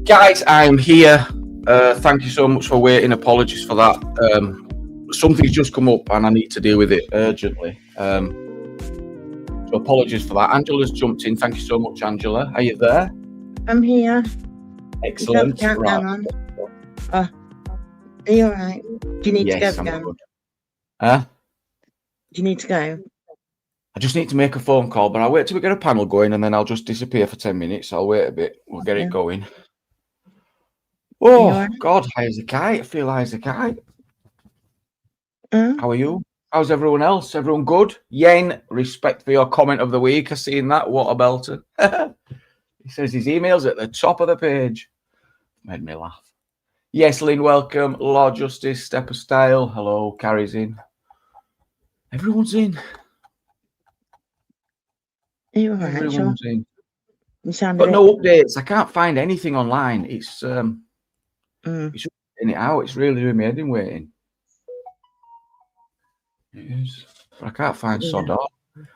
Guys, I'm here. Thank you so much for waiting. Apologies for that. Something's just come up and I need to deal with it urgently. So apologies for that. Angela's jumped in. Thank you so much, Angela. Are you there? I'm here. Excellent. Right. Are you all right? Do you need to go again? Good. Huh? Do you need to go? I just need to make a phone call, but I'll wait till we get a panel going and then I'll just disappear for 10 minutes. I'll wait a bit. We'll get it going. Oh, right? God, high as a kite. I feel high as a kite. How are you? How's everyone else? Everyone good? Yen, respect for your comment of the week. I've seen that. What a belter. He says his email's at the top of the page. Made me laugh. Yes, Lynn, welcome. Lord Justice, Step of Style. Hello, Carrie's in. Everyone's in. Are you all right, Everyone's in. You sound but no updates. I can't find anything online. It's it's getting it out. It's really doing me head in waiting. It is. But I can't find sod off.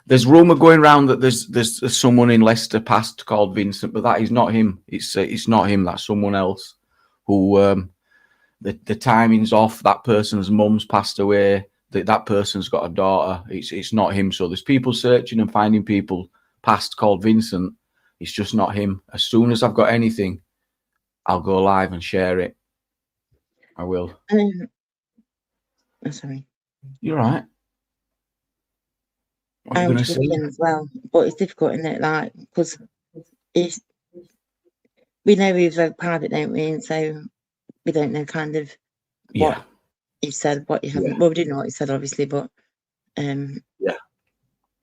There's rumour going around that there's someone in Leicester past called Vincent, but that is not him. It's not him. That's someone else who the timing's off. That person's mum's passed away. That person's got a daughter. It's not him. So there's people searching and finding people past called Vincent. It's just not him. As soon as I've got anything, I'll go live and share it. I will. Sorry. You're right. What are you going to say? As well, but it's difficult, isn't it? Like, because we know he was very private, don't we? And so we don't know kind of what he said, what he hasn't. Well, we didn't know what he said, obviously, but yeah.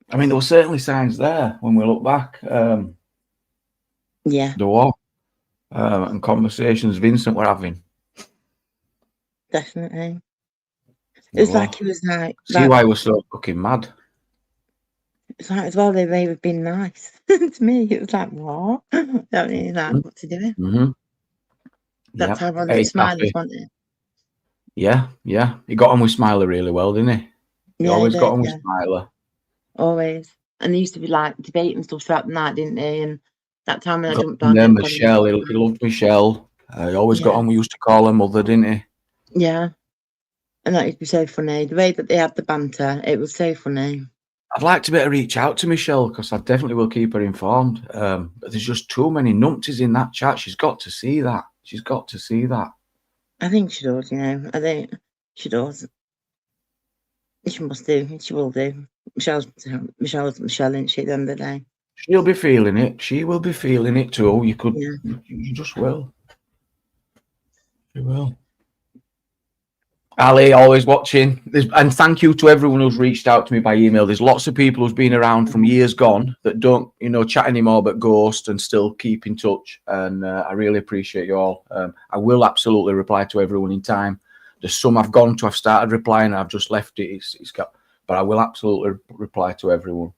I mean, there were certainly signs there when we look back. Yeah. There were. And conversations Vincent were having. Definitely. It was like he was like. See why we're so fucking mad. It's like as well they may have been nice to me. It was like what? Don't really like what to do. Mm-hmm. That's how everyone Smiley wanted. Yeah. He got on with Smiler really well, didn't he? He always got on with Smiler. Always. And they used to be like debating stuff throughout the night, didn't they? And that time when I jumped on. And then Michelle, he loved Michelle. He always got on. We used to call her mother, didn't he? Yeah. And that used to be so funny. The way that they had the banter, it was so funny. I'd like to better reach out to Michelle because I definitely will keep her informed. But there's just too many numpties in that chat. She's got to see that. She's got to see that. I think she does, you know. I think she does. She must do. She will do. Michelle's Michelle, isn't she, at the end of the day? She'll be feeling it. She will be feeling it too. You just will. You will. Ali, always watching. And thank you to everyone who's reached out to me by email. There's lots of people who's been around from years gone that don't, chat anymore but ghost and still keep in touch. And I really appreciate you all. I will absolutely reply to everyone in time. There's some I've gone to, I've started replying, I've just left it. But I will absolutely reply to everyone.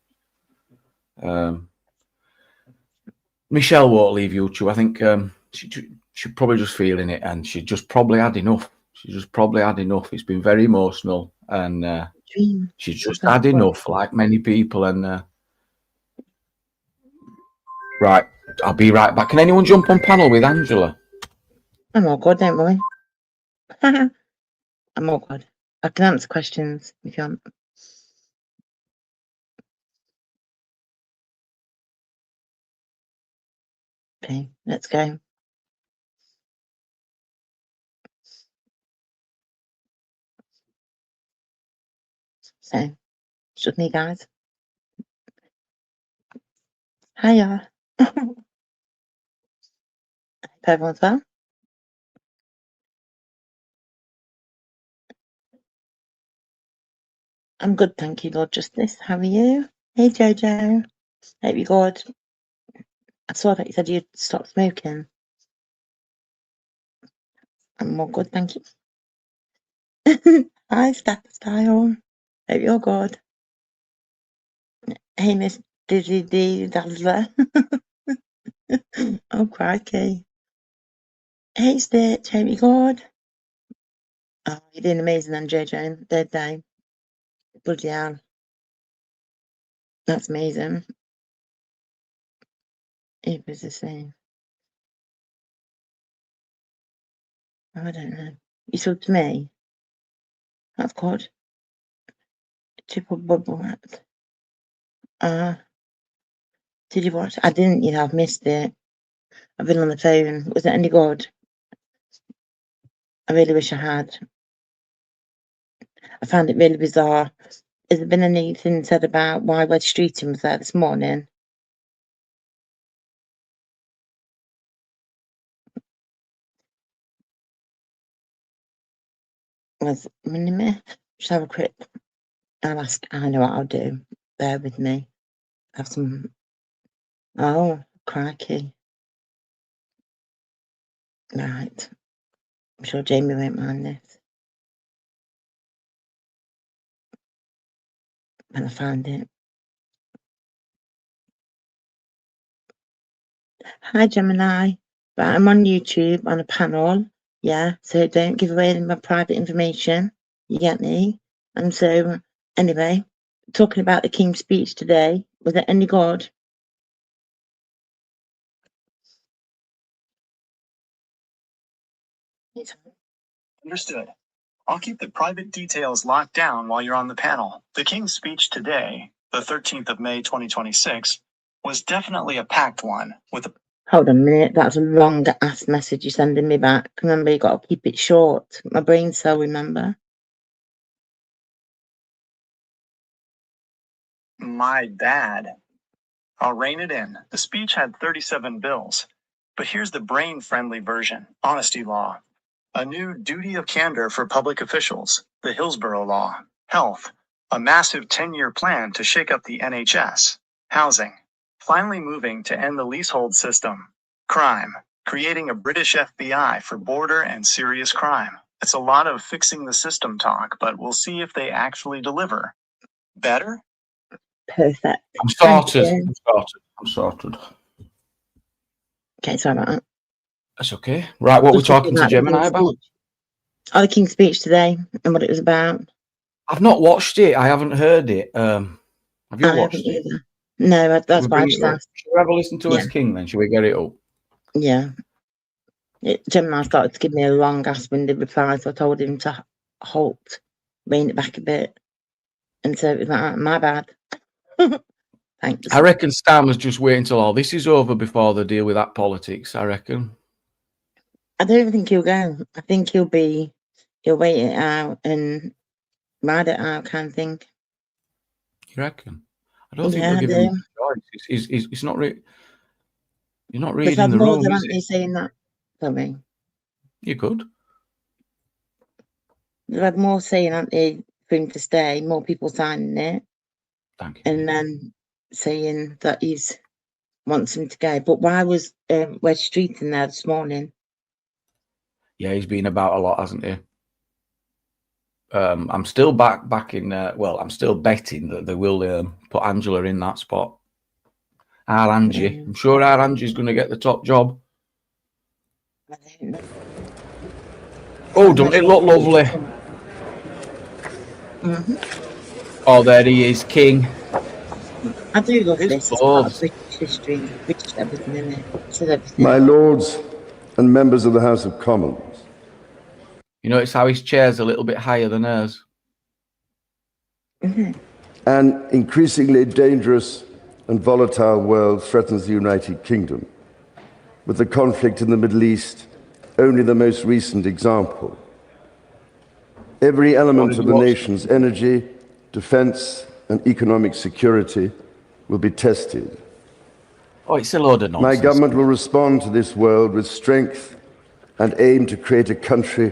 Michelle won't leave YouTube. I think she's probably just feeling it, and she just probably had enough. It's been very emotional, and she's just had enough, like many people. And right, I'll be right back. Can anyone jump on panel with Angela? I'm all good, don't worry. I'm all good. I can answer questions if you want. Okay, let's go. So, it's just me, guys. Hiya. Hope everyone's well. I'm good, thank you, Lord Justice. How are you? Hey, Jojo. Hope you're good. I saw that you said you'd stop smoking. I'm all good, thank you. Hi, Style. Hope you're good. Hey, Miss Dizzy D Dazzler. Oh, crikey. Hey, Stitch. Hope you're good. Oh, you're doing amazing then, Jojo. Third day. Bloody hell. That's amazing. It was the same. Oh, I don't know. You talk to me? That's good. Triple bubble wrap. Did you watch? I didn't, you know, I've missed it. I've been on the phone. Was it any good? I really wish I had. I found it really bizarre. Has there been anything said about why Wed Streeting was there this morning? Was minute? Just have a quick. I'll ask. I know what I'll do. Bear with me. Have some. Oh, crikey! Right. I'm sure Jamie won't mind this when I find it. Hi, Gemini. Right, I'm on YouTube on a panel. Yeah, so don't give away any of my private information. You get me? And so, anyway, talking about the King's speech today, was it any good? Understood. I'll keep the private details locked down while you're on the panel. The King's speech today, the 13th of May 2026, was definitely a packed one with a... Hold on a minute, that's a long ass message you're sending me back. Remember, you got to keep it short. My brain cell, remember? My bad. I'll rein it in. The speech had 37 bills. But here's the brain-friendly version. Honesty law. A new duty of candor for public officials. The Hillsborough law. Health. A massive 10-year plan to shake up the NHS. Housing. Finally moving to end the leasehold system. Crime. Creating a British FBI for border and serious crime. It's a lot of fixing the system talk, but we'll see if they actually deliver. Better? Perfect. I'm sorted. Okay, sorry about that. That's okay. Right, what we're talking to Gemini about? Oh, the King's speech today and what it was about. I've not watched it. I haven't heard it. Have you watched it? Either. No, that's why I just asked. Should we have a listen to us, King, then? Should we get it up? Yeah. Gemini started to give me a long ass-winded reply, so I told him to halt, rein it back a bit. And so it was like, my bad. Thanks. I reckon Stammer's just waiting until all this is over before they deal with that politics, I reckon. I don't even think he'll go. I think he'll wait it out and ride it out kind of thing. You reckon? I don't think they'll give him a choice. It's not really... You're not reading the room, is it? Saying that. Sorry. You could. They've had more saying, haven't they, for him to stay, more people signing it. Thank you. And then saying that he's wants him to go. But why was Wed Street in there this morning? Yeah, he's been about a lot, hasn't he? I'm still back in. I'm still betting that they will put Angela in that spot. Our Angie. I'm sure our Angie's going to get the top job. I don't know. Oh, doesn't it look lovely? Oh, there he is, King. I do love this. It's part of British history, British everything in it. Everything. My lords and members of the House of Commons. You notice how his chair's a little bit higher than hers? An increasingly dangerous and volatile world threatens the United Kingdom. with the conflict in the Middle East only the most recent example. Every element of the nation's energy, defense, and economic security will be tested. Oh, it's a load of My nonsense. government will respond to this world with strength and aim to create a country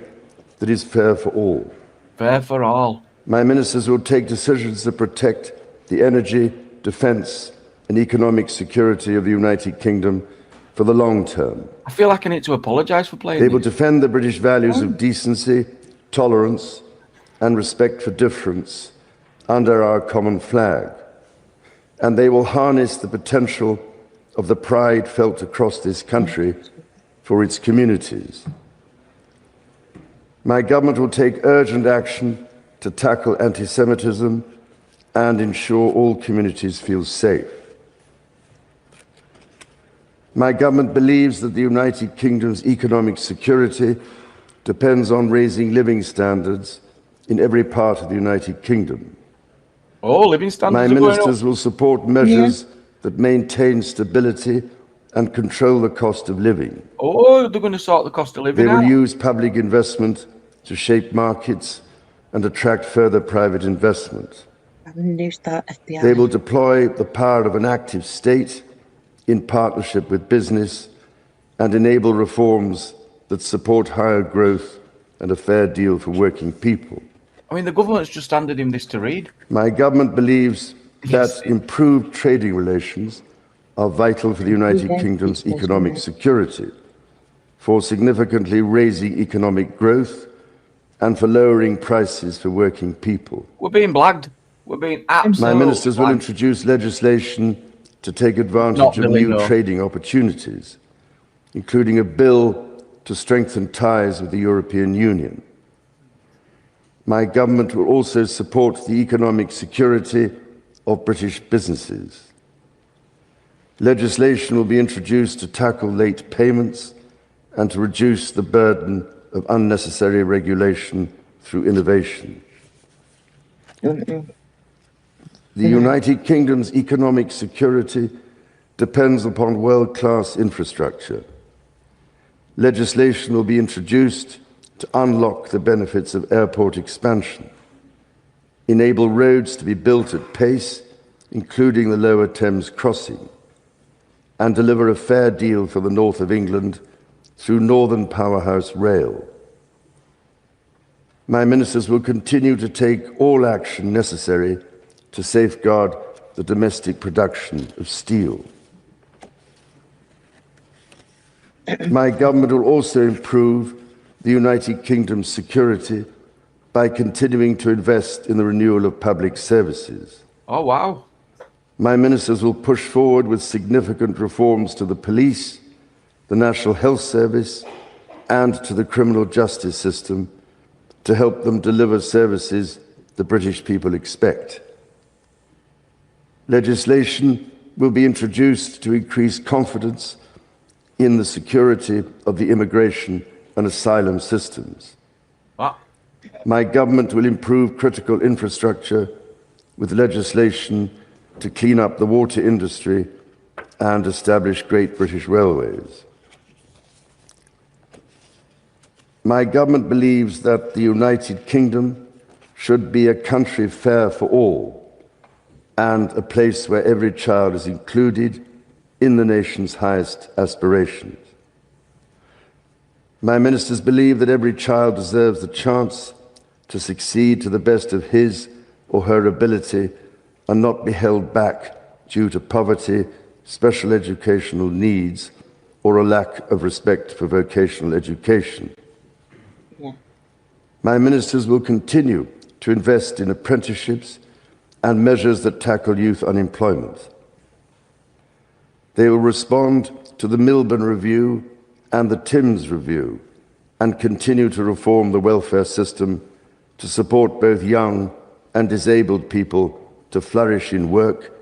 that is fair for all. Fair for all. My ministers will take decisions to protect the energy, defence and economic security of the United Kingdom for the long term. I feel like I need to apologise for playing They will this. defend the British values of decency, tolerance and respect for difference under our common flag. And they will harness the potential of the pride felt across this country for its communities. My government will take urgent action to tackle anti-Semitism and ensure all communities feel safe. My government believes that the United Kingdom's economic security depends on raising living standards in every part of the United Kingdom. Oh, living standards My are going up. ministers will support measures that maintain stability and control the cost of living. Oh, they're going to sort the cost of living They will out. use public investment to shape markets and attract further private investment. I'm a new start FBI. They will deploy the power of an active state in partnership with business and enable reforms that support higher growth and a fair deal for working people. I mean, the government's just handed him this to read. My government believes Yes. that improved trading relations are vital for the United Kingdom's economic security, for significantly raising economic growth and for lowering prices for working people. We're being blagged. We're being absolutely My ministers will blagged. introduce legislation to take advantage Not of Billy, new no. trading opportunities, including a bill to strengthen ties with the European Union. My government will also support the economic security of British businesses. Legislation will be introduced to tackle late payments and to reduce the burden of unnecessary regulation through innovation. The United Kingdom's economic security depends upon world-class infrastructure. Legislation will be introduced to unlock the benefits of airport expansion, enable roads to be built at pace, including the Lower Thames crossing, and deliver a fair deal for the north of England through Northern Powerhouse Rail. My ministers will continue to take all action necessary to safeguard the domestic production of steel. My government will also improve the United Kingdom's security by continuing to invest in the renewal of public services. Oh, wow. My ministers will push forward with significant reforms to the police, the National Health Service, and to the criminal justice system to help them deliver services the British people expect. Legislation will be introduced to increase confidence in the security of the immigration and asylum systems. What? My government will improve critical infrastructure with legislation to clean up the water industry and establish Great British Railways. My government believes that the United Kingdom should be a country fair for all and a place where every child is included in the nation's highest aspirations. My ministers believe that every child deserves the chance to succeed to the best of his or her ability and not be held back due to poverty, special educational needs, or a lack of respect for vocational education. My ministers will continue to invest in apprenticeships and measures that tackle youth unemployment. They will respond to the Milburn Review and the Timms Review and continue to reform the welfare system to support both young and disabled people to flourish in work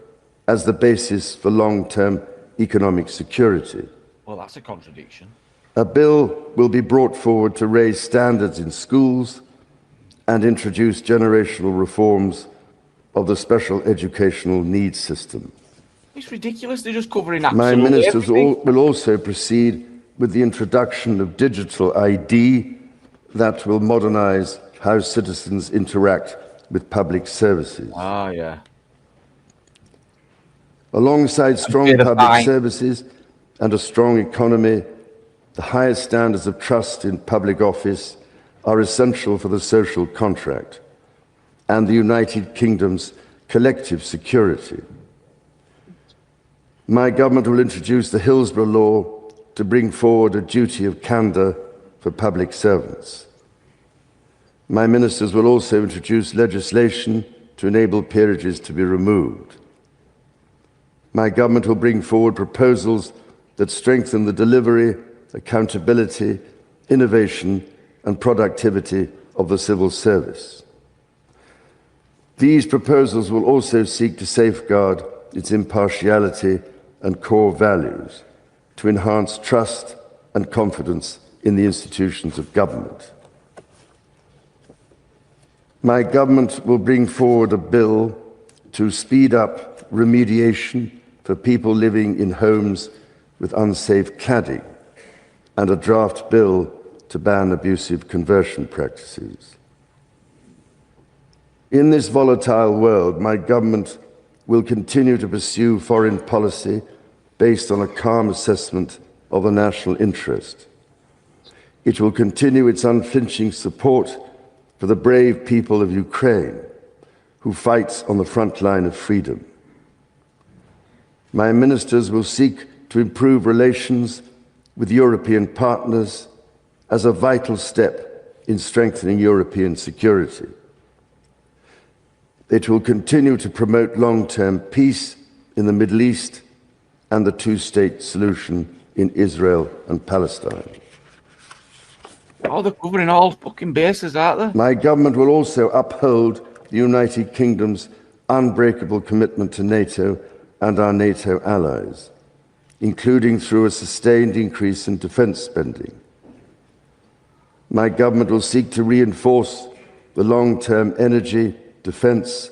as the basis for long-term economic security. Well, that's a contradiction. A bill will be brought forward to raise standards in schools and introduce generational reforms of the special educational needs system. It's ridiculous. They're just covering My absolutely ministers everything. will also proceed with the introduction of digital ID that will modernize how citizens interact with public services. Ah, yeah. Alongside strong pay the public fine. services and a strong economy, the highest standards of trust in public office are essential for the social contract and the United Kingdom's collective security. My government will introduce the Hillsborough Law to bring forward a duty of candour for public servants. My ministers will also introduce legislation to enable peerages to be removed. My government will bring forward proposals that strengthen the delivery, accountability, innovation and productivity of the civil service. These proposals will also seek to safeguard its impartiality and core values to enhance trust and confidence in the institutions of government. My government will bring forward a bill to speed up remediation for people living in homes with unsafe cladding and a draft bill to ban abusive conversion practices. In this volatile world, my government will continue to pursue foreign policy based on a calm assessment of the national interest. It will continue its unflinching support for the brave people of Ukraine who fight on the front line of freedom. My ministers will seek to improve relations with European partners as a vital step in strengthening European security. It will continue to promote long-term peace in the Middle East and the two-state solution in Israel and Palestine. Oh, they're covering all fucking bases, aren't they? My government will also uphold the United Kingdom's unbreakable commitment to NATO and our NATO allies, including through a sustained increase in defence spending. My government will seek to reinforce the long-term energy, defence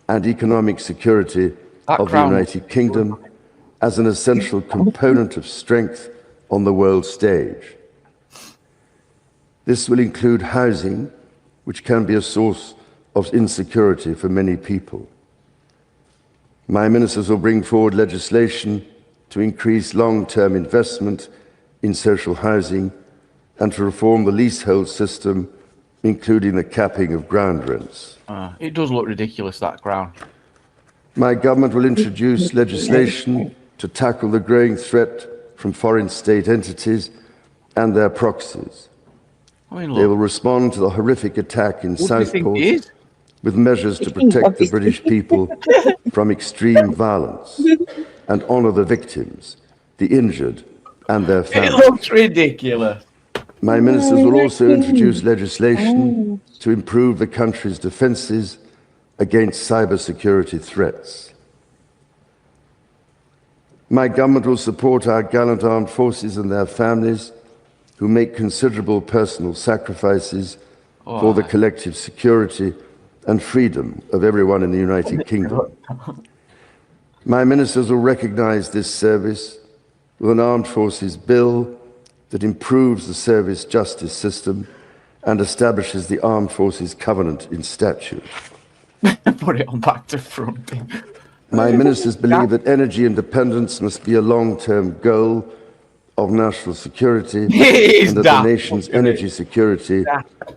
and economic security of the United Kingdom as an essential component of strength on the world stage. This will include housing, which can be a source of insecurity for many people. My ministers will bring forward legislation to increase long-term investment in social housing and to reform the leasehold system, including the capping of ground rents. It does look ridiculous, that ground. My government will introduce legislation to tackle the growing threat from foreign state entities and their proxies. I mean, They look, will respond to the horrific attack in what do you think Southport it is? with measures to protect the British people from extreme violence and honour the victims, the injured and their It families. looks ridiculous. My ministers will also introduce legislation to improve the country's defences against cybersecurity threats. My government will support our gallant armed forces and their families who make considerable personal sacrifices for the collective security and freedom of everyone in the United Kingdom. My ministers will recognise this service with an armed forces bill that improves the service justice system and establishes the Armed Forces Covenant in statute. Put it on back to front. My ministers believe that energy independence must be a long-term goal of national security and that the nation's energy security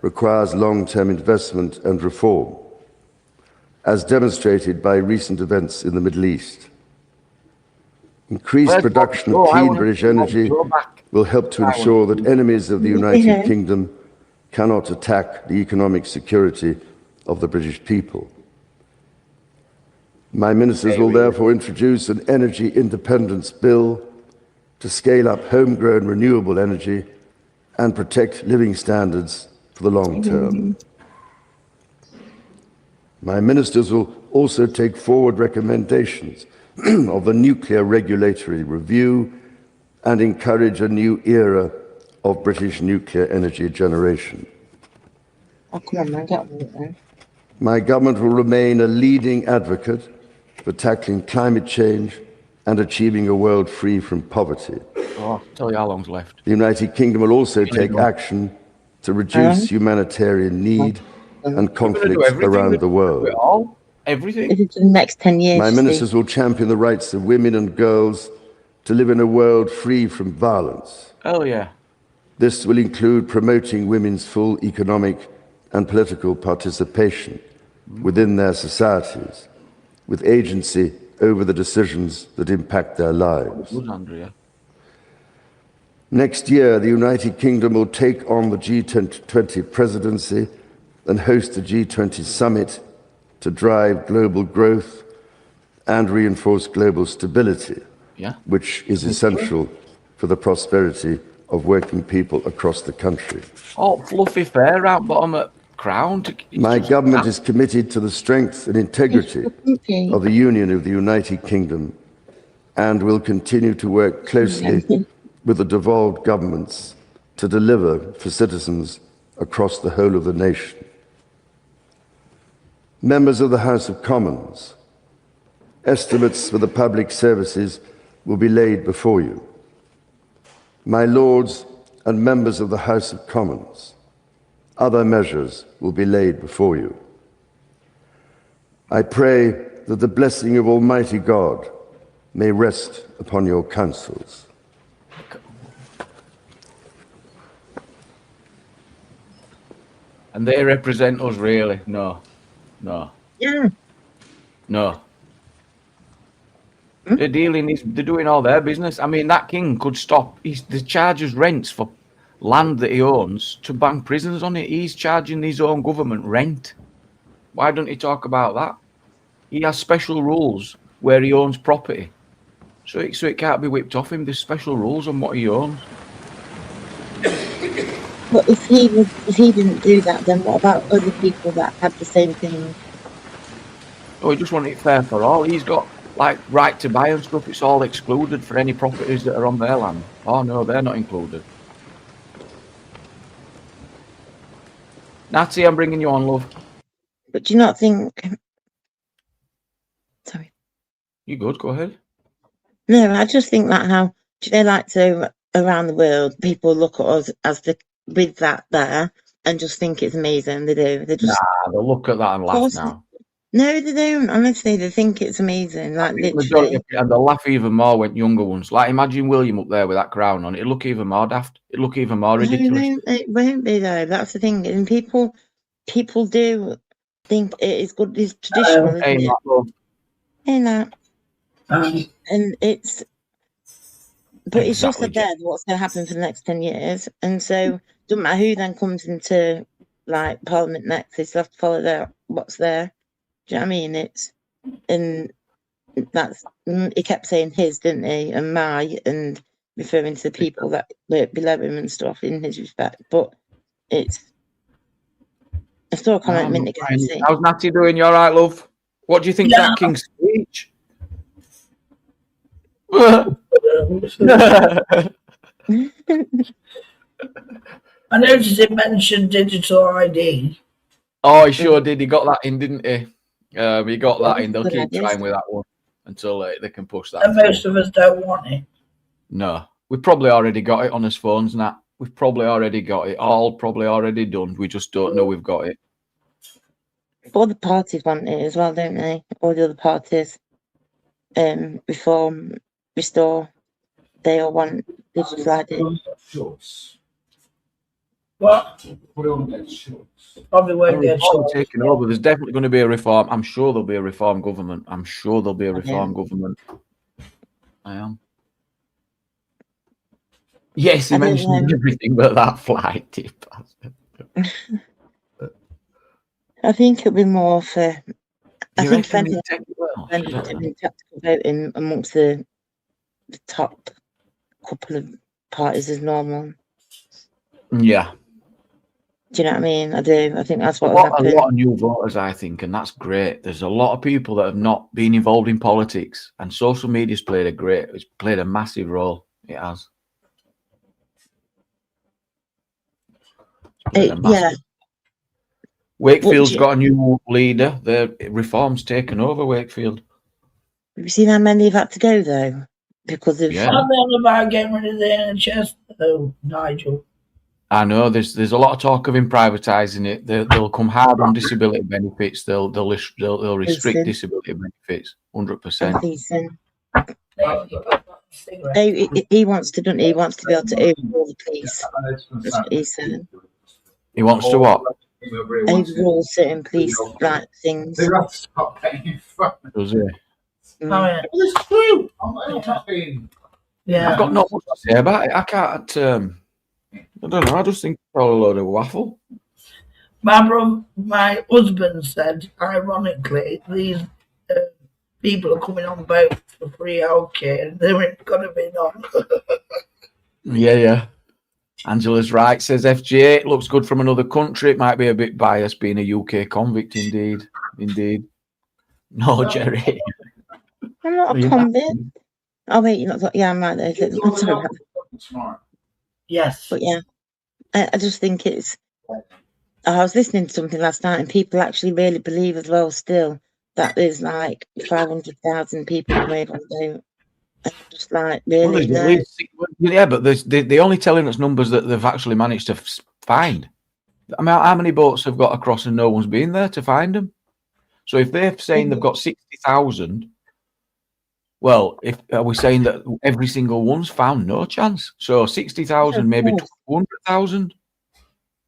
requires long-term investment and reform, as demonstrated by recent events in the Middle East. Increased production of clean British energy will help to ensure that enemies of the United Kingdom cannot attack the economic security of the British people. My ministers will therefore introduce an energy independence bill to scale up homegrown renewable energy and protect living standards for the long term. My ministers will also take forward recommendations of the nuclear regulatory review and encourage a new era of British nuclear energy generation. Oh, come on, man, get on with it then. My government will remain a leading advocate for tackling climate change and achieving a world free from poverty. Oh, I'll tell you how long's left. The United Kingdom will also Really take don't. action to reduce humanitarian need and We're going to do conflicts everything. around the Do it world. all. Everything. This is the next 10 years. My you see. ministers will champion the rights of women and girls to live in a world free from violence. Oh, yeah. This will include promoting women's full economic and political participation within their societies, with agency over the decisions that impact their lives. Good, Andrea. Next year, the United Kingdom will take on the G20 presidency and host the G20 summit to drive global growth and reinforce global stability, Yeah. which is essential for the prosperity of working people across the country. Oh, fluffy fair out bottom at Crown. My government is committed to the strength and integrity of the Union of the United Kingdom and will continue to work closely with the devolved governments to deliver for citizens across the whole of the nation. Members of the House of Commons, estimates for the public services will be laid before you. My Lords and members of the House of Commons, other measures will be laid before you. I pray that the blessing of Almighty God may rest upon your councils. And they represent us, really? No. Yeah. No. They're they're doing all their business. I mean, that king could stop. The charges rents for land that he owns to bang prisons on it. He's charging his own government rent. Why don't he talk about that? He has special rules where he owns property. So it can't be whipped off him. There's special rules on what he owns. But if he didn't do that, then what about other people that had the same thing? Oh, he just wanted it fair for all. He's got like right to buy and stuff. It's all excluded for any properties that are on their land. Oh no, they're not included. Natty, I'm bringing you on, love. But do you not think? Sorry. You good? Go ahead. No, I just think that how do they like to around the world? People look at us as with that there and just think it's amazing. They do. They just They'll look at that and laugh now. No, they don't. Honestly, they think it's amazing. Like Majority literally. and they'll laugh even more when younger ones. Like imagine William up there with that crown on. It'd look even more daft. It'd look even more ridiculous. No, it won't be though. That's the thing. And people do think it is good. It's traditional, isn't it? Ain't that? And it's, but it's just Exactly, there what's going to happen for the next 10 years. And so, doesn't matter who then comes into like Parliament next, they still have to follow what's there. Do you know what I mean? It's, and that's, he kept saying his, didn't he? And my, and referring to the people that work below him and stuff in his respect. But it's, I saw a comment a minute ago. How's Natty doing? You all right, love? What do you think of that King's speech? I noticed it mentioned digital ID. Oh, he sure did. He got that in, didn't he? He got that in. They'll keep trying with that one until they can push that. And most of us don't want it. No, we've probably already got it on his phones, Nat. We've probably already got it. All probably already done. We just don't know we've got it. All the parties want it as well, don't they? All the other parties, reform, restore, they all want digital ID. What? Probably won't get taken over. There's definitely going to be a reform. I'm sure there'll be a reform government. I'm sure there'll be a reform government. I am. Yes, he mentioned everything but that flight tip. I think it'll be more for. I think tactical voting amongst the top couple of parties is normal. Yeah. Do you know what I mean? I do. I think that's what a lot of new voters, I think, and that's great. There's a lot of people that have not been involved in politics, and social media's played a massive role. It has. Yeah. Wakefield's got a new leader. The reform's taken over Wakefield. Have you seen how many have had to go though? Because of Yeah. I'm all about getting rid of the NHS, though, Nigel. I know there's a lot of talk of him privatising it. They'll come hard on disability benefits. They'll restrict Decent. disability benefits 100%. Decent. Cigarette. He wants to, doesn't he? He wants to be able to overrule the police. That's what he said. He wants to what? Overrule certain police like things. Does he? Mm. Yeah. I've got not much to say about it. I can't. I don't know. I just think it's all a load of waffle. My husband said, ironically, these people are coming on boat for free healthcare. They're going to be none. Yeah. Angela's right, says FJ. It looks good from another country. It might be a bit biased being a UK convict, indeed. No, Jerry. I'm not a convict. Oh wait, you're not. Yeah, I'm right there. I'm sorry about that. Yes. But yeah, I just think it's. I was listening to something last night, and people actually really believe as well still that there's like 500,000 people coming on boat. And just like really, Yeah, but they're only telling us numbers that they've actually managed to find. I mean, how many boats have got across and no one's been there to find them? So if they're saying they've got 60,000, well, are we saying that every single one's found? No chance. So 60,000, maybe 200,000.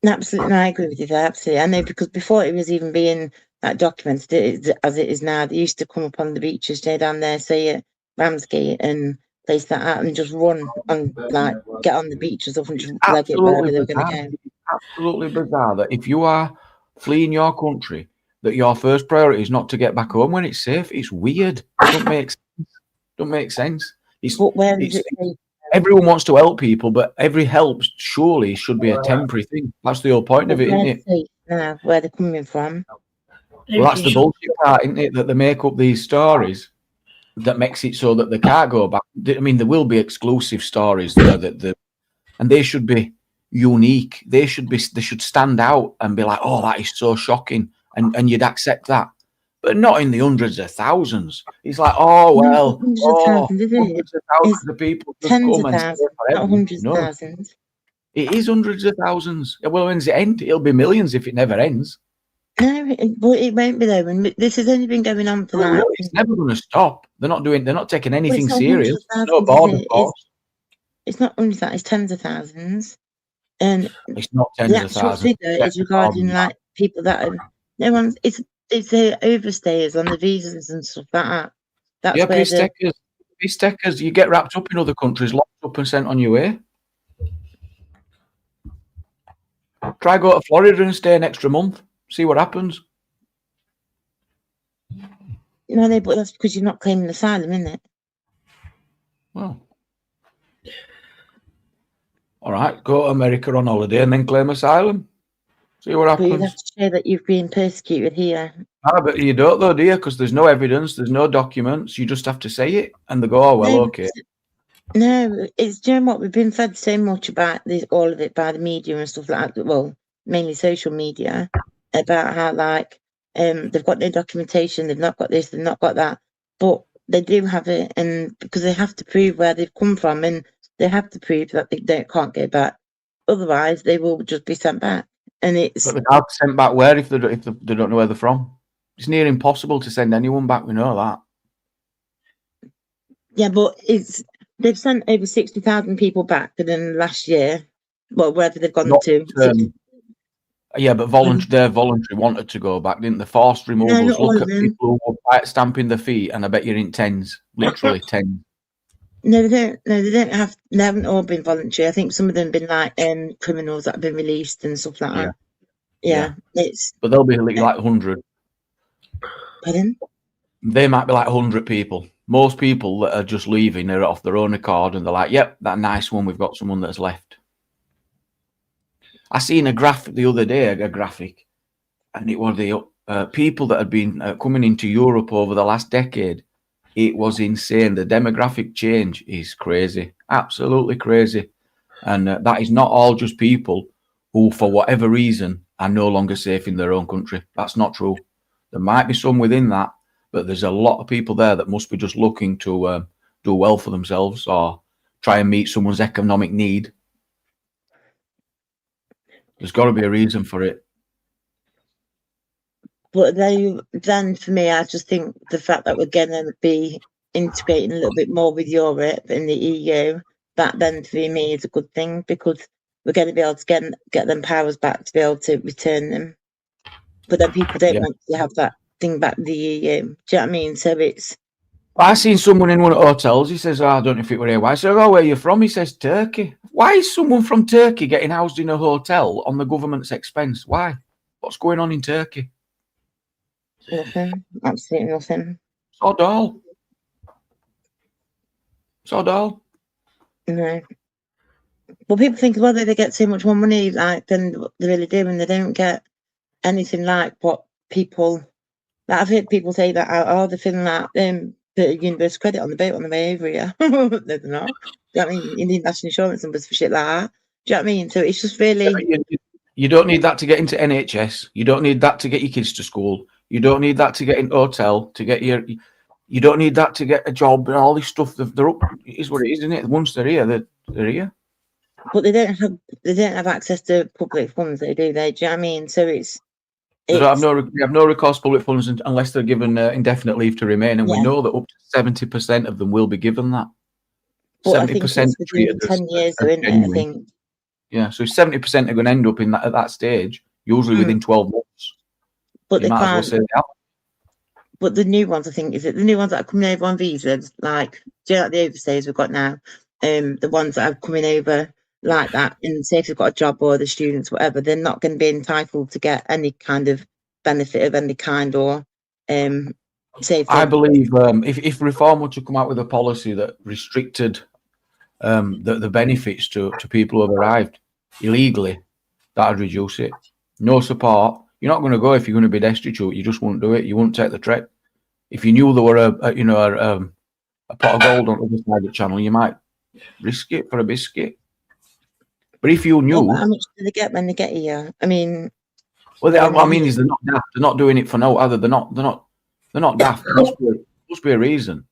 Absolutely, I agree with you there. Absolutely, I know, because before it was even being like documented as it is now, they used to come up on the beaches, down there, say at Ramsgate and place that out, and just run and like get on the beaches up and just leg it wherever they're going to go. It's absolutely bizarre that if you are fleeing your country, that your first priority is not to get back home when it's safe. It's weird. It don't make sense. But where is it? Everyone wants to help people, but every help surely should be a temporary thing. That's the whole point of it, isn't it? Now, where they're coming from. Well, that's the bullshit part, isn't it? That they make up these stories that makes it so that they can't go back. I mean, there will be exclusive stories and they should be unique. They should stand out and be like, oh, that is so shocking, and you'd accept that. But not in the hundreds of thousands. It's like, oh well, hundreds of thousands of people just come and stay forever. Not hundreds of thousands. It is hundreds of thousands. Well, when does it end? It'll be millions if it never ends. No, but it won't be though. And this has only been going on for like. It's never going to stop. They're not taking anything serious. No border force. It's not only that; it's tens of thousands. And it's not tens of thousands. The figure is regarding like people that are no one's. It's the overstayers on the visas and stuff like that. That's where piss takers. You get wrapped up in other countries, locked up and sent on your way. Try go to Florida and stay an extra month. See what happens. No, but that's because you're not claiming asylum, isn't it? Well, all right. Go to America on holiday and then claim asylum. See what happens. But you have to show that you've been persecuted here. But you don't though, do you? Because there's no evidence, there's no documents. You just have to say it, and they go, "Oh well, okay." No, it's, do you know what? We've been fed so much about this, all of it by the media and stuff like that. Well, mainly social media, about how like they've got no documentation, they've not got this, they've not got that, but they do have it, and because they have to prove where they've come from, and they have to prove that they can't go back. Otherwise, they will just be sent back. And it's but they're sent back where if they don't know where they're from. It's near impossible to send anyone back. We know that. Yeah, but they've sent over 60,000 people back within the last year. Well, wherever they've gone to. Yeah, but they're voluntary wanted to go back, didn't they? Forced removals. Look at people who were stamping their feet, and I bet you're in tens, literally tens. No, they don't. No, they haven't all been voluntary. I think some of them have been like criminals that have been released and stuff like that. Yeah. But they'll be like 100. Pardon? They might be like 100 people. Most people that are just leaving are off their own accord, and they're like, "Yep, that nice one. We've got someone that's left." I seen a graphic the other day, and it was the people that had been coming into Europe over the last decade. It was insane. The demographic change is crazy, absolutely crazy. And that is not all just people who, for whatever reason, are no longer safe in their own country. That's not true. There might be some within that, but there's a lot of people there that must be just looking to do well for themselves or try and meet someone's economic need. There's got to be a reason for it. But then for me, I just think the fact that we're going to be integrating a little bit more with Europe and the EU, that then for me is a good thing, because we're going to be able to get them powers back to be able to return them. But then people don't want to have that thing back to the EU. Do you know what I mean? So it's... I seen someone in one of the hotels. He says, I don't know if it were here. I said, where are you from? He says, Turkey. Why is someone from Turkey getting housed in a hotel on the government's expense? Why? What's going on in Turkey? Nothing. Absolutely nothing. Sod all. Sod all. No. Well, people think, well, they get so much more money like than they really do, and they don't get anything like what people... Like, I've heard people say that, they're feeling like the universal credit on the boat on the way over here. No, they're not. Do you know what I mean? You need national insurance numbers for shit like that. Do you know what I mean? So it's just really... You don't need that to get into NHS. You don't need that to get your kids to school. You don't need that to get into hotel, to get your... You don't need that to get a job and all this stuff. They're up. It is what it is, isn't it? Once they're here, they're here. But they don't have access to public funds, do they? Do you know what I mean? So they have no recourse to public funds unless they're given indefinite leave to remain, and we know that up to 70% of them will be given that. 70% within 10 years, though, isn't it? I think. Yeah, so 70% are going to end up in at that stage, usually within 12 months. But they can't. But the new ones, I think, is it the new ones that are coming over on visas, like, do you know, like the overstays we've got now, the ones that are coming over like that, and say if they've got a job or the students, whatever, they're not going to be entitled to get any kind of benefit of any kind, or say. I believe if Reform were to come out with a policy that restricted the benefits to people who have arrived illegally, that would reduce it. No support. You're not going to go if you're going to be destitute. You just won't do it. You won't take the trek. If you knew there were a pot of gold on the other side of the channel, you might risk it for a biscuit. But if you knew, how much do they get when they get here? I mean, well, what I mean is they're not daft. They're not doing it for no other. They're not daft. There must be a reason.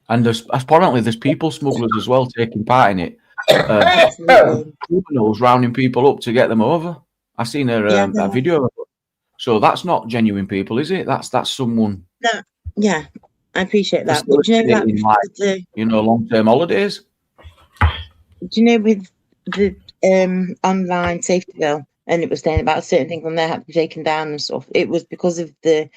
And apparently there's people smugglers as well taking part in it. Criminals rounding people up to get them over. I've seen a video of it. So that's not genuine people, is it? That's someone. No, yeah, I appreciate that. But do you know that long-term holidays? Do you know with the online safety bill, and it was saying about a certain thing from there had to be taken down and stuff. It was because of the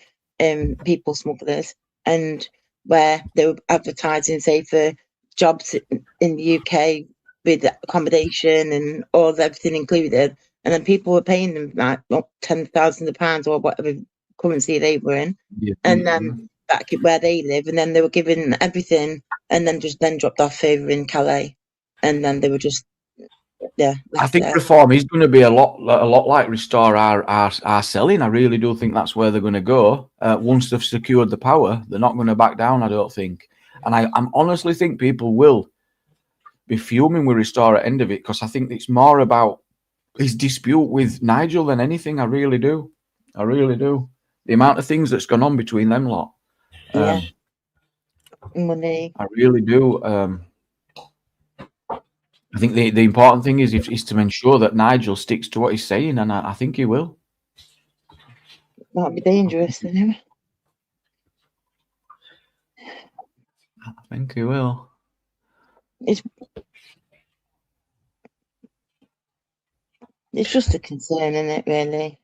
people smugglers, and where they were advertising, say, for jobs in the UK with accommodation and everything included, and then people were paying them like £10,000 or whatever currency they were in, and then back where they live, and then they were given everything, and then dropped off over in Calais, and then they were just I think Reform is going to be a lot like Restore our selling. I really do think that's where they're going to go. Once they've secured the power, they're not going to back down, I don't think. And I honestly think people will be fuming with Restore at the end of it, because I think it's more about his dispute with Nigel than anything. I really do. The amount of things that's gone on between them lot. Money. I really do. I think the important thing is to ensure that Nigel sticks to what he's saying, and I think he will. That'd be dangerous, anyway. I think he will. It's just a concern, isn't it, really?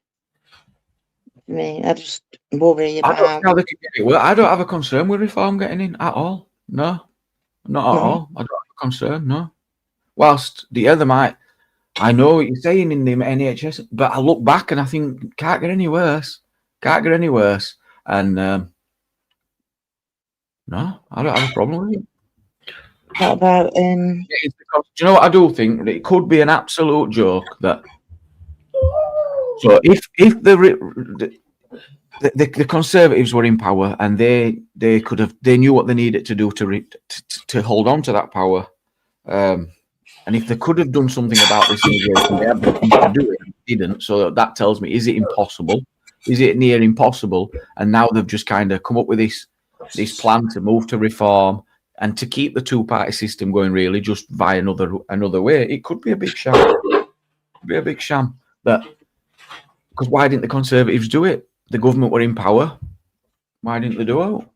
For me, I just worry about how they can get it. Well, I don't have a concern with Reform getting in at all. No, not at all. I don't have a concern, no. Whilst the other might, I know what you're saying in the NHS, but I look back and I think can't get any worse. And no, I don't have a problem with it. What about do you know what I do think? It could be an absolute joke that. So if the Conservatives were in power and they knew what they needed to do to hold on to that power. And if they could have done something about this immigration, they had the things to do it, and didn't. So that tells me, is it impossible? Is it near impossible? And now they've just kind of come up with this plan to move to reform and to keep the two-party system going, really, just via another way. It could be a big sham. That, because why didn't the Conservatives do it? The government were in power. Why didn't they do it?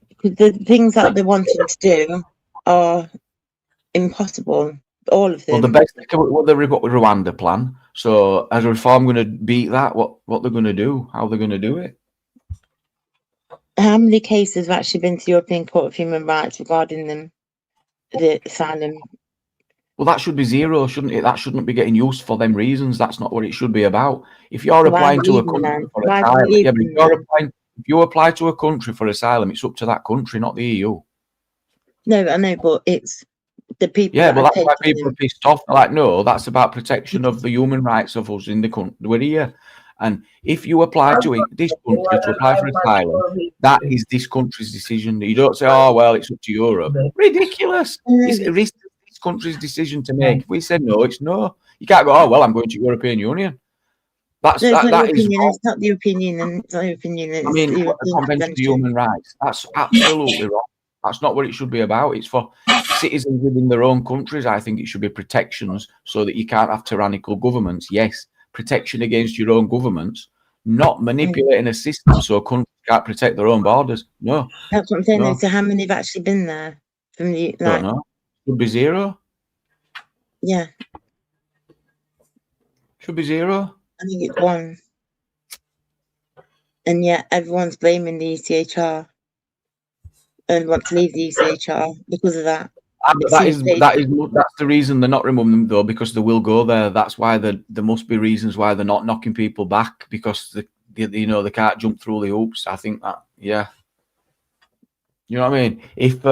Because the things that they're wanting to do are impossible. All of them. Well, the best Rwanda plan. So, as a reform going to beat that? What they're going to do? How they're going to do it? How many cases have actually been to the European Court of Human Rights regarding them, the asylum? Well, that should be zero, shouldn't it? That shouldn't be getting used for them reasons. That's not what it should be about. If you're applying to a country for asylum, if you apply to a country for asylum, it's up to that country, not the EU. No, I know, but it's the people. Yeah, but that's why people are pissed off. They're like, no, that's about protection of the human rights of us in the country. We're here. And if you apply to this country to apply for asylum, that is this country's decision. You don't say, oh, well, it's up to Europe. Ridiculous. It's this country's decision to make. If we said no, it's no. You can't go, oh, well, I'm going to European Union. It's not the European Union. It's not the European Union. I mean, the Convention of Human Rights. That's absolutely wrong. That's not what it should be about. It's for citizens within their own countries. I think it should be protections so that you can't have tyrannical governments. Yes, protection against your own governments, not manipulating a system so countries can't protect their own borders. No. That's what I'm saying. No. So how many have actually been there? From the, like, don't know. Should be zero. Yeah. Should be zero. I think it's one. And yet everyone's blaming the ECHR and want to leave the ECHR because of that. That's the reason they're not removing them, though, because they will go there. That's why there must be reasons why they're not knocking people back, because they can't jump through the hoops. I think that, yeah. You know what I mean? If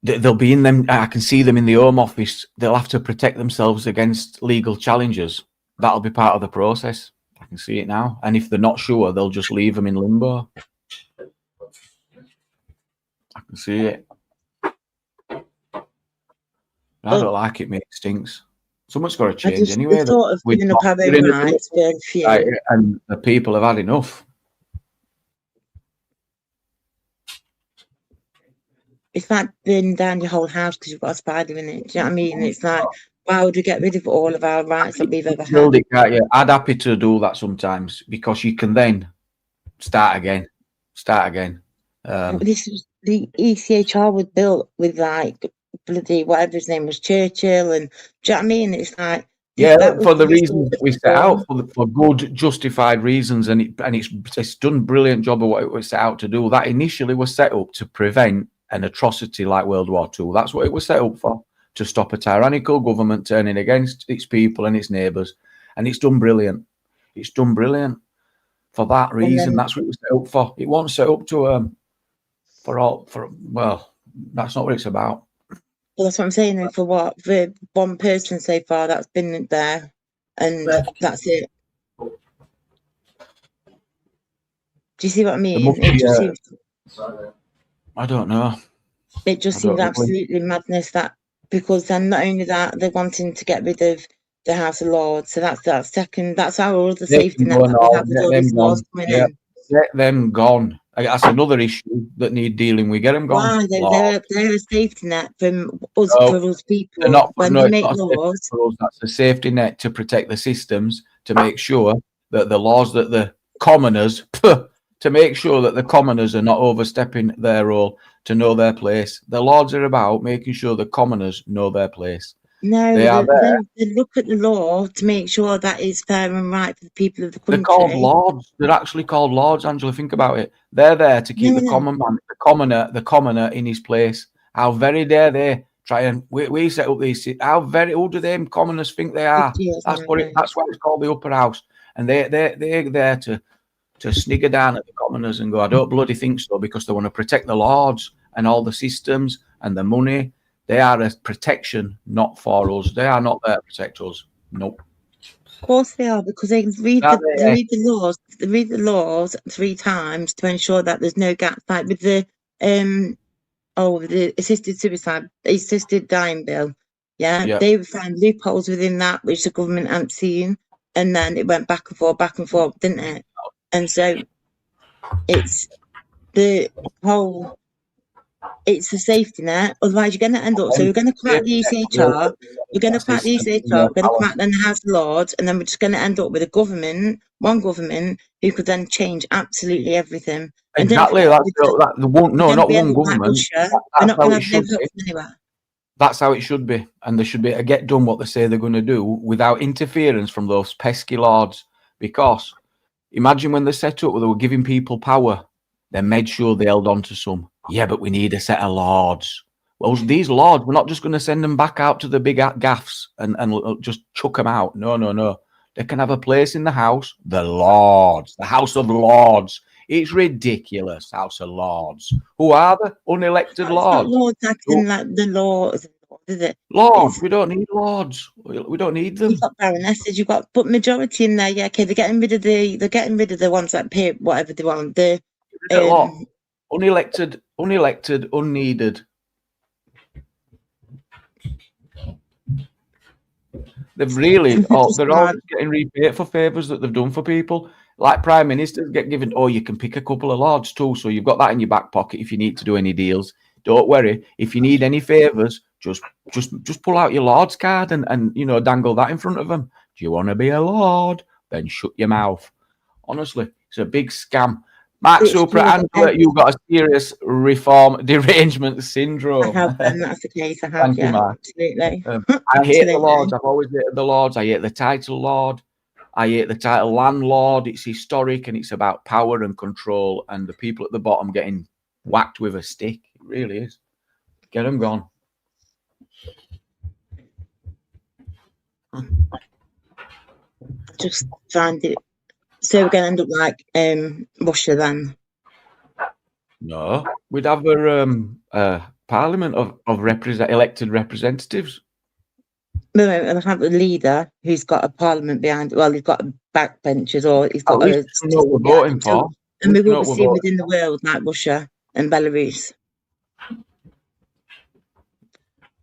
they'll be in them, I can see them in the Home Office. They'll have to protect themselves against legal challenges. That'll be part of the process. I can see it now. And if they're not sure, they'll just leave them in limbo. I can see it. I don't like it, mate. It stinks. Someone's got to change anyway. The thought of giving up our own rights for a few. And the people have had enough. It's like burning down your whole house because you've got a spider in it. Do you know what I mean? It's like, why would we get rid of all of our rights that we've ever had? I'd happy to do that sometimes, because you can then start again. This was, the ECHR was built with like bloody whatever his name was, Churchill, and do you know what I mean? It's like, yeah, for the reasons that we set out, for good justified reasons, and it's done a brilliant job of what it was set out to do. That initially was set up to prevent an atrocity like World War II. That's what it was set up for, to stop a tyrannical government turning against its people and its neighbours. And it's done brilliant. It's done brilliant for that reason. That's what it was set up for. It wasn't set up to well, that's not what it's about. Well, that's what I'm saying. For what? For one person so far that's been there, and that's it. Do you see what I mean? I don't know. It just seems absolutely madness, that, because then not only that, they're wanting to get rid of the House of Lords. So that's second. That's our other safety net. Get them gone. That's another issue that need dealing with. Get them gone. Why? They're a safety net from us, for us people. They make laws. That's a safety net to protect the systems, to make sure that the laws that the commoners, to make sure that the commoners are not overstepping their role, to know their place. The Lords are about making sure the commoners know their place. No, they look at the law to make sure that it's fair and right for the people of the country. They're called Lords. They're actually called Lords, Angela. Think about it. They're there to keep the common man, the commoner in his place. How very dare they try and we set up these? Who do them commoners think they are? That's why it's called the upper house. And they're there to snigger down at the commoners and go, I don't bloody think so, because they want to protect the Lords and all the systems and the money. They are a protection, not for us. They are not there to protect us. Nope. Of course they are, because they read the laws. They read the laws 3 times to ensure that there's no gaps. Like with the assisted dying bill. Yeah, they found loopholes within that which the government hadn't seen. and then it went back and forth, didn't it? And so it's the whole, it's the safety net. Otherwise, you're going to end up. So we're going to come out the ECHR. We're going to come out the ECHR. We're going to come out then the House of Lords, and then we're just going to end up with a government, one government, who could then change absolutely everything. Exactly. That's the one. No, not one government. We're not going to have no help from anywhere. That's how it should be, and they should be to get done what they say they're going to do without interference from those pesky lords. Because imagine when they set up, they were giving people power, they made sure they held on to some. Yeah, but we need a set of lords. Well, these lords, we're not just going to send them back out to the big gaffs and just chuck them out. No. They can have a place in the house. The lords, the House of Lords. It's ridiculous, House of Lords. Who are the unelected lords? Lords acting like the lords, is it? Lords, we don't need lords. We don't need them. You've got baronesses, you've got but majority in there. Yeah, okay, they're getting rid of the ones that pay whatever they want. The unelected, unneeded. They've really, they're all getting repaid for favours that they've done for people. Like prime ministers get given, you can pick a couple of lords too, so you've got that in your back pocket if you need to do any deals. Don't worry, if you need any favours, just pull out your lord's card and dangle that in front of them. Do you want to be a lord? Then shut your mouth. Honestly, it's a big scam. Mark Supra, Angela, you've got a serious reform derangement syndrome. I have, and that's the case. I have, you, Mark. Absolutely. I hate the lords. I've always hated the lords. I hate the title lord. I hate the title landlord. It's historic and it's about power and control, and the people at the bottom getting whacked with a stick. It really is. Get them gone. Just find it. So we're going to end up like Russia then? No, we'd have a parliament of elected representatives. No, and have a leader who's got a parliament behind. Well, he's got backbenchers, or he's got a. Know what we're voting for. And we will be seen within the world like Russia and Belarus.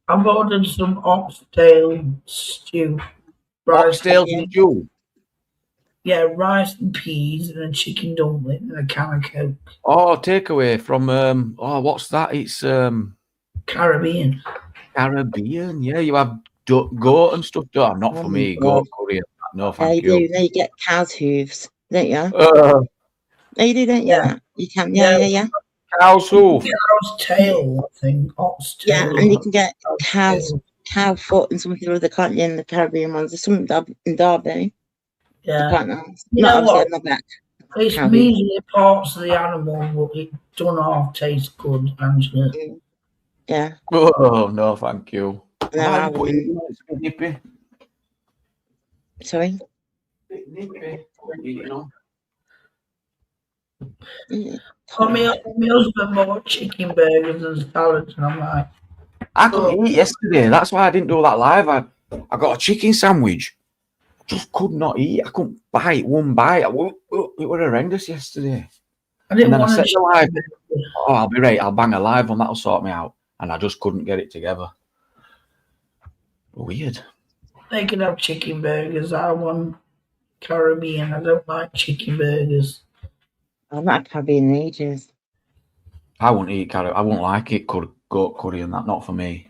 I've ordered some oxtail stew. Oxtail stew? Yeah, rice and peas and a chicken dumpling and a can of Coke. Oh, takeaway from, what's that? It's Caribbean. Caribbean, yeah. You have goat and stuff. Oh, not for me, goat curry. No, thank you. You do. You get cow's hooves, don't you? No, you do, don't you? Yeah. You can, yeah. Cow's hoof. Cow's tail, I think. Ox tail. Yeah, and you can get cow foot and something or other, can't you, in the Caribbean ones? There's something in Derby. Yeah. Quite nice. You know what? Back. It's mainly parts of the animal, but it don't half taste good, Angela. Yeah. Oh, no, thank you. No, nippy. Sorry? Nippy, My husband bought chicken burgers and salads, and I'm like, I couldn't eat yesterday. That's why I didn't do that live. I got a chicken sandwich. Just could not eat. I couldn't bite one bite. It was horrendous yesterday. I didn't want to set the live. Oh, I'll be right. I'll bang a live one. That'll sort me out. And I just couldn't get it together. Weird. They can have chicken burgers. I want Caribbean. I don't like chicken burgers. I've not had Caribbean in ages. I won't eat curry. I won't like it. Goat curry and that. Not for me.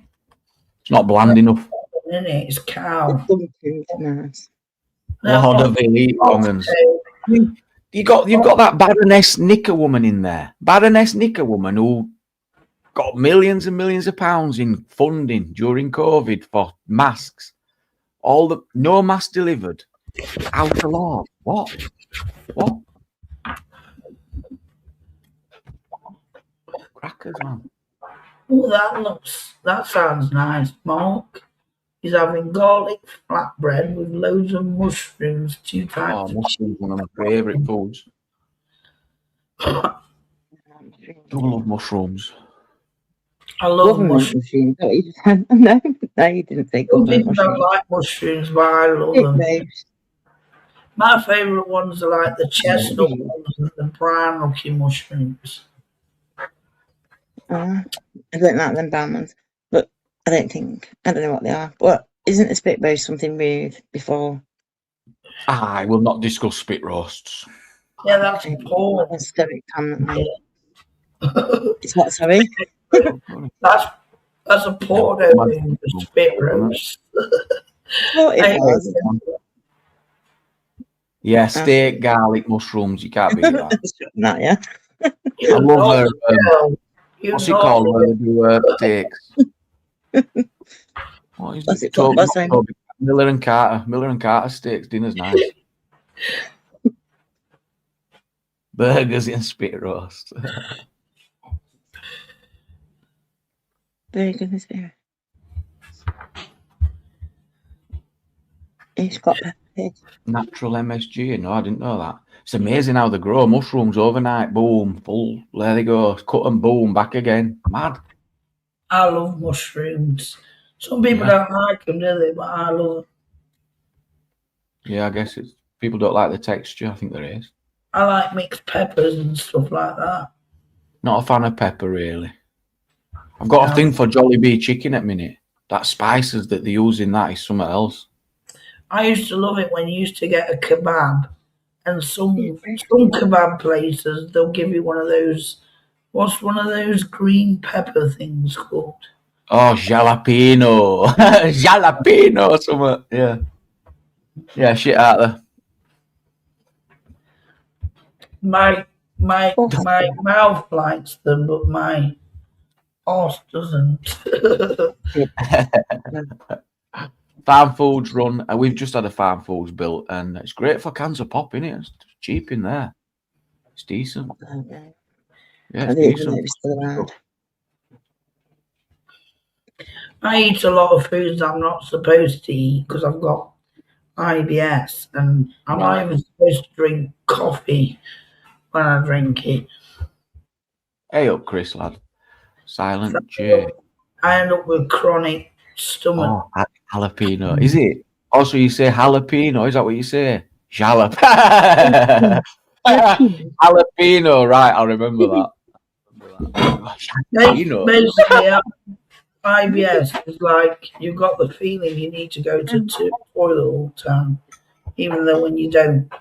It's not bland enough. It's cow. Nice. Lord of the Elite Longans. You've got that Baroness Knicker woman in there. Baroness Knicker woman who got millions and millions of pounds in funding during COVID for masks. No mask delivered. Out of law. What? Crackers, man. Oh, that sounds nice, Mark. He's having garlic flatbread with loads of mushrooms, 2 types. Mushrooms, one of my favourite foods. I love mushrooms. I love mushrooms. No, you didn't say Some people don't like mushrooms, but I love them. My favourite ones are like the chestnut ones and the brown-looking mushrooms. I don't like them brown ones, but I don't know what they are. But isn't a spitbone something rude before? I will not discuss spit roasts. Yeah, that's pork. That's very common. It's what, sorry? That's a porno in the spit roast. Thought it was. Yeah, steak, garlic, mushrooms. You can't beat that. Not, yeah. I love her. What's it called where they do steaks? What is What's it? it called? What's it? Miller and Carter. Miller and Carter steaks. Dinner's nice. Burgers and spit roast. Very goodness me. It's got peppers. Natural MSG. No, I didn't know that. It's amazing how they grow. Mushrooms overnight. Boom. Full. There they go. Cut them. Boom. Back again. Mad. I love mushrooms. Some people don't like them, do they? But I love them. Yeah, I guess it's people don't like the texture. I think there is. I like mixed peppers and stuff like that. Not a fan of pepper, really. I've got a thing for Jollibee chicken at minute. That spices that they use in that is something else. I used to love it when you used to get a kebab, and some kebab places they'll give you one of those. What's one of those green pepper things called? Oh, jalapeno, jalapeno, something. Yeah, shit out there. My mouth likes them, but my arse doesn't. Farm Foods run. We've just had a Farm Foods built, and it's great for cans of pop, innit? It's cheap in there. It's decent. Yeah, it's decent. I eat a lot of foods I'm not supposed to eat because I've got IBS, and I'm not even supposed to drink coffee when I drink it. Hey up, Chris, lad. Silent J. I end up with chronic stomach. Oh, jalapeno. Is it? Also, you say jalapeno. Is that what you say? Jalapeno. Jalapeno. Right, I remember that. Basically, IBS is like you've got the feeling you need to go to the toilet all the time, even though when you don't,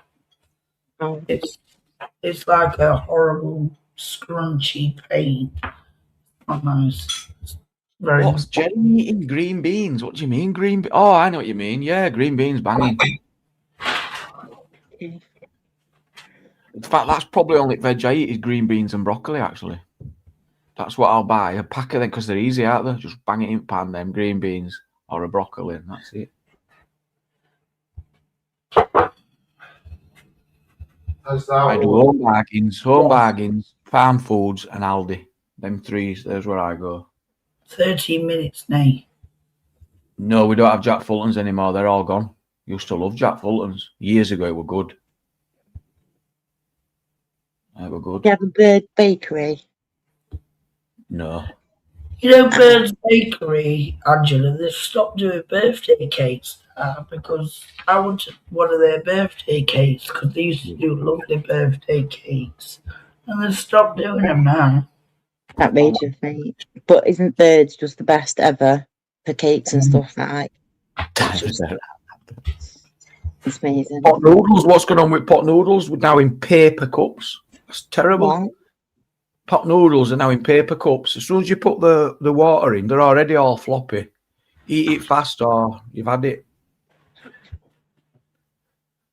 it's like a horrible scrunchy pain. Not nice. What's Jenny eating green beans? What do you mean green? Oh, I know what you mean. Yeah, green beans banging. In fact, that's probably only veg I eat is green beans and broccoli. Actually, that's what I'll buy a pack of them because they're easy out there. Just bang it in pan, them green beans or a broccoli, and that's it. I do home bargains, Farm Foods, and Aldi. Them threes. There's where I go. 30 minutes now. No, we don't have Jack Fulton's anymore. They're all gone. Used to love Jack Fulton's. Years ago, it were good. They were good. You have a Bird Bakery? No. You know, Bird's Bakery, Angela, they've stopped doing birthday cakes because I wanted one of their birthday cakes because they used to do lovely birthday cakes. And they've stopped doing them now. Outrageous, mate. But isn't Bird's just the best ever for cakes and stuff like that? It's amazing. Pot noodles. What's going on with pot noodles? We're now in paper cups. That's terrible. What? Pot noodles are now in paper cups. As soon as you put the water in, they're already all floppy. Eat it fast or you've had it.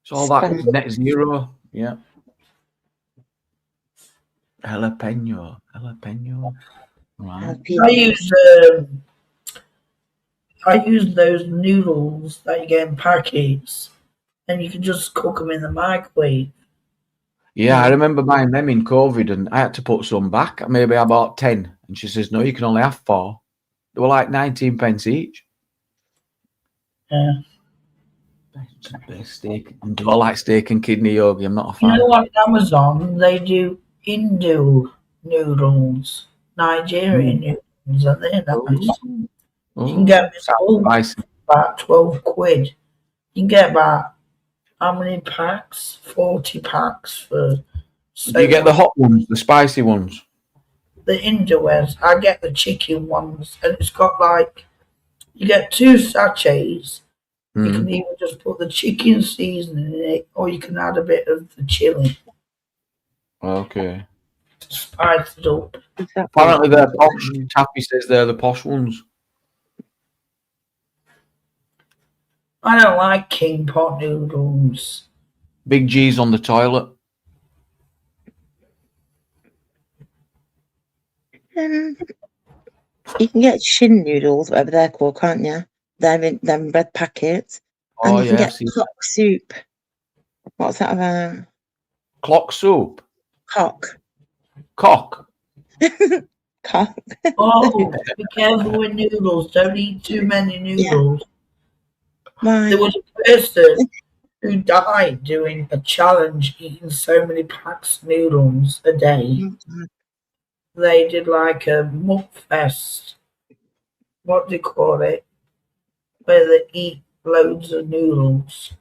It's all that net zero. Yeah. Jalapeno. Right. I use those noodles that you get in packets, and you can just cook them in the microwave. Yeah, I remember buying them in COVID, and I had to put some back. Maybe I bought 10, and she says, "No, you can only have 4." They were like 19 pence each. Yeah. Steak. I don't like steak and kidney yogi. I'm not a fan. You know, on Amazon they do Hindu noodles, Nigerian noodles, and they're nice. You can get about 12 quid. You can get about how many packs? 40 packs for. Do you get the hot ones, the spicy ones? The Hindu ones. I get the chicken ones, and it's got like you get 2 sachets, You can either just put the chicken seasoning in it, or you can add a bit of the chili Okay. to spice it up. Apparently they're posh. Taffy says they're the posh ones. I don't like king pot noodles. Big G's on the toilet. You can get shin noodles, whatever they're called, can't you? They're in them red packets. And you can get cock soup. What's that about? Clock soup? Cock. Cock? Cock. Oh, be careful with noodles. Don't eat too many noodles. Why? There was a person who died doing a challenge eating so many packs of noodles a day. They did like a muck fest. What do you call it? Where they eat loads of noodles.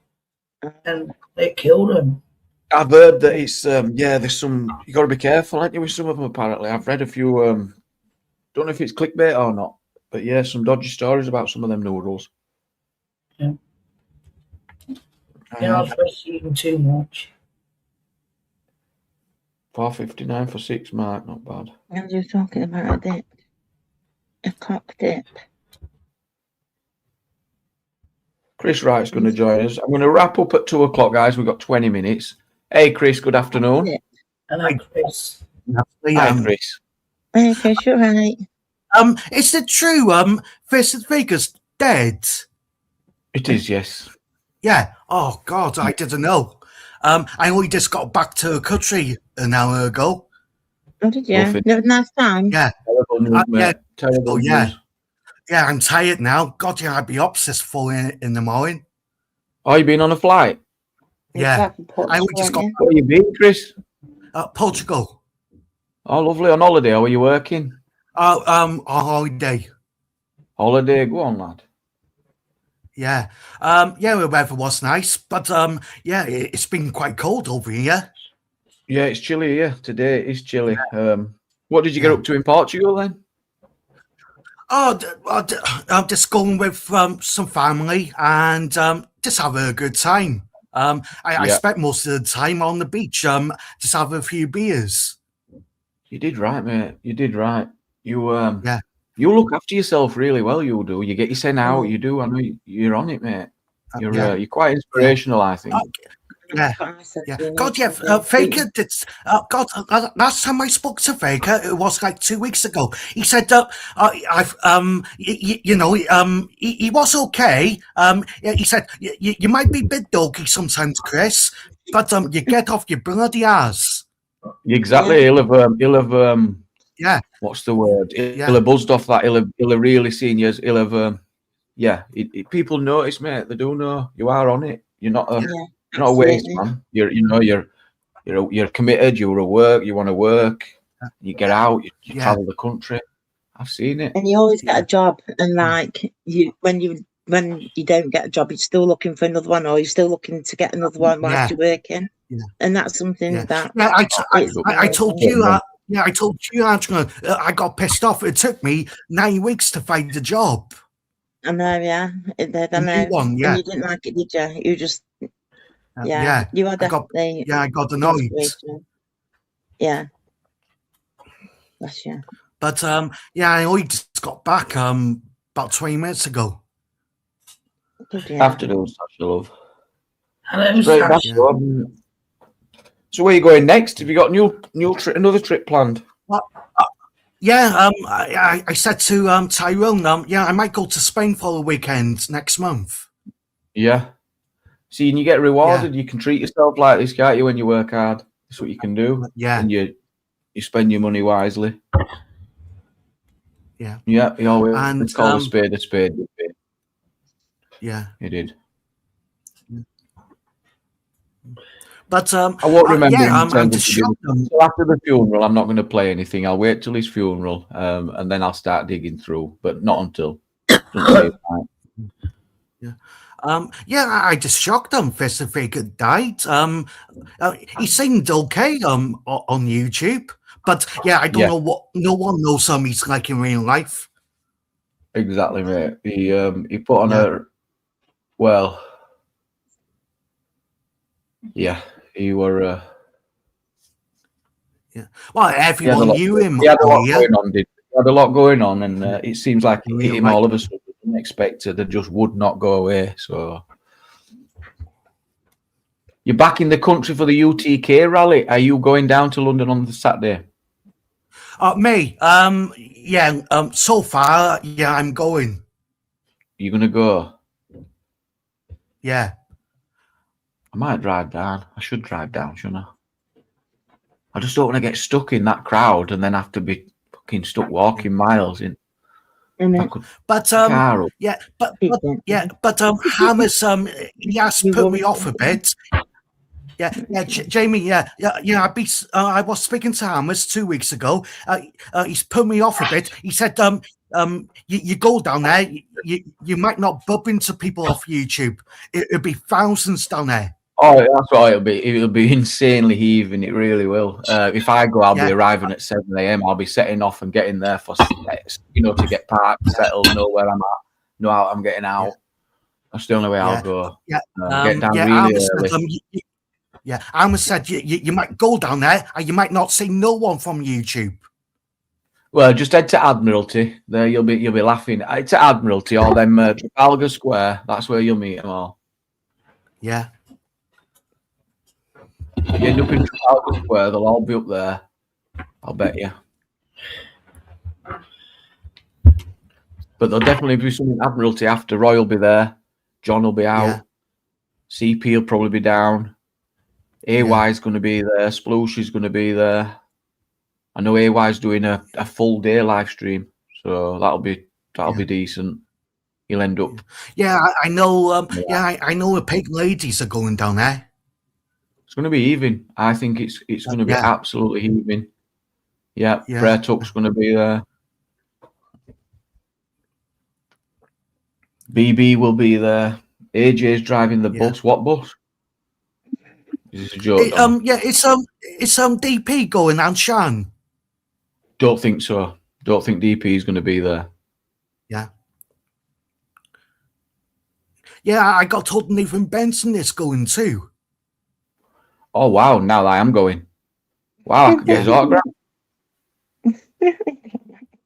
And they killed them. I've heard that it's there's some, you got to be careful, aren't you, with some of them? Apparently, I've read a few. Don't know if it's clickbait or not, but yeah, some dodgy stories about some of them noodles. Yeah. You're not supposed to eat too much. $4.59 for 6, Mark, not bad. I'm just talking about a dip, a cock dip. Chris Wright's going to join us. I'm going to wrap up at 2 o'clock, guys. We've got 20 minutes. Hey, Chris, good afternoon. Hello, Chris. Hi, Chris. Hey, Chris, you're right. Is it true? Vincent Vega's dead. It is, yes. Yeah. Oh God, I didn't know. I only just got back to the country an hour ago. Oh, did you? You have a nice time? Yeah. Terrible news, mate. Yeah. Terrible news. Yeah. Yeah, I'm tired now. God, yeah, I'd be up this full in the morning. Oh, you been on a flight? Yeah. I only just got. Where you been, Chris? Portugal. Oh, lovely. On holiday, or were you working? On holiday. Holiday, go on, lad. Yeah. Yeah, the weather was nice, but yeah, it's been quite cold over here. Yeah, it's chilly here today. It's chilly. What did you get up to in Portugal then? Oh, I'm just going with some family and just have a good time. I spent most of the time on the beach, just have a few beers. You did right, mate. You did right. You you look after yourself really well. You do. You get your sent out. You do. I know you're on it, mate. You're quite inspirational. I think. Yeah. God, yeah. Faker did. God, last time I spoke to Faker, it was like 2 weeks ago. He said, he was okay. He said, you might be a bit doggy sometimes, Chris, but you get off your bloody ass. Exactly. He'll have. Yeah. What's the word? He'll have buzzed off that. He'll have really seen you. He'll have. People notice, mate. They do know you are on it. You're not a. You're not a waste, man. You're committed. You're at work. You want to work. You get out. You travel the country. I've seen it. And you always get a job, and like when you don't get a job, you're still looking for another one, or you're still looking to get another one whilst you're working. And that's something that. I told you. I told you, Angela. I got pissed off. It took me 9 weeks to find a job. I know, yeah. I know. One, and you didn't like it, did you? You just. You are definitely. I got annoyed. Yeah. Bless you. But I only just got back about 20 minutes ago. Afternoon, Sasha, love. Hello, Sasha. So where are you going next? Have you got another trip planned? I said to Tyrone, I might go to Spain for the weekend next month. Yeah. See, and you get rewarded. You can treat yourself like this, can't you, when you work hard? That's what you can do. Yeah. And you spend your money wisely. Yeah. Yeah, you always call a spade a spade. Yeah. You did. But I won't remember I'm just shocked. So after the funeral, I'm not going to play anything. I'll wait till his funeral, and then I'll start digging through. But not until. I just shocked him. Vincent Vega died. He seemed okay on YouTube, but I don't know what. No one knows he's like in real life. Exactly, mate. He put on Well, yeah, he were. Yeah. Well, everyone knew him. He had a lot going on, did he? Had a lot going on, and it seems like it hit him all of a sudden, unexpected. They just would not go away. So you're back in the country for the UTK rally. Are you going down to London on the Saturday? Me, yeah. So far, yeah, I'm going. You're gonna go? Yeah. I might drive down. I should drive down, shouldn't I? I just don't want to get stuck in that crowd and then have to be fucking stuck walking miles in. But Hammers, he has put me off a bit. Yeah, Jamie. I was speaking to Hammers 2 weeks ago. He's put me off a bit. He said, you go down there, you might not bump into people off YouTube. It'll be thousands down there. Oh, that's what it'll be. It'll be insanely heaving. It really will. If I go, I'll be arriving at 7 a.m. I'll be setting off and getting there for, to get parked, settled, know where I'm at, know how I'm getting out. That's the only way I'll go. Get down really early. Alma said you might go down there and you might not see no one from YouTube. Well, just head to Admiralty. There you'll be laughing. Head to Admiralty or then Trafalgar Square. That's where you'll meet them all. Yeah. If you end up in Trafalgar Square, they'll all be up there. I'll bet you. But there'll definitely be some in Admiralty after. Roy will be there. John will be out. CP will probably be down. AY's going to be there. Sploosh is going to be there. I know AY's doing a full day live stream, so that'll be decent. He'll end up. Yeah, I know. I know the pink ladies are going down there. It's going to be heaving. I think it's going to be absolutely heaving. Yeah, Prayer Tuck's going to be there. BB will be there. AJ's driving the bus. What bus? Is this a joke? It's DP going and Shan. Don't think so. Don't think DP is going to be there. Yeah. Yeah, I got told Nathan Benson is going too. Oh wow! Now I am going. Wow, I could get his autograph.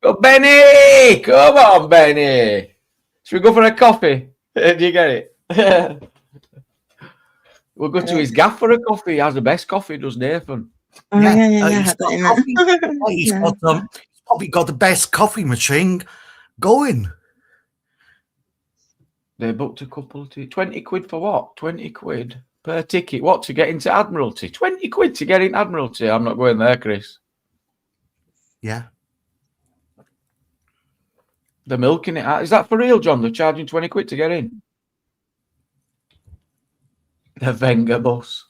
Go, Benny! Come on, Benny. Should we go for a coffee? Do you get it? We'll go to his gaff for a coffee. He has the best coffee, does Nathan? He's probably got the best coffee machine going. They booked a couple of 20 quid for what? 20 quid per ticket. What, to get into Admiralty? 20 quid to get in Admiralty. I'm not going there, Chris. Yeah. They're milking it out. Is that for real, John? They're charging 20 quid to get in? The Wenger bus.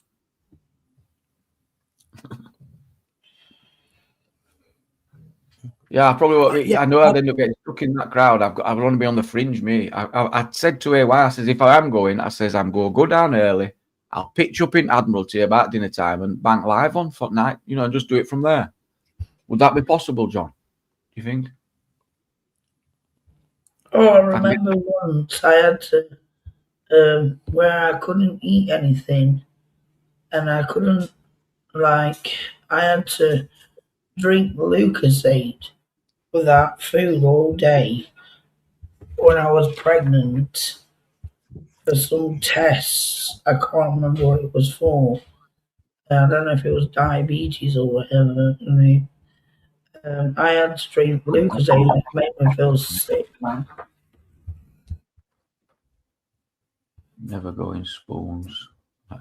Yeah, I probably won't. I know I'd end up getting stuck in that crowd. I want to be on the fringe, mate. I said to AY, I says, if I am going, I says, I'm going to go down early. I'll pitch up in Admiralty about dinner time and bank live on for night, and just do it from there. Would that be possible, John? Do you think? Oh, I remember once I had to, where I couldn't eat anything and I couldn't, I had to drink Lucozade without food all day when I was pregnant for some tests. I can't remember what it was for. I don't know if it was diabetes or whatever. I had to drink Lucozade and it made me feel sick, man. Never go in spoons. I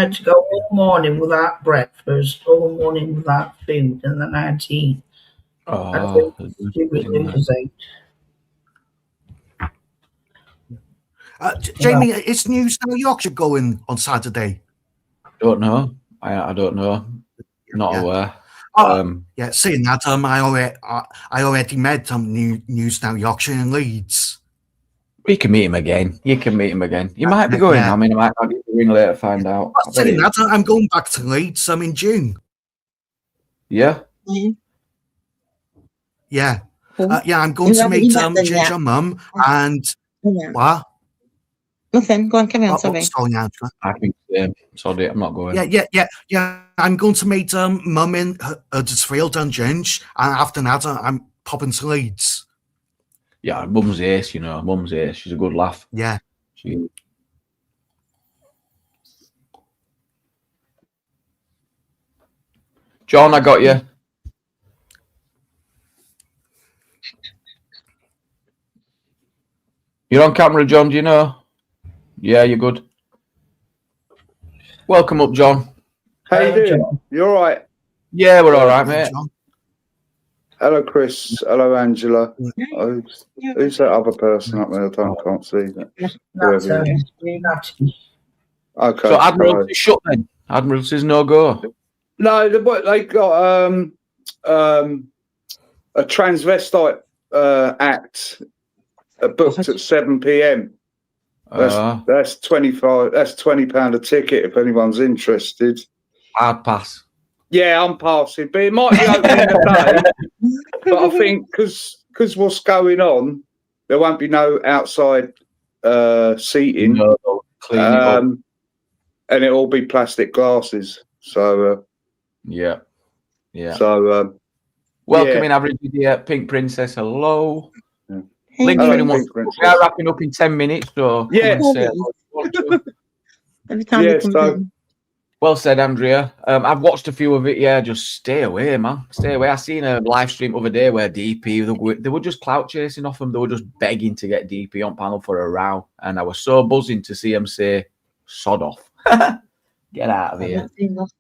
had to go all morning without breakfast, all morning without food, and then I had to eat. Oh, Jamie, is News Now Yorkshire going on Saturday? Don't know. I don't know. Not aware. Seeing that, I already met News Now Yorkshire in Leeds. You can meet him again. You might be going. I mean, I might not get the ring later to find out. Saying that, I'm going back to Leeds. I'm in June. Yeah. Yeah. I'm going to meet Ginger Mum and Yeah. What? Nothing. Go on, carry on. Oh, Sorry. sorry, Angela. I think sorry, I'm not going. Yeah. I'm going to meet Mum in Huddersfield and Ginge, and after that, I'm popping to Leeds. Yeah, Mum's ace, you know. Mum's ace. She's a good laugh. Yeah. John, I got you. You're on camera, John, do you know? Yeah, you're good. Welcome up, John. How you doing? John. You all right? Yeah, we're all right, mate. John. Hello, Chris. Hello, Angela. Yeah. Who's that other person up there? I can't see that. That's Whoever it is. Natty. Okay. So Admiral's is shut then. Admiral's is no go. No, they got a transvestite act booked at 7 p.m. That's 25. That's £20 a ticket if anyone's interested. Hard pass. Yeah, I'm passing, but it might be open in the day. But I think because what's going on, there won't be no outside seating. No, clean it up. And it'll all be plastic glasses. So Yeah. So welcome in, average idiot, Pink Princess. Hello. Yeah. Link Hello, for anyone. Pink Princess. We are wrapping up in 10 minutes, so Yeah. Every time Yeah, you come so- in. well said, Andrea. I've watched a few of it. Yeah, just stay away, man. Stay away. I seen a live stream the other day where DP they were just clout chasing off them. They were just begging to get DP on panel for a row, and I was so buzzing to see them say, "Sod off, get out of here."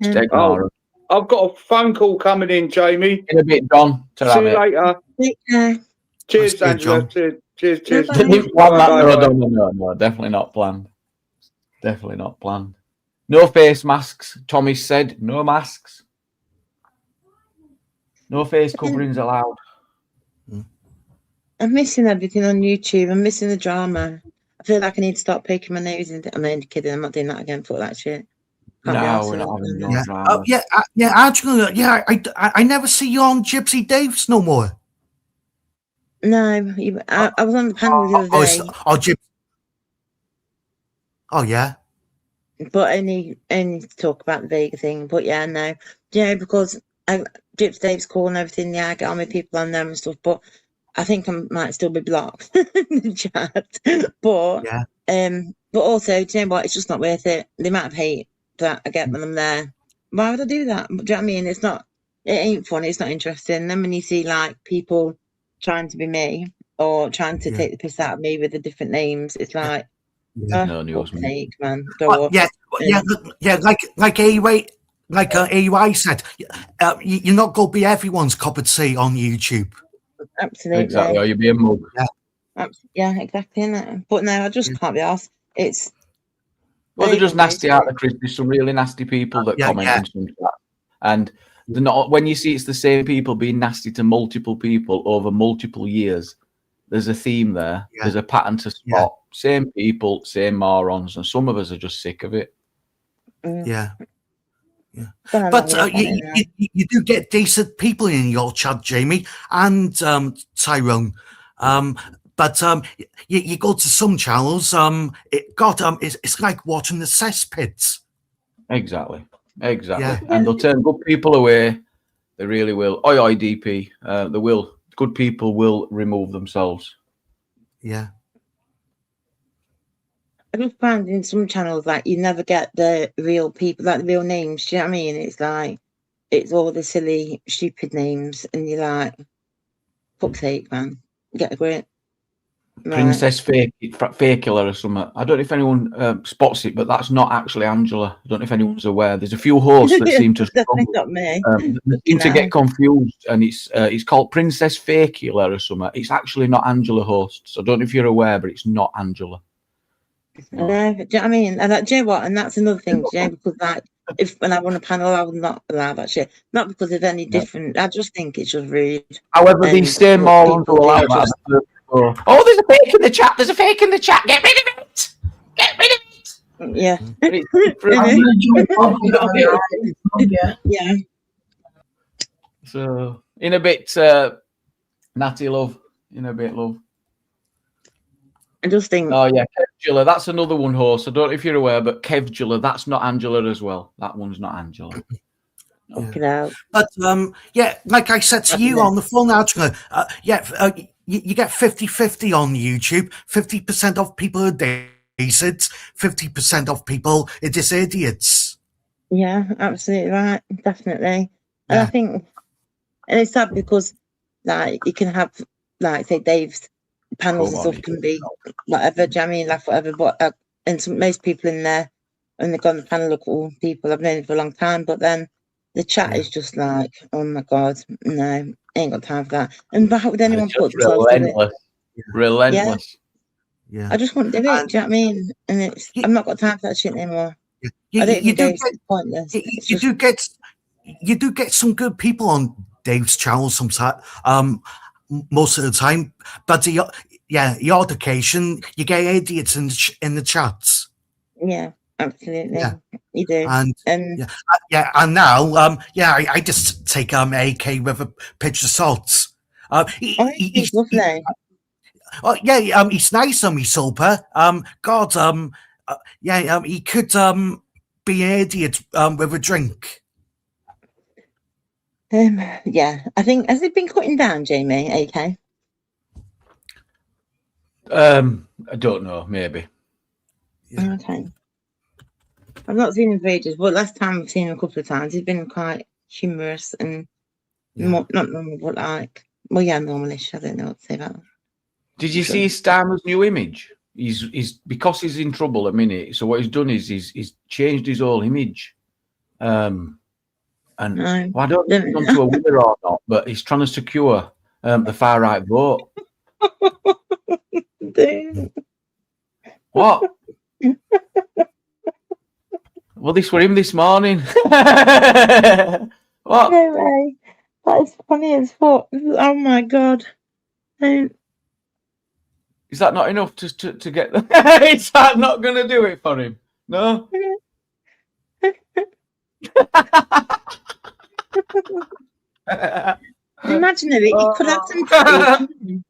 Stay Oh, I've got a phone call coming in, Jamie. in a bit, John. See you later. Take care. Cheers, That's good, Angela. John. Cheers. Bye. Didn't plan that. Bye. No, definitely not planned. Definitely not planned. No face masks. Tommy said no masks. No face coverings allowed. I'm missing everything on YouTube. I'm missing the drama. I feel like I need to start poking my nose in. I'm only kidding. I'm not doing that again. Fuck that shit. Can't be No, arsed we're with not it. having no Yeah. drama. Angela. Yeah, I never see you on Gypsy Dave's no more. No, I was on the panel the other day, Oh yeah. but only to talk about the Vega thing. But yeah, no, because Gypsy Dave's cool and everything. Yeah, I get on with people on them and stuff. But I think I might still be blocked in the chat. But Yeah. but also, do you know what? It's just not worth it. The amount of hate that I get when I'm there. Why would I do that? Do you know what I mean? It ain't funny. It's not interesting. And then when you see like people trying to be me or trying to take the piss out of me with the different names, it's like, No news, fuck's man. sake, man. Like AY said, you're not going to be everyone's cup of tea on YouTube. Absolutely. Exactly. Or you be a mug. Yeah, exactly. Innit? But no, I just can't be asked. It's Well, they're just nasty out there, Chris. There's some really nasty people that comment on some chat. And they're not, when you see it's the same people being nasty to multiple people over multiple years, there's a theme there. There's a pattern to spot. Same people, same morons, and some of us are just sick of it. Yeah. But you do get decent people in your chat, Jamie and Tyrone. But you go to some channels, it's like watching the cesspits. Exactly. And they'll turn good people away. They really will. Oi, DP. They will. Good people will remove themselves. Yeah. I just find in some channels like you never get the real people, like the real names. Do you know what I mean? It's like it's all the silly, stupid names, and you're like, fuck's sake, man, get a grip. Princess Fakula or something. I don't know if anyone spots it, but that's not actually Angela. I don't know if anyone's aware. There's a few hosts that seem to Definitely not me. they seem to get confused, and it's called Princess Fakula or something. It's actually not Angela hosts. I don't know if you're aware, but it's not Angela. No, do you know what I mean? And do you know what? And that's another thing, because like if when I run a panel, I would not allow that shit. Not because of any different. I just think it's just rude. However, these same morons will allow that. Oh, there's a fake in the chat. There's a fake in the chat. Get rid of it. Get rid of it. Yeah. Yeah. So, in a bit, Natty love. In a bit, love. I just think. Oh yeah, Kevjula. That's another one host. I don't know if you're aware, but Kevjula. That's not Angela as well. That one's not Angela. No. But yeah, like I said to you on the phone, Angela, you get 50-50 on YouTube. 50% of people are decent, 50% of people are just idiots. Yeah, absolutely right. Definitely. And I think, and it's sad because, like, you can have, like, say, Dave's panels and stuff can be whatever, do you know what I mean? Laugh, whatever. But, and most people in there, when they go on the panel, look at all people I've known for a long time. But then the chat is just like, oh my God, no, ain't got time for that. And how would anyone put themselves through it? Relentless. Yeah. I just wouldn't do it, do you know what I mean? And it's, I've not got time for that shit anymore. I don't think Dave's pointless. You do get some good people on Dave's channel sometimes, most of the time. But the occasion, you get idiots in the chats. Yeah, absolutely. Yeah. You do. And now, I just take AK with a pinch of salt. He's lovely. He's nice, he's sober. He could be an idiot with a drink. Yeah, I think, has it been cutting down, Jamie, AK? I don't know, maybe. Yeah. Okay. I've not seen him for ages, but last time I've seen him a couple of times, he's been quite humorous and not normal, but like, well, yeah, normalish. I don't know what to say about that. Did you see Stammer's new image? He's because he's in trouble a minute. So what he's done is he's changed his whole image. And well, I don't know if he's gone to a winner or not, but he's trying to secure the far right vote. What? Well, this were him this morning. What? No way. That is funny as fuck. Oh my God. Is that not enough to get them? Is that not going to do it for him? No? Imagine it. You could have some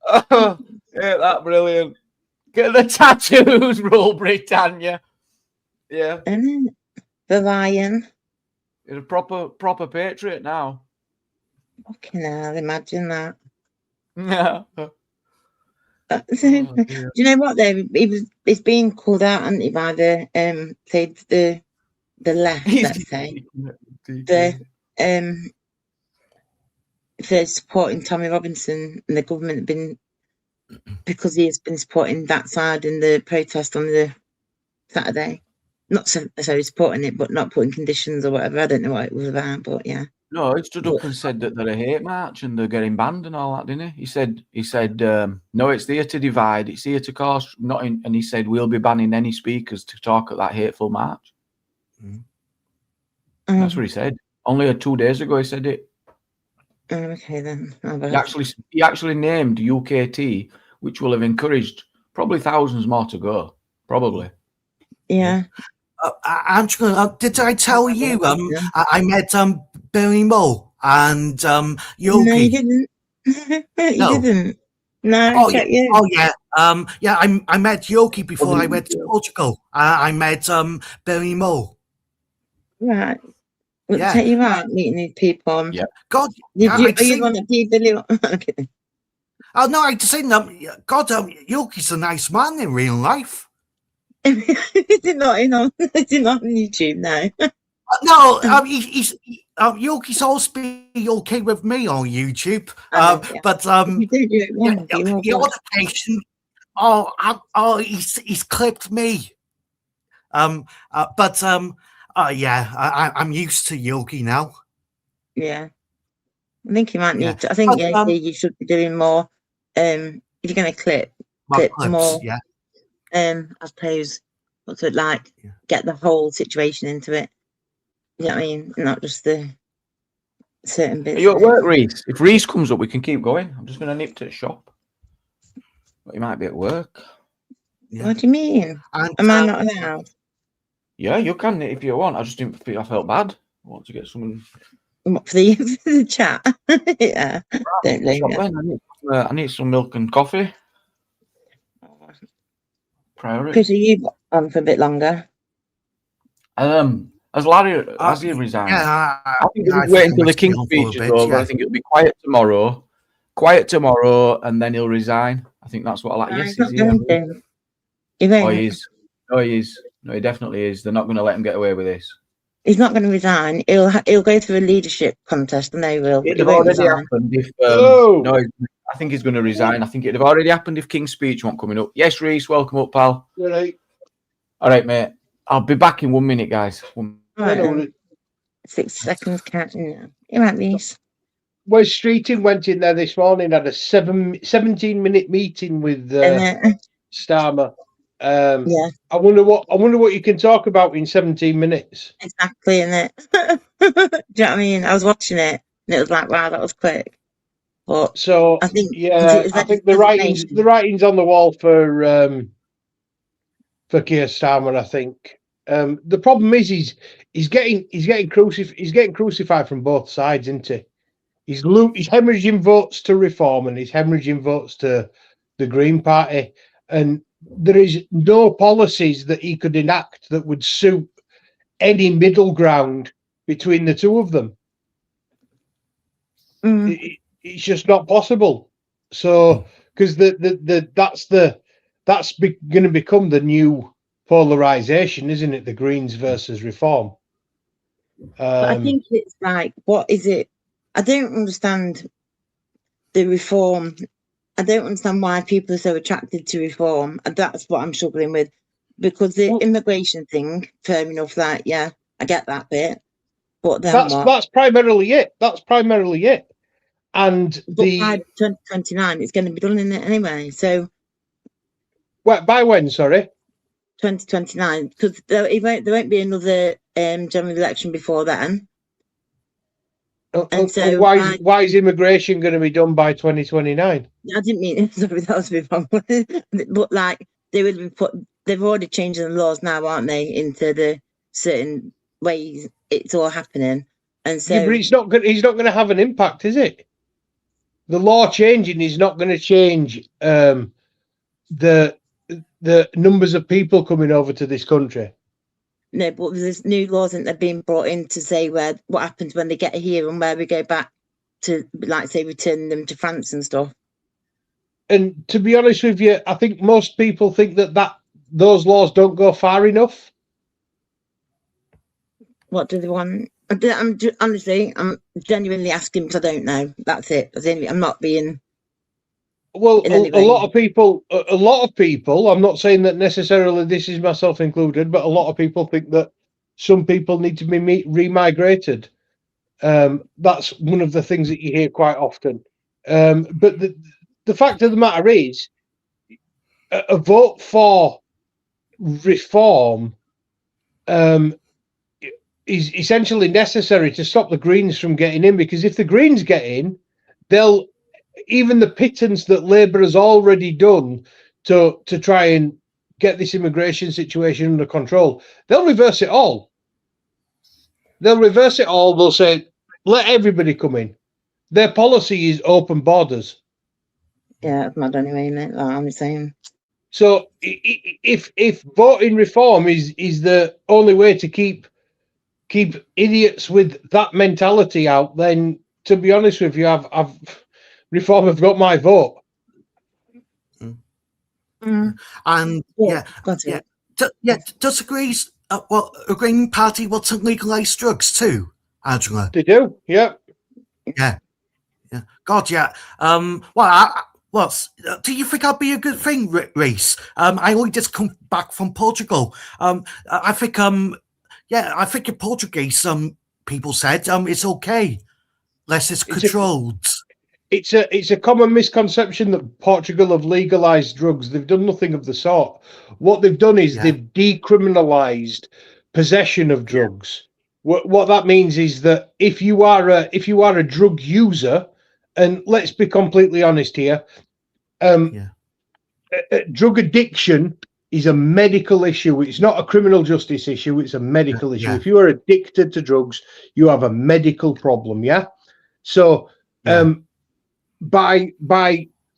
oh, yeah, that brilliant. Get the tattoos, Rule Britannia. Yeah. The lion. He's a proper patriot now. Fucking hell, imagine that. Yeah. Do you know what though? It's being called out, hasn't it, by the say the left, let's say. For supporting Tommy Robinson, and the government have been, because he has been supporting that side in the protest on the Saturday. Not sorry, supporting it, but not putting conditions or whatever. I don't know what it was about, but yeah. No, he stood up and said that they're a hate march and they're getting banned and all that, didn't he? He said, no, it's there to divide, it's here to cause and he said we'll be banning any speakers to talk at that hateful march. That's what he said. Only 2 days ago he said it. Okay then. He actually named UKT, which will have encouraged probably thousands more to go. Probably. Yeah. Angela, did I tell you I met Billy Moe and Yogi? No, you didn't. You didn't. No, I met Yogi before I went to Portugal. I met Billy Moe. Right. We'll take you out meeting these people. Yeah. God, are you going to be Billy? Okay. Oh no, I just said God, Yogi's a nice man in real life. Is it not on YouTube now? No, he's Yogi's always be okay with me on YouTube. But you do it once, the odd occasion, he's clipped me. I'm used to Yogi now. Yeah, I think you might need to. I think you should be doing more. If you're going to clip more. Yeah. I suppose what's it like? Get the whole situation into it. You know what I mean? Not just the certain bits. Are you at work, Reese? If Reese comes up, we can keep going. I'm just going to nip to the shop. But he might be at work. Yeah. What do you mean? Am I not allowed? Yeah, you can if you want. I just didn't feel I felt bad. I want to get someone. What, for the chat? Yeah. Don't blame you. I need some milk and coffee. priority. Chris, are you on for a bit longer? Has Larry has he resigned? Yeah, I think we'll wait until the King's speech is over. I think it'll be quiet tomorrow, and then he'll resign. I think that's what I like. No, Yes, he's not he? going to. He Oh, won't. he is. No, he is. No, he definitely is. They're not going to let him get away with this. He's not going to resign. He'll go through a leadership contest, and they will. But It'd he have won't already resign. happened if. Oh! No, I think he's going to resign. I think it'd have already happened if King's speech wasn't coming up. Yes, Reese, welcome up, pal. All right. All right, mate. I'll be back in 1 minute, guys. All right, then. 6 seconds counting now. You right, Reese? Wes Streeting went in there this morning, had a 17-minute meeting with Stammer. Yeah, I wonder what you can talk about in 17 minutes. exactly. And do you know what I mean? I was watching it, and it was like, wow, that was quick. But So I think, yeah, I think the writing's on the wall for Keir Starmer. I think the problem is he's getting crucified from both sides, isn't he? He's hemorrhaging votes to Reform and he's hemorrhaging votes to the Green Party, and there is no policies that he could enact that would suit any middle ground between the two of them. It's just not possible. So, because that's going to become the new polarization, isn't it? The Greens versus Reform. But I think it's like, what is it? I don't understand the Reform. I don't understand why people are so attracted to Reform, and that's what I'm struggling with. Because the immigration thing, fair enough. That yeah, I get that bit. But then that's primarily it. That's primarily it. And but by 2029, it's going to be done in it anyway. So, by when? Sorry, 2029, because there won't be another general election before then. And so, why is immigration going to be done by 2029? I didn't mean. Sorry, that was a bit wrong. But like they've already changed the laws now, aren't they? Into the certain ways it's all happening, and so. Yeah, but it's not good. He's not going to have an impact, is it? The law changing is not going to change the numbers of people coming over to this country. No, but there's new laws that are being brought in to say what happens when they get here and where we go back to, like, say, return them to France and stuff. And to be honest with you, I think most people think that those laws don't go far enough. What do they want? Honestly, I'm genuinely asking because I don't know. That's it. I'm not being. Well, a lot of people. I'm not saying that necessarily this is myself included, but a lot of people think that some people need to be remigrated. That's one of the things that you hear quite often. But the fact of the matter is, a vote for Reform is essentially necessary to stop the Greens from getting in, because if the Greens get in, even the pittance that Labour has already done to try and get this immigration situation under control, they'll reverse it all. They'll say, let everybody come in. Their policy is open borders. Yeah, it's mad anyway, isn't it? Like I'm saying. So if voting Reform is the only way to keep idiots with that mentality out, then to be honest with you, Reform have got my vote. And does the Greens, a Green Party want to legalise drugs too, Angela? They do, yeah. God, yeah. Do you think that'd be a good thing, Reese? I only just come back from Portugal. I think in Portuguese, people said it's okay, unless it's controlled. It's a common misconception that Portugal have legalised drugs. They've done nothing of the sort. What they've done is they've decriminalised possession of drugs. What that means is that if you are a drug user, and let's be completely honest here, drug addiction is a medical issue. It's not a criminal justice issue. It's a medical issue. If you are addicted to drugs, you have a medical problem. Yeah. So by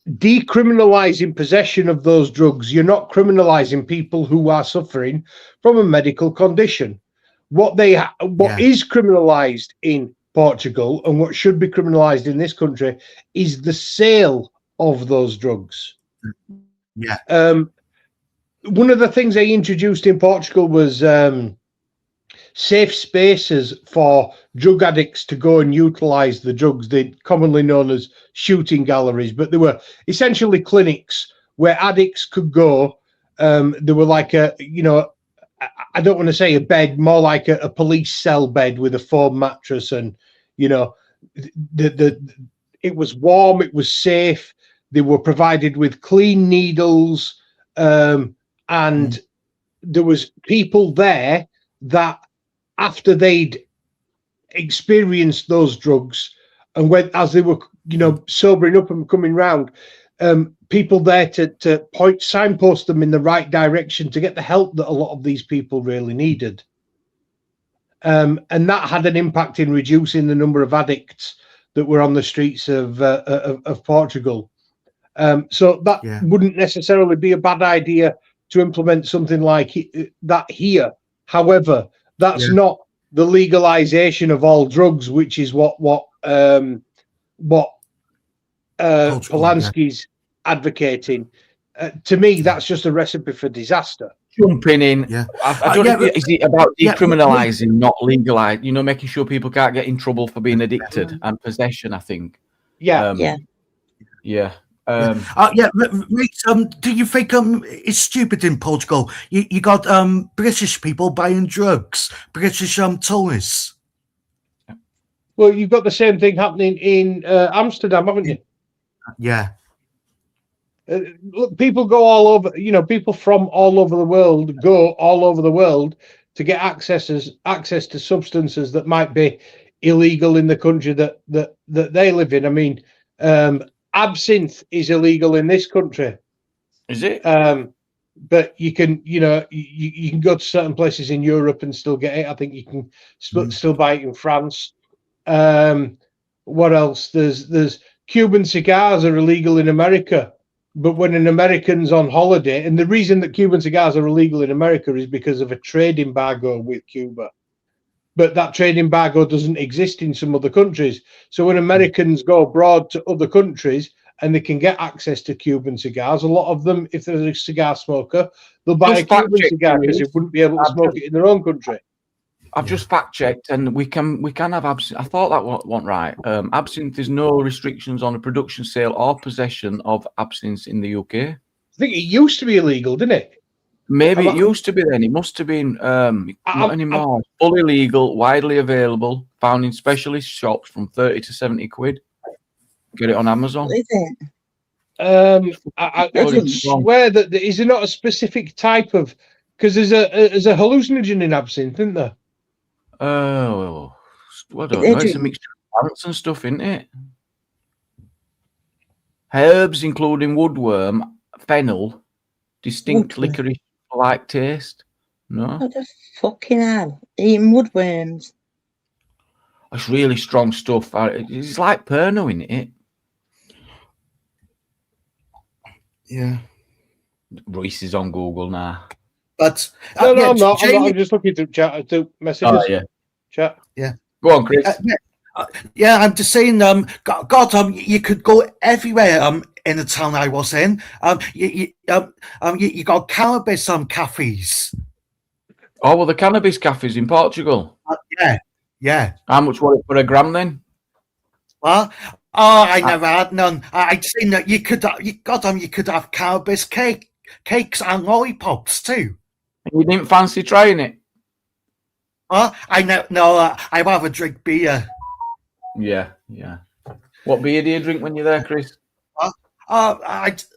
decriminalising possession of those drugs, you're not criminalising people who are suffering from a medical condition. What is criminalised in Portugal and what should be criminalised in this country is the sale of those drugs. Yeah. One of the things they introduced in Portugal was safe spaces for drug addicts to go and utilize the drugs. They're commonly known as shooting galleries, but they were essentially clinics where addicts could go. They were like I don't want to say a bed, more like a police cell bed with a foam mattress, and it was warm, it was safe. They were provided with clean needles, and there was people there that, after they'd experienced those drugs and as they were, sobering up and coming round, people there to signpost them in the right direction to get the help that a lot of these people really needed. And that had an impact in reducing the number of addicts that were on the streets of Portugal. So that wouldn't necessarily be a bad idea to implement something like that here. However, that's not the legalization of all drugs, which is what Polanski's advocating. To me, that's just a recipe for disaster. Jumping in, I don't know. Is it about decriminalising, not legalise? Making sure people can't get in trouble for being addicted and possession. I think. Yeah. Rich, do you think it's stupid in Portugal? You got British people buying drugs, British tourists. Well, you've got the same thing happening in Amsterdam, haven't you? Yeah. People go all over. People from all over the world go all over the world to get access to substances that might be illegal in the country that they live in. I mean, absinthe is illegal in this country. Is it? But you can, you can go to certain places in Europe and still get it. I think you can still buy it in France. What else? There's Cuban cigars are illegal in America, but when an American's on holiday, and the reason that Cuban cigars are illegal in America is because of a trade embargo with Cuba. But that trade embargo doesn't exist in some other countries. So when Americans go abroad to other countries and they can get access to Cuban cigars, a lot of them, if they're a cigar smoker, they'll buy a Cuban cigar because they wouldn't be able to smoke it in their own country. I've just fact checked, and we can have absinthe. I thought that wasn't right. Absinthe, there's no restrictions on the production, sale, or possession of absinthe in the UK. I think it used to be illegal, didn't it? Maybe it used to be then. It must have been not anymore. Fully legal, widely available, found in specialist shops from 30 to 70 quid. Get it on Amazon. Is it? I would swear that is there not a specific type of, because there's a hallucinogen in absinthe, isn't there? Oh, I don't know. It's a mixture of plants and stuff, isn't it? Herbs including woodworm, fennel, distinct licorice-like taste. No. What the fucking hell? Eating woodworms. It's really strong stuff. It's like Pernod, isn't it? Yeah. Royce is on Google now. But no, I'm not. I'm just looking through chat, through messages. Oh, yeah. Chat. Yeah. Go on, Chris. I'm just saying. You could go everywhere. In the town I was in, you got cannabis cafes. Oh well, the cannabis cafes in Portugal. Yeah. How much was it for a gram then? Well, I never had none. I'd seen that you could have cannabis cakes and lollipops too. You didn't fancy trying it? I'd rather drink beer. Yeah. What beer do you drink when you're there, Chris?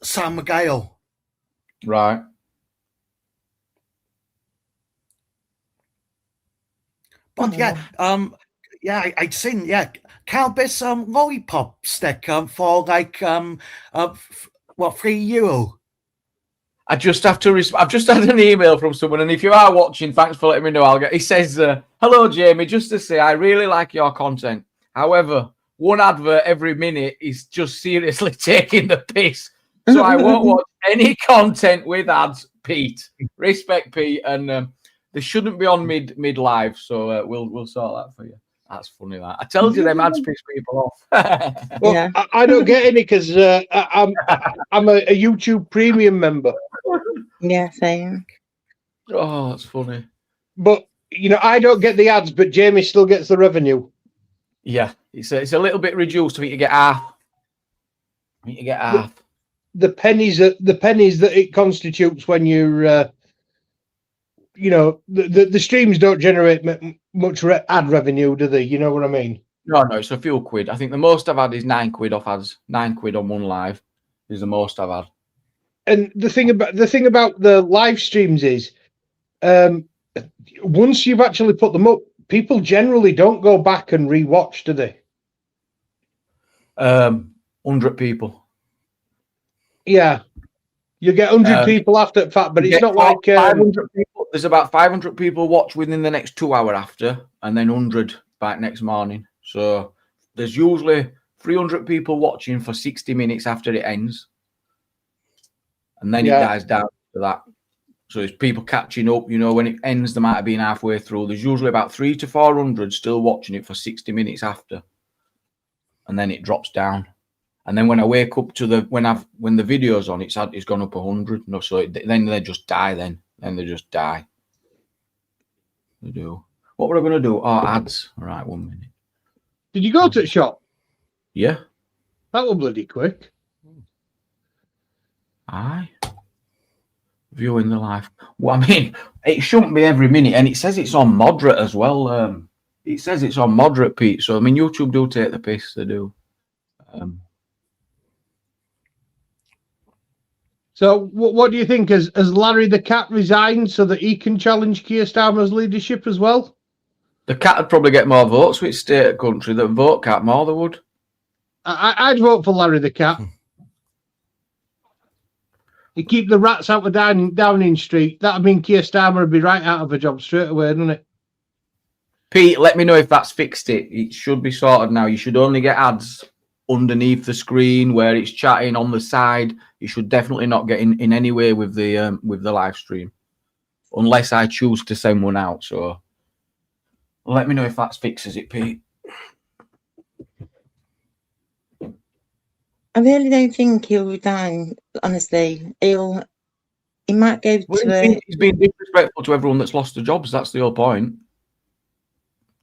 San Miguel. Right. But I'd seen cannabis lollipop stick for like €3. I've just had an email from someone, and if you are watching, thanks for letting me know. He says, "Hello, Jamie. Just to say, I really like your content. However, one advert every minute is just seriously taking the piss. So I won't watch any content with ads, Pete. Respect, Pete, and they shouldn't be on mid live. So we'll sort that for you. That's funny. That I told you them ads piss people off. Well, yeah. I don't get any because I'm a YouTube Premium member. Yeah, same. Oh, that's funny. But I don't get the ads, but Jamie still gets the revenue. Yeah, it's a little bit reduced. I think you get half. The pennies that it constitutes when you're, the streams don't generate much ad revenue, do they? You know what I mean? No, it's a few quid. I think the most I've had is £9 off ads. £9 on one live is the most I've had. And the thing about the live streams is, once you've actually put them up, people generally don't go back and rewatch, do they? 100 people. Yeah, you get 100 people after the fact, but it's not like 500 people. There's about 500 people watch within the next 2 hours after, and then 100 by next morning. So there's usually 300 people watching for 60 minutes after it ends, and then it dies down to that. So it's people catching up. When it ends, they might have been halfway through. There's usually about 300 to 400 still watching it for 60 minutes after, and then it drops down. And then when I wake up to when the video's on, it's gone up 100. No, so then they just die. Then they just die. They do. What were I going to do? Oh, ads. All right, 1 minute. Did you go to the shop? Yeah. That was bloody quick. Aye. Viewing the live. Well, I mean, it shouldn't be every minute, and it says it's on moderate as well. It says it's on moderate, Pete. So I mean, YouTube do take the piss. They do. So what do you think? Has Larry the Cat resigned so that he can challenge Keir Starmer's leadership as well? The Cat would probably get more votes with state of country than vote Cat more, they would. I'd vote for Larry the Cat. You keep the rats out of Downing Street. That would mean Keir Starmer would be right out of a job straight away, doesn't it? Pete, let me know if that's fixed it. It should be sorted now. You should only get ads underneath the screen where it's chatting on the side. You should definitely not get in any way with the live stream, unless I choose to send one out. So let me know if that fixes it, Pete. I really don't think he'll resign. Honestly, he might go to. He's been disrespectful to everyone that's lost their jobs. That's the whole point.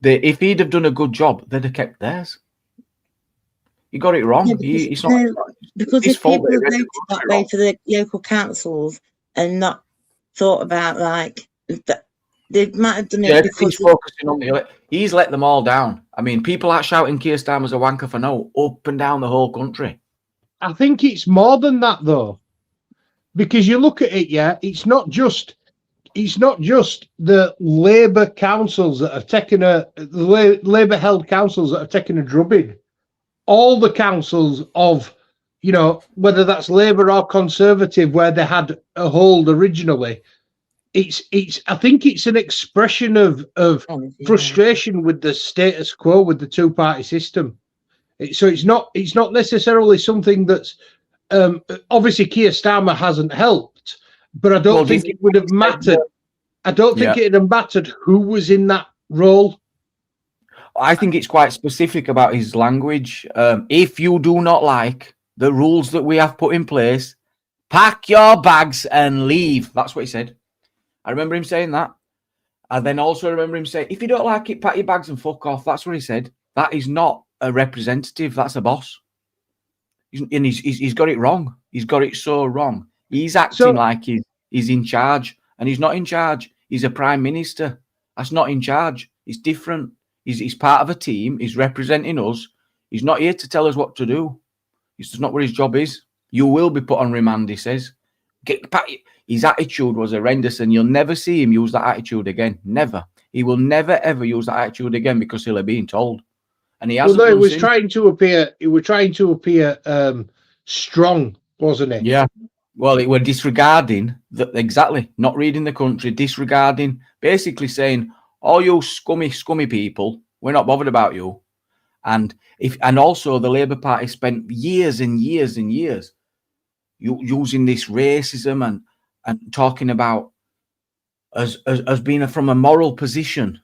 If he'd have done a good job, they'd have kept theirs. He got it wrong. Yeah, because if people have voted that way for the local councils and not thought about they might have done it because he's focusing on he's let them all down. I mean, people are shouting Keir Starmer's a wanker for no up and down the whole country. I think it's more than that though, because you look at it, it's not just the Labour councils that have taken Labour-held councils that have taken a drubbing. All the councils of, whether that's Labour or Conservative, where they had a hold originally, I think it's an expression of frustration with the status quo, with the two-party system. So it's not necessarily something that's obviously Keir Starmer hasn't helped, but I don't think it would have mattered. I don't think it would have mattered who was in that role. I think it's quite specific about his language. If you do not like the rules that we have put in place, pack your bags and leave. That's what he said. I remember him saying that. And then also remember him saying, if you don't like it, pack your bags and fuck off. That's what he said. That is not a representative. That's a boss. And he's got it wrong. He's got it so wrong. He's acting like he's in charge. And he's not in charge. He's a prime minister. That's not in charge. It's different. He's part of a team. He's representing us. He's not here to tell us what to do. It's not what his job is. You will be put on remand, he says. His attitude was horrendous, and you'll never see him use that attitude again. Never. He will never, ever use that attitude again because he'll have been told. And he hasn't. Well, no, he was trying to appear strong, wasn't he? Yeah. Well, it were disregarding, exactly, not reading the country, disregarding, basically saying, all you scummy people, we're not bothered about you. And also the Labour Party spent years and years and years using this racism and talking about as being from a moral position.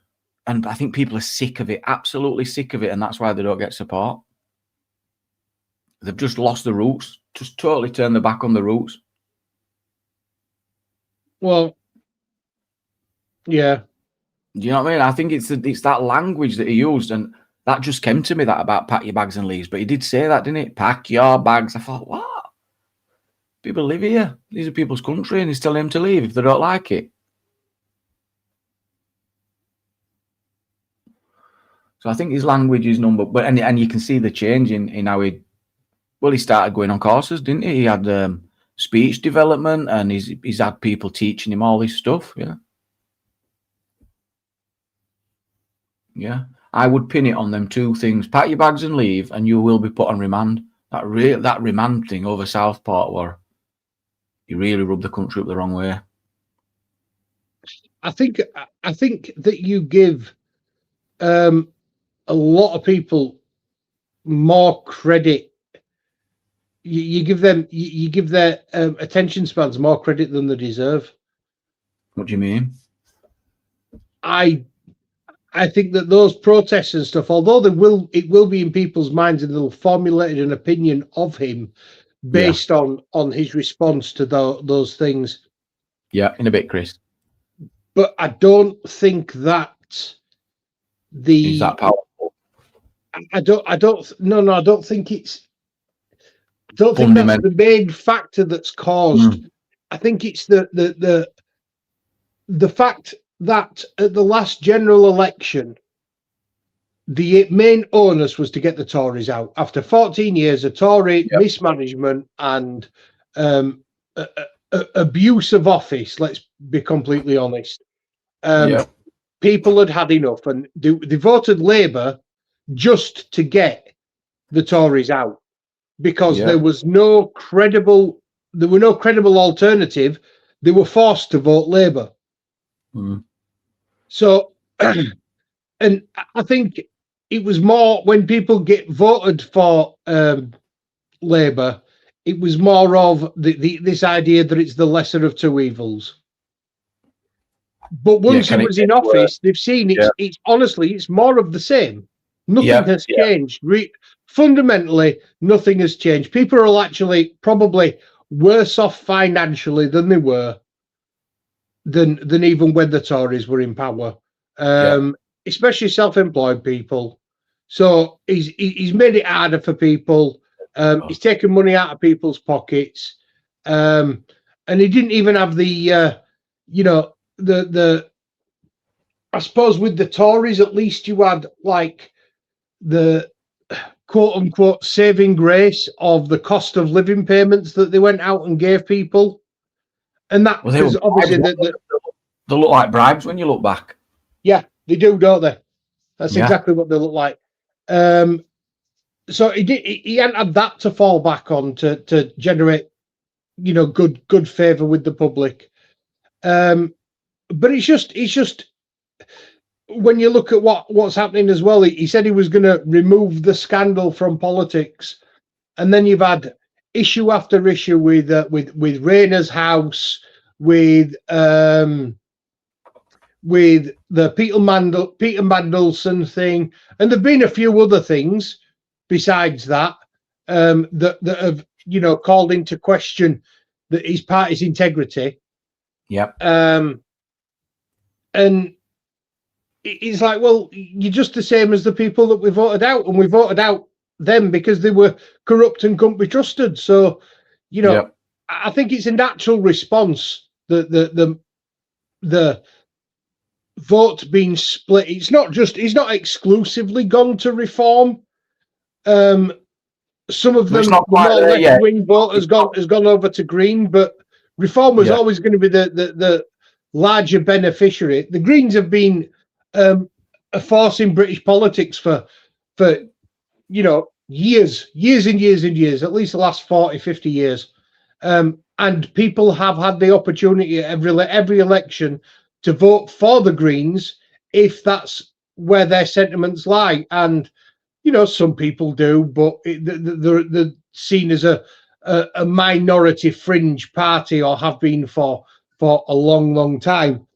And I think people are sick of it, absolutely sick of it, and that's why they don't get support. They've just lost the roots, just totally turned their back on the roots. Well, yeah. Do you know what I mean? I think it's that language that he used, and that just came to me, that about pack your bags and leave. But he did say that, didn't he? Pack your bags. I thought, what? People live here. These are people's country, and he's telling them to leave if they don't like it. So I think his language is number, but and you can see the change in how he started going on courses, didn't he? He had speech development, and he's had people teaching him all this stuff. Yeah, yeah. I would pin it on them two things: pack your bags and leave, and you will be put on remand. That remand thing over Southport, where he really rubbed the country up the wrong way. I think that you give a lot of people more credit. You give their attention spans more credit than they deserve. What do you mean? I think that those protests and stuff, although it will be in people's minds, and they'll formulate an opinion of him based on his response to those things. Yeah, in a bit, Chris. But I don't think that is that powerful. I don't think it's. I don't think that's the main factor that's caused. I think it's the fact that at the last general election, the main onus was to get the Tories out after 14 years of Tory mismanagement and abuse of office. Let's be completely honest. People had had enough, and they voted Labour just to get the Tories out because there were no credible alternative. They were forced to vote Labour. So, and I think it was more when people get voted for Labour, it was more of this idea that it's the lesser of two evils. But once he was in office, they've seen it's honestly, it's more of the same. Nothing has changed. Fundamentally, nothing has changed. People are actually probably worse off financially than they were than even when the Tories were in power, especially self-employed people. So he's made it harder for people. He's taken money out of people's pockets, and he didn't even have the I suppose with the Tories, at least you had like the quote unquote saving grace of the cost of living payments that they went out and gave people. And that was obviously they look like bribes when you look back. Yeah, they do, don't they? That's exactly what they look like. So he hadn't had that to fall back on to generate, good favour with the public. But it's just when you look at what's happening as well, he said he was going to remove the scandal from politics, and then you've had issue after issue with Rayner's house, with the Peter Mandelson thing, and there've been a few other things besides that that have called into question his party's integrity. Yep. And it's like, well, you're just the same as the people that we voted out, and we voted out them because they were corrupt and couldn't be trusted. So, I think it's a natural response that the vote being split. It's not exclusively gone to Reform. Some of them, the more left-wing vote has gone over to Green, but Reform was always going to be the larger beneficiary. The Greens have been a force in British politics for years and years and years, at least the last 40, 50 years. And people have had the opportunity at every election to vote for the Greens if that's where their sentiments lie. And some people do, but they're seen as a minority fringe party, or have been for a long time.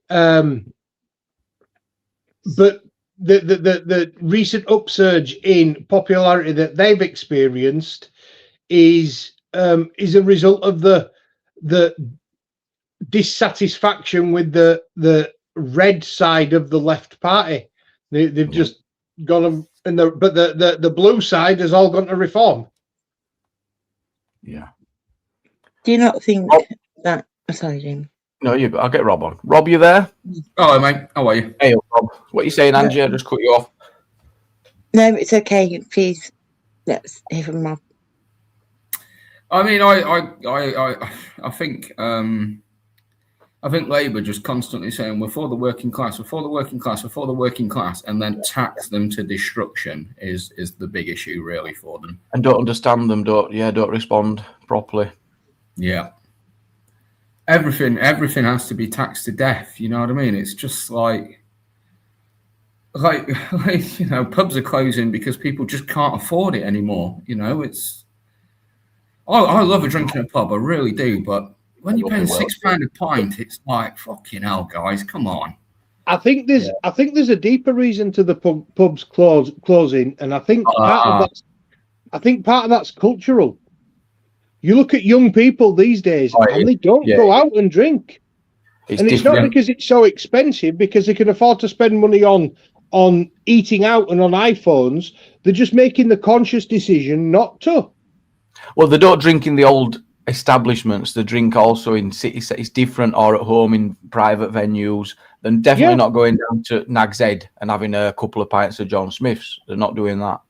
But the recent upsurge in popularity that they've experienced is a result of the dissatisfaction with the red side of the left party. They've just gone but the blue side has all gone to reform. Yeah. Do you not think that? Sorry, Jim. No, I'll get Rob on. Rob, you there? Oh, mate. How are you? Hey, Rob. What are you saying, Angie? I just cut you off. No, it's okay. Please, let's hear from Rob. I mean, I think Labour just constantly saying we're for the working class, we're for the working class, we're for the working class, and then tax them to destruction is the big issue really for them. And don't understand them. Don't respond properly. Yeah. Everything has to be taxed to death. You know what I mean? It's just like pubs are closing because people just can't afford it anymore. It's. I love a drink in a pub, I really do, but when you're paying £6 a pint, it's like fucking hell, guys. Come on. I think there's a deeper reason to the pubs closing, and I think part of that's cultural. You look at young people these days, and they don't go out and drink. It's not because it's so expensive, because they can afford to spend money on eating out and on iPhones. They're just making the conscious decision not to. Well, they don't drink in the old establishments. They drink also in city settings, different, or at home in private venues. They're definitely not going down to Nag's Head and having a couple of pints of John Smith's. They're not doing that.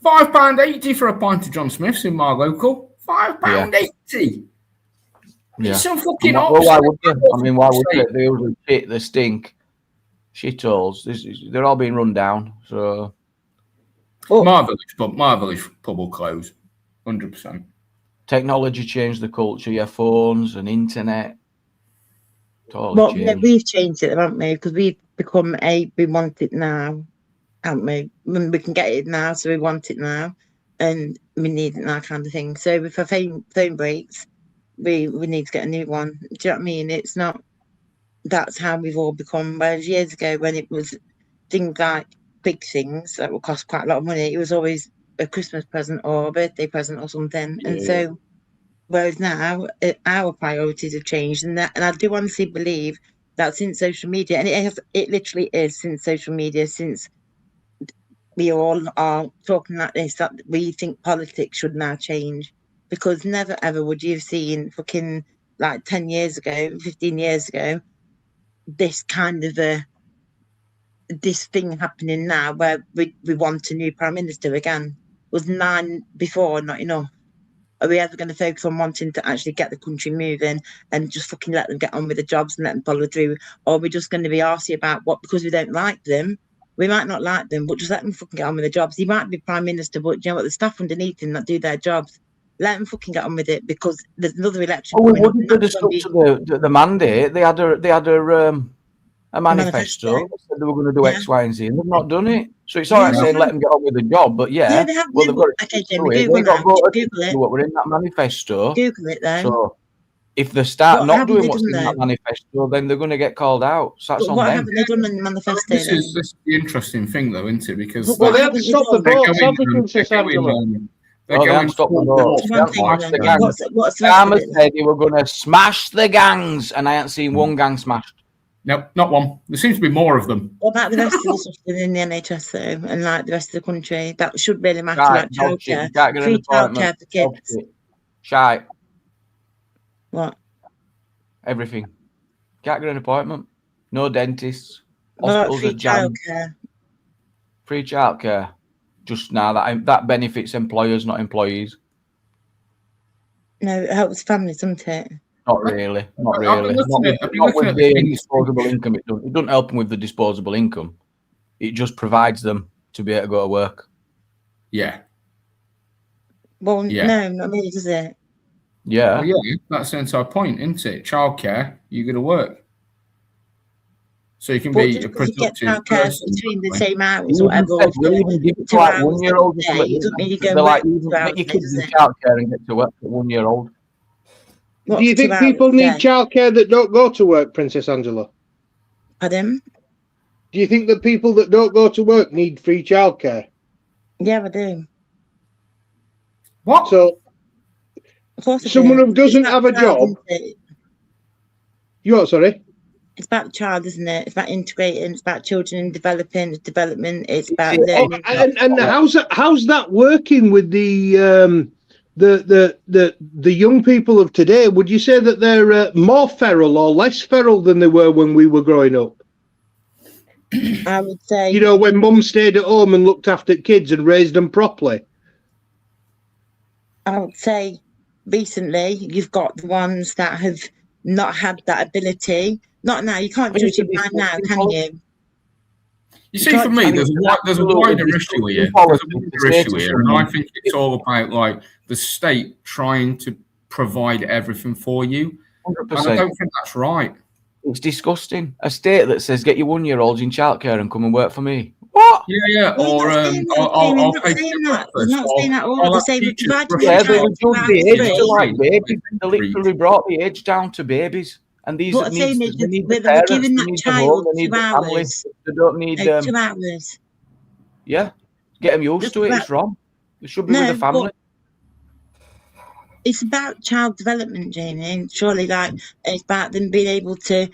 £5.80 for a pint of John Smith's in my local. £5.80. Yeah. It's some fucking well, why would you? I mean, why would you? They usually shit, they stink. Shitholes. They're all being run down. So my village pub will close. 100%. Technology changed the culture. Your phones and internet. Well, we've changed it, haven't we? Because we've become we want it now, haven't we? When we can get it now, so we want it now, and we need it now, kind of thing. So if our phone breaks, we need to get a new one. Do you know what I mean? It's not. That's how we've all become. Whereas years ago, when it was things like big things that would cost quite a lot of money, it was always a Christmas present or a birthday present or something. And so, whereas now our priorities have changed, and I do honestly believe that since social media, and it literally is since social media, since we all are talking like this, that we think politics should now change, because never ever would you have seen fucking like 10 years ago, 15 years ago, this kind of this thing happening now where we want a new prime minister again. Was 9 before not enough? Are we ever going to focus on wanting to actually get the country moving and just fucking let them get on with the jobs and let them follow through? Or are we just going to be arsy about what, because we don't like them? We might not like them, but just let them fucking get on with the jobs. He might be prime minister, but you know what? The staff underneath him that do their jobs, let them fucking get on with it, because there's another election. Oh, we wouldn't have stuck to the mandate. They had a manifesto. They said they were going to do X, Y, and Z, and they've not done it. So it's all right saying let them get on with the job, but they've got to Google it. What were in that manifesto. Google it then. So if they start not doing what's in that manifesto, then they're going to get called out. So that's on them. What haven't they done in the manifesto? This is the interesting thing, though, isn't it? Because they haven't stopped the vote. They haven't stopped the vote. Stammer said they were going to smash the gangs, and I haven't seen one gang smashed. No, not one. There seems to be more of them. What about the rest of the stuff in the NHS, though, and like the rest of the country? That should really matter. Like childcare, free childcare for kids. Shite. What? Everything. Can't get an appointment. No dentists. Hospitals are jammed. Free childcare. Just now that benefits employers, not employees. No, it helps families, doesn't it? Not really. Not with the disposable income. It doesn't help them with the disposable income. It just provides them to be able to go to work. Yeah. Well, no, not really, does it? Yeah. Well, yeah, that's the entire point, isn't it? Childcare, you got to work. So you can But be just a because you get productive childcare person. between the right? same hours We or even whatever, said we'll even give it to 2 like hours 1-year-olds or a day, something. it doesn't mean you go They're and like, work even 2 hours get your a day, kids does in it? childcare and get to work at 1-year-old. Do you What's 2 think hours people a need day? childcare that don't go to work, Princess Angela? Pardon? Do you think that people that don't go to work need free childcare? Yeah, I do. What? So Of course I someone do. who doesn't have a child, job. isn't it? You what, sorry? It's about the child, isn't it? It's about integrating. It's about children and development. It's about See, learning. And how's that working with the young people of today? Would you say that they're more feral or less feral than they were when we were growing up? I would say, You know, when mum stayed at home and looked after kids and raised them properly. I would say recently you've got the ones that have not had that ability. Not now. You can't judge it by now, can you? You see, for me, there's a wider issue here. There's a wider issue here, and I think it's all about like the state trying to provide everything for you. 100%. And I don't think that's right. It's disgusting. A state that says get your 1-year-olds in childcare and come and work for me. What? Yeah. Well, Or I'll pay for your breakfast. Not saying that all. I'll They have say teachers providing Yeah, your they child reduced the age to like babies. They free. literally brought the age down to babies. And these What I'm saying is they need the we're parents, giving they that need the home, child they need 2 the family. hours. They don't need 2 hours. yeah. Get them used Just to it. about- It's wrong. They should be with the family. It's about child development, Jamie. And surely, like, it's about them being able to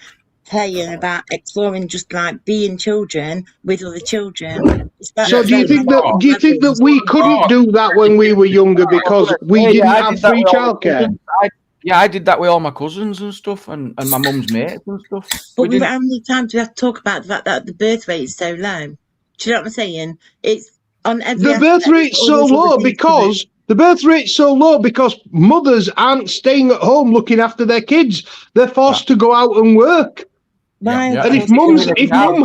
play and about exploring, just like being children with other children. So do you think that we couldn't do that when we were younger because we didn't have free childcare? I did that with all my cousins and stuff, and my mum's mates and stuff. But how many times do we have to talk about the fact that the birth rate is so low? Do you know what I'm saying? It's on every. The birth rate's so low because mothers aren't staying at home looking after their kids. They're forced to go out and work. And if mum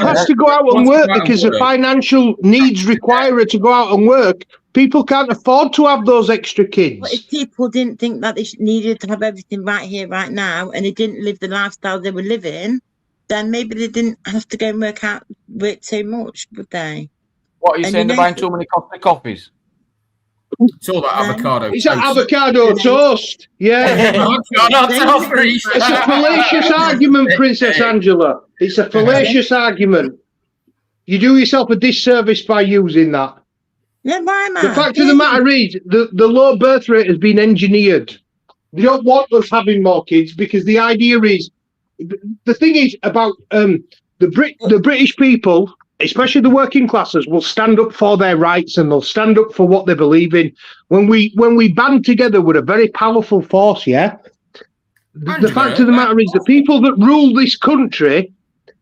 has to go out and work because the financial needs require her to go out and work, people can't afford to have those extra kids. But if people didn't think that they needed to have everything right here, right now, and they didn't live the lifestyle they were living, then maybe they didn't have to go and work so much, would they? What are you saying? They're buying too many coffees? It's all that avocado. It's that avocado toast. Yeah. It's a fallacious argument, Princess Angela. It's a fallacious argument. You do yourself a disservice by using that. Yeah, why, man? The fact of the matter is, the low birth rate has been engineered. They don't want us having more kids because the idea is, the thing is about the British people, especially the working classes, will stand up for their rights and they'll stand up for what they believe in. When we band together, we're a very powerful force, yeah? The fact of the matter is, the people that rule this country,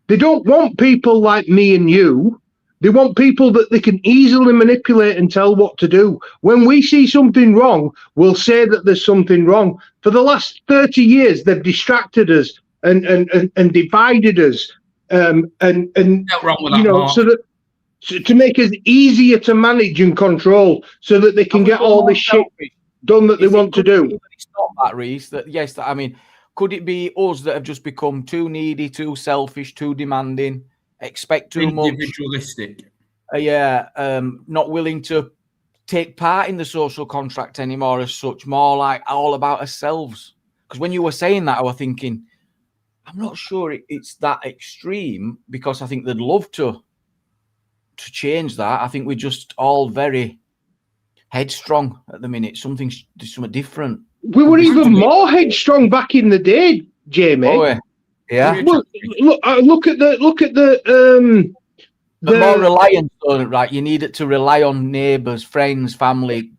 they don't want people like me and you. They want people that they can easily manipulate and tell what to do. When we see something wrong, we'll say that there's something wrong. For the last 30 years, they've distracted us and divided us. So that to make us easier to manage and control, so that they can get all this shit done that they want to do. It's not that, Reese. I mean, could it be us that have just become too needy, too selfish, too demanding, expect too much, individualistic? Not willing to take part in the social contract anymore as such, more like all about ourselves. Because when you were saying that, I was thinking, I'm not sure it's that extreme, because I think they'd love to change that. I think we're just all very headstrong at the minute. Something different. We were even more headstrong back in the day, Jamie. Oh, yeah. Well, look at the more reliance on it, right? You need it to rely on neighbours, friends, family,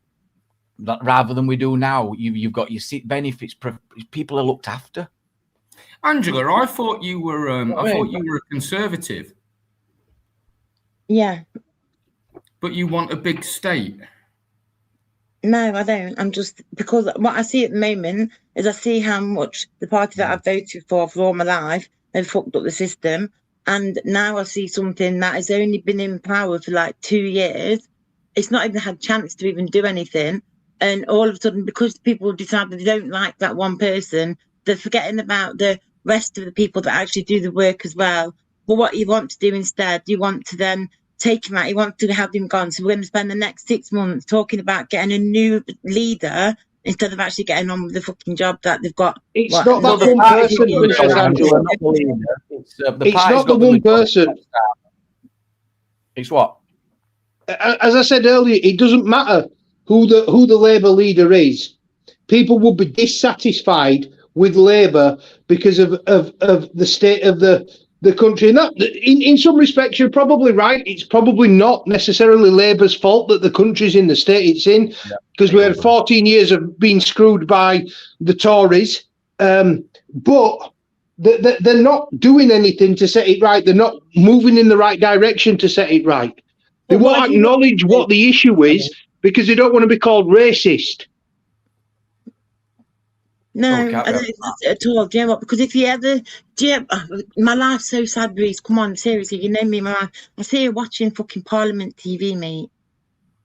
rather than we do now. You've got your benefits. People are looked after. Angela, I thought you were. I thought you were a conservative. Yeah. But you want a big state. No, I don't. I'm just, because what I see at the moment is I see how much the party that I've voted for all my life, they've fucked up the system. And now I see something that has only been in power for like 2 years. It's not even had a chance to even do anything. And all of a sudden, because people decide that they don't like that one person, they're forgetting about the rest of the people that actually do the work as well. But what you want to do instead, you want to then take him out. You want to have him gone. So we're going to spend the next 6 months talking about getting a new leader instead of actually getting on with the fucking job that they've got. It's not that one person, Princess Angela. It's not the one person. It's what? As I said earlier, it doesn't matter who the Labour leader is. People will be dissatisfied with Labour because of the state of the country. And that, in some respects, you're probably right. It's probably not necessarily Labour's fault that the country's in the state it's in, because we had 14 years of being screwed by the Tories. But they're not doing anything to set it right. They're not moving in the right direction to set it right. They won't acknowledge what the issue is because they don't want to be called racist. No, I don't think that's at all. Do you know what? Because if you ever, my life's so sad, Reese. Come on, seriously, you know me, my life. I see you watching fucking Parliament TV, mate.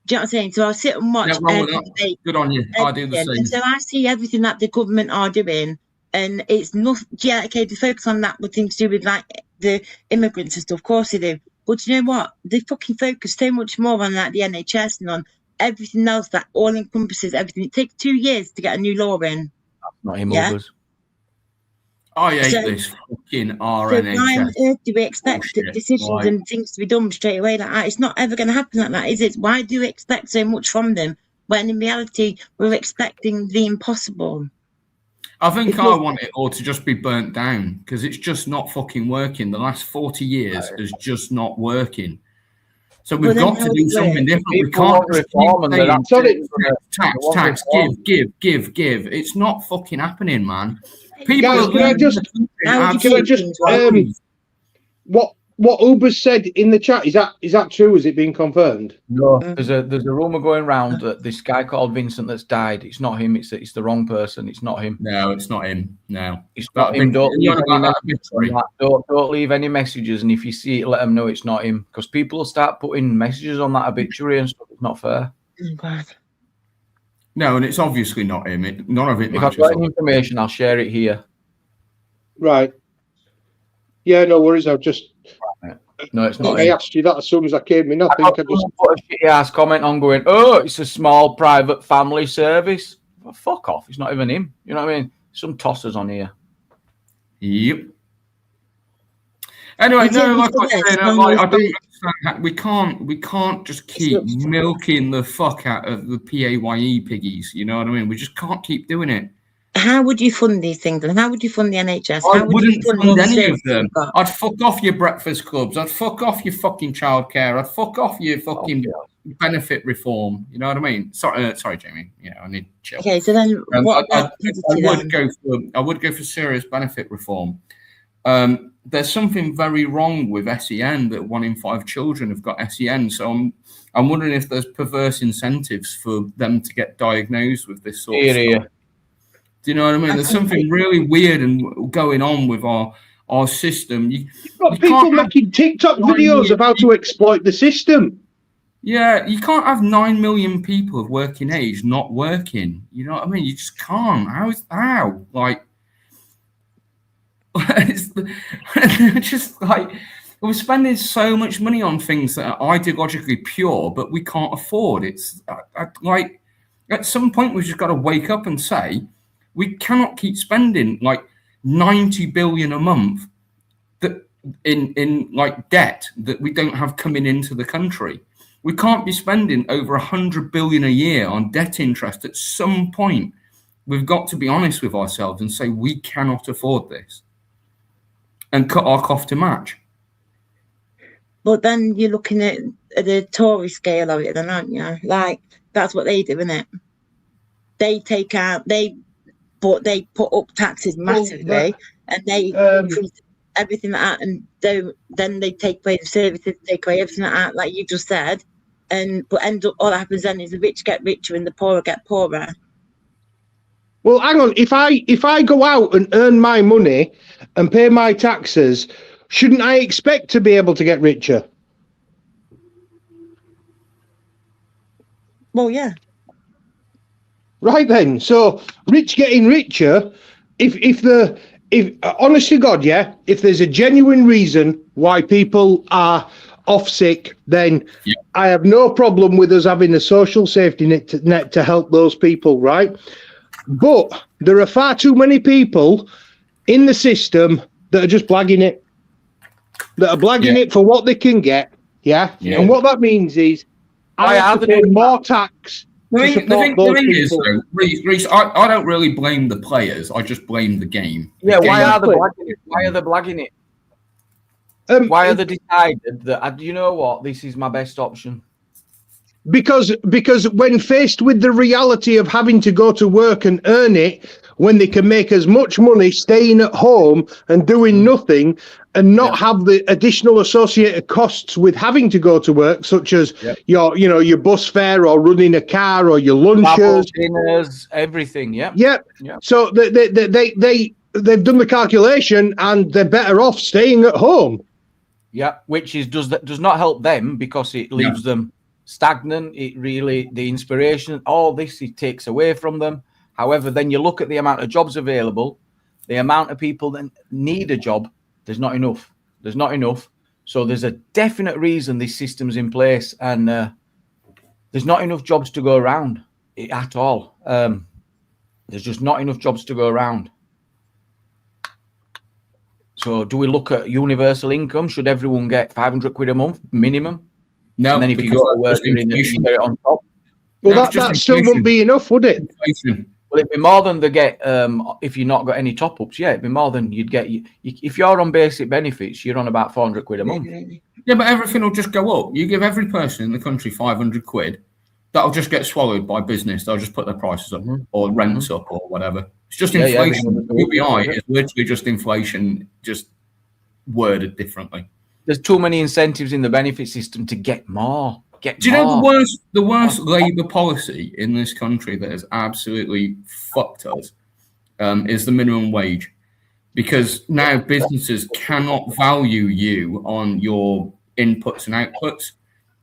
Do you know what I'm saying? So I sit and watch every debate. Good on you. I do the same. And so I see everything that the government are doing, and it's not. Yeah, okay, they focus on that with things to do with like the immigrants and stuff. Of course they do. But you know what? They fucking focus so much more on like the NHS and on everything else that all encompasses everything. It takes 2 years to get a new law in. Not him, overs. I hate this fucking RNHS. So why on earth do we expect decisions and things to be done straight away like that? It's not ever going to happen like that, is it? Why do we expect so much from them when in reality we're expecting the impossible? I think I want it all to just be burnt down because it's just not fucking working. The last 40 years is just not working. So we've got to do something different. We can't tax, give. It's not fucking happening, man. People Guys, can I just what Uber's said in the chat, is that true? Is it being confirmed? No, there's a rumor going around that this guy called Vincent that's died. It's not him. It's the wrong person. It's not him. No, it's not him. No, it's not him. Don't leave any messages, and if you see it, let them know it's not him, because people will start putting messages on that obituary and stuff. It's not fair. No, and it's obviously not him. None of it. If I've got any information, I'll share it here. Right. Yeah, no worries. I've just. No, it's not. I asked you that as soon as I came in. I think I just put a shitty ass comment on going, oh, it's a small private family service. Well, fuck off. It's not even him. You know what I mean? Some tossers on here. Yep. Anyway, no, like I said, I don't understand that. We can't just keep milking the fuck out of the PAYE piggies. You know what I mean? We just can't keep doing it. How would you fund these things? And how would you fund the NHS? I wouldn't fund any of them. I'd fuck off your breakfast clubs. I'd fuck off your fucking childcare. I'd fuck off your fucking benefit reform. You know what I mean? Sorry, Jamie. Yeah, I need to chill. Okay, so then what about I would go for serious benefit reform. There's something very wrong with SEN, that 1 in 5 children have got SEN. So I'm wondering if there's perverse incentives for them to get diagnosed with this sort of stuff. Do you know what I mean? There's something really weird and going on with our system. You've got people making TikTok videos of how to exploit the system. Yeah, you can't have 9 million people of working age not working. You know what I mean? You just can't. How? Like, it's just like we're spending so much money on things that are ideologically pure, but we can't afford. It's like at some point we've just got to wake up and say, we cannot keep spending like 90 billion a month that in like debt that we don't have coming into the country. We can't be spending over 100 billion a year on debt interest. At some point, we've got to be honest with ourselves and say we cannot afford this and cut our cough to match. But then you're looking at the Tory scale of it, then, aren't you? Like, that's what they do, isn't it? They take out, but they put up taxes massively, and they increase everything like that, and then they take away the services, take away everything like that, like you just said, but end up, all that happens then is the rich get richer and the poorer get poorer. Well, hang on. If I go out and earn my money and pay my taxes, shouldn't I expect to be able to get richer? Well, yeah. Right then. So rich getting richer. If if honest to God, yeah, if there's a genuine reason why people are off sick, then I have no problem with us having a social safety net to help those people, right? But there are far too many people in the system that are just blagging it, it for what they can get, and what that means is I have to pay more tax to support those people. Reece, I don't really blame the players. I just blame the game. Why are they blagging it? Why are they blagging it? Why are they decided that, you know what, this is my best option? Because when faced with the reality of having to go to work and earn it, when they can make as much money staying at home and doing nothing and not have the additional associated costs with having to go to work, such as your bus fare or running a car or your lunches, dinners, everything. So they've done the calculation and they're better off staying at home. Which does not help them because it leaves them stagnant. It really, the inspiration, all this, it takes away from them. However, then you look at the amount of jobs available, the amount of people that need a job, there's not enough. There's not enough. So there's a definite reason this system's in place, and there's not enough jobs to go around at all. There's just not enough jobs to go around. So do we look at universal income? Should everyone get 500 quid a month minimum? No, and then if you go to work, you get it on top. Well, that still wouldn't be enough, would it? Well, it'd be more than they get if you've not got any top-ups. Yeah, it'd be more than you'd get. If you're on basic benefits, you're on about 400 quid a month. Yeah, but everything will just go up. You give every person in the country 500 quid, that'll just get swallowed by business. They'll just put their prices up or rents up or whatever. It's just inflation. UBI is literally just inflation, just worded differently. There's too many incentives in the benefit system to get more. Do you know the worst Labour policy in this country that has absolutely fucked us is the minimum wage, because now businesses cannot value you on your inputs and outputs.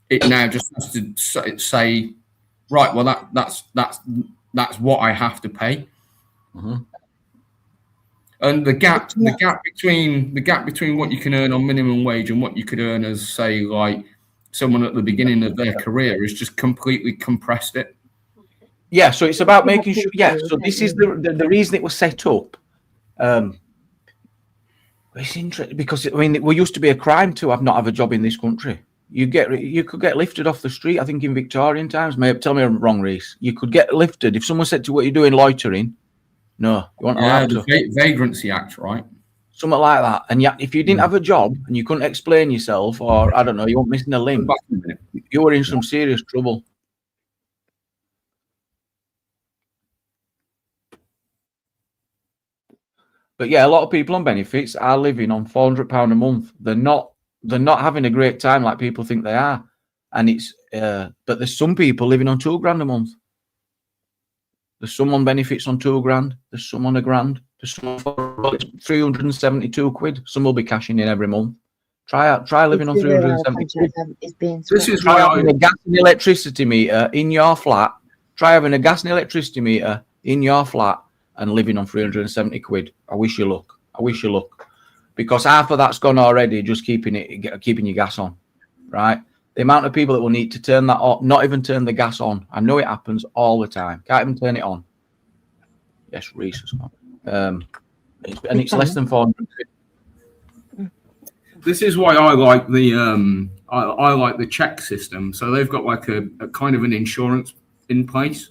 It now just has to say, right, well that's what I have to pay. And the gap between what you can earn on minimum wage and what you could earn as, say, like someone at the beginning of their career is just completely compressed it. Yeah, so it's about making sure. Yeah, so this is the reason it was set up. It's interesting because it used to be a crime to not have a job in this country. You could get lifted off the street. I think in Victorian times. Tell me I'm wrong, Reece. You could get lifted if someone said to you, "What are you doing, loitering?" No, you weren't allowed to. Vagrancy Act, right? Something like that. And yet, if you didn't have a job and you couldn't explain yourself, or I don't know, you weren't missing a limb, you were in some serious trouble. But yeah, a lot of people on benefits are living on £400 a month. They're not having a great time like people think they are. And it's but there's some people living on £2,000 a month. There's some on benefits on £2,000. There's some on £1,000. There's some on 372 quid. Some will be cashing in every month. Try living on 370 quid. This is try having a gas and electricity meter in your flat. Try having a gas and electricity meter in your flat and living on 370 quid. I wish you luck. Because half of that's gone already, just keeping your gas on, right? The amount of people that will need to turn that off, not even turn the gas on. I know it happens all the time. Can't even turn it on. Yes, Reece has gone. And it's less than 400 quid. This is why I like the I like the check system. So they've got like a kind of an insurance in place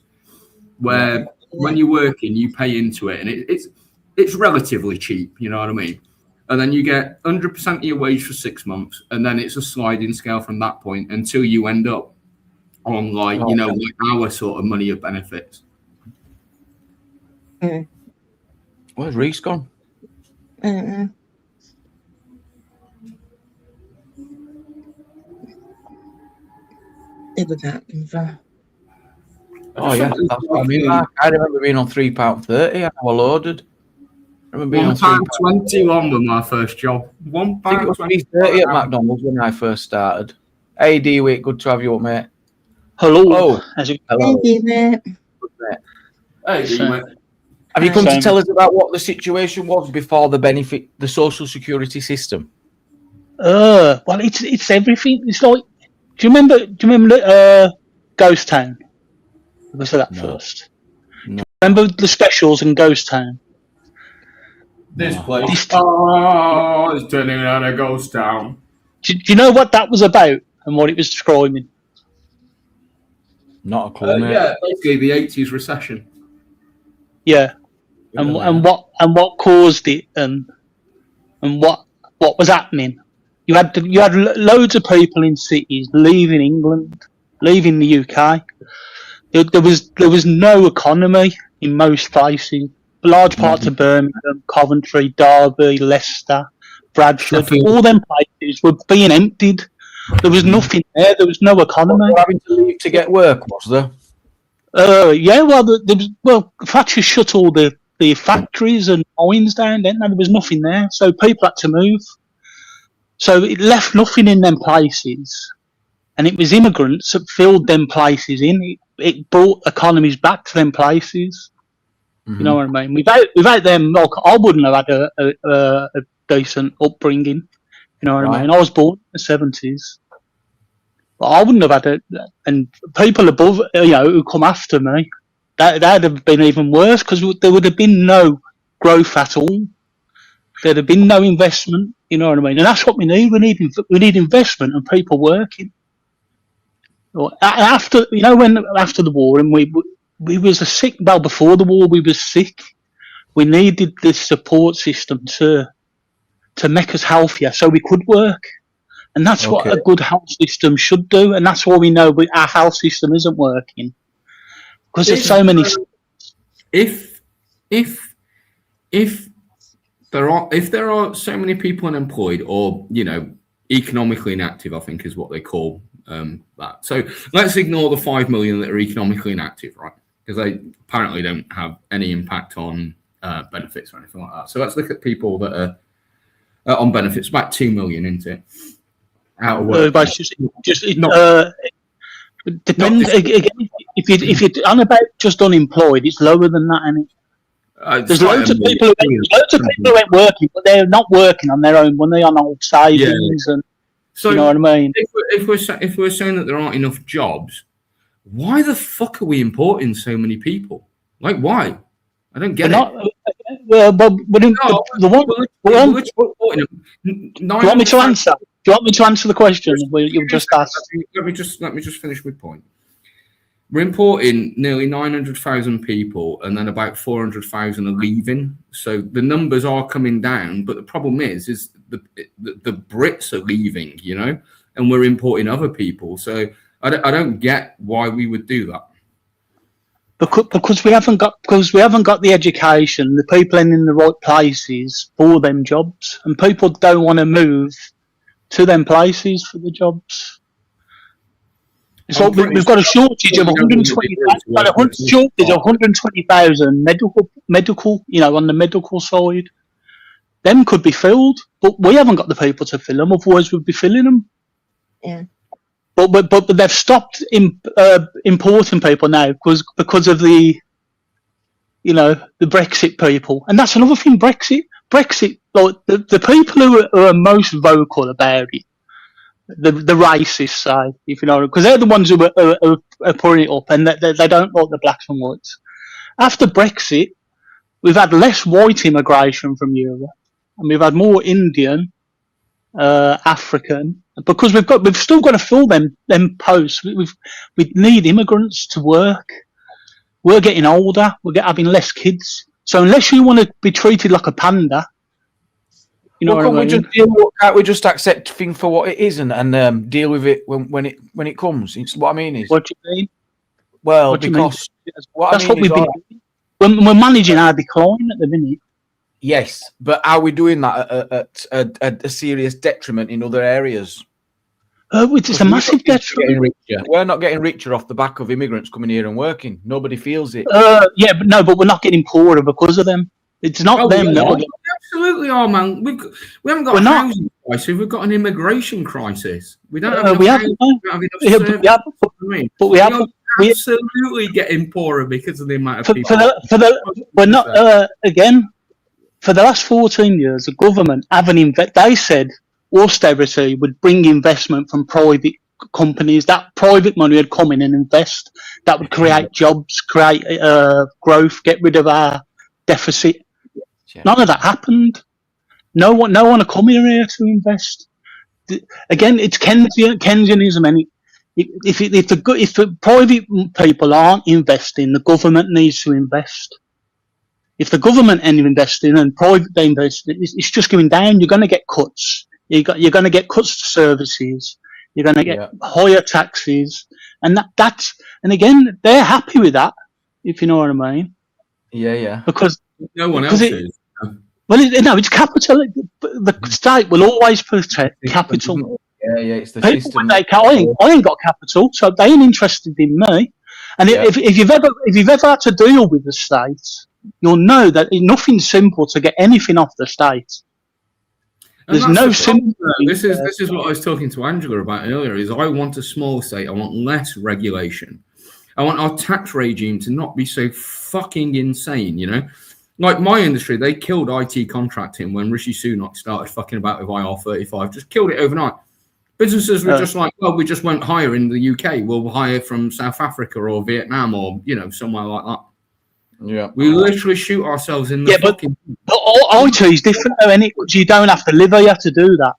where when you're working, you pay into it, and it's relatively cheap. You know what I mean? And then you get 100% of your wage for 6 months, and then it's a sliding scale from that point until you end up on like our sort of money of benefits. Where's Reece gone? It was happening for. Oh yeah, that's what I mean. I remember being on £3.30. I was loaded. I remember being on £1.21 with my first job. £3.30 at McDonald's when I first started. Hey, D-Wick, good to have you up, mate. Hello. Oh, hello. Hey, D-Wick. Hey, D-Wick. Have you come to tell us about what the situation was before the social security system? Well, it's everything. It's like, do you remember Ghost Town? Was that first? No. Remember the specials in Ghost Town? This place. It's turning out a ghost town. Do you know what that was about and what it was describing? Not a clue, mate. Yeah, basically the 80s recession. Yeah. And what caused it and what was happening? You had loads of people in cities leaving England, leaving the UK. There was no economy in most places. Large parts of Birmingham, Coventry, Derby, Leicester, Bradford, all them places were being emptied. There was nothing there. There was no economy. Having to leave to get work, was there? Yeah. Well, Thatcher shut all the factories and mines down. Then there was nothing there, so people had to move. So it left nothing in them places, and it was immigrants that filled them places in. It brought economies back to them places. Mm-hmm. You know what I mean? Without them, I wouldn't have had a decent upbringing. You know what I mean? I was born in the 70s, but I wouldn't have had it. And people above, who come after me, that'd have been even worse because there would have been no growth at all. There'd have been no investment. You know what I mean? And that's what we need. We need investment and people working. After the war, and we was before the war we was sick. We needed this support system to make us healthier so we could work, and that's what a good health system should do. And that's why we know our health system isn't working because there's so many. If there are so many people unemployed or economically inactive, I think is what they call that. So let's ignore the 5 million that are economically inactive, right? Because they apparently don't have any impact on benefits or anything like that. So let's look at people that are on benefits. About 2 million, isn't it? Out of work. Depends again. If you're on about just unemployed, it's lower than that, isn't it? There's loads of people who ain't working, but they're not working on their own money, on old savings, and so you know what I mean. If we're saying that there aren't enough jobs, why the fuck are we importing so many people? Like, why? I don't get it. Well, but do you want me to answer? Do you want me to answer the question you just asked? Let me just finish my point. We're importing nearly 900,000 people, and then about 400,000 are leaving. So the numbers are coming down, but the problem is the Brits are leaving, and we're importing other people. So I don't get why we would do that. Because we haven't got the education, the people in the right places for them jobs, and people don't want to move to them places for the jobs. It's like we've got a shortage of 120,000 medical, on the medical side. Them could be filled, but we haven't got the people to fill them. Otherwise, we'd be filling them. Yeah. But they've stopped importing people now because of the Brexit people, and that's another thing. Brexit, like the people who are most vocal about it, the racist side, if you know, because they're the ones who are putting it up, and they don't like the blacks and whites. After Brexit, we've had less white immigration from Europe, and we've had more Indian, African, because we've still got to fill them posts. We need immigrants to work. We're getting older. We're having less kids. So unless you want to be treated like a panda, what I mean? Can't we just accept things for what it is and deal with it when it comes? It's what I mean is. What do you mean? Well, because that's what we've been doing. We're managing our decline at the minute. Yes, but are we doing that at a serious detriment in other areas? It's a massive detriment. We're not getting richer off the back of immigrants coming here and working. Nobody feels it. But we're not getting poorer because of them. It's not them that we absolutely are, man. We haven't got a housing crisis. We've got an immigration crisis. We don't have enough housing. We don't have enough service. But we haven't. absolutely getting poorer because of the amount of people. We're not again. For the last 14 years, the government haven't they said austerity would bring investment from private companies. That private money would come in and invest. That would create jobs, create growth, get rid of our deficit. None of that happened. No one are coming here to invest. Again, it's Keynesianism, and if the private people aren't investing, the government needs to invest. If the government ain't investing and private they invest, it's just going down. You're going to get cuts. You're going to get cuts to services. You're going to get higher taxes, and and again, they're happy with that, if you know what I mean. Yeah. Because no one else is. Well, it's capital. The state will always protect capital. Yeah, it's the people system. I ain't got capital, so they ain't interested in me. And if you've ever had to deal with the state, you'll know that nothing's simple to get anything off the state. There's no simple. This is what I was talking to Angela about earlier. Is I want a small state. I want less regulation. I want our tax regime to not be so fucking insane. You know, like my industry, they killed IT contracting when Rishi Sunak started fucking about with IR35. Just killed it overnight. Businesses were just like, well, we just won't hire in the UK. We'll hire from South Africa or Vietnam or somewhere like that. Yeah, we literally shoot ourselves in the fucking. But IT is different though, innit? You don't have to live here, you have to do that.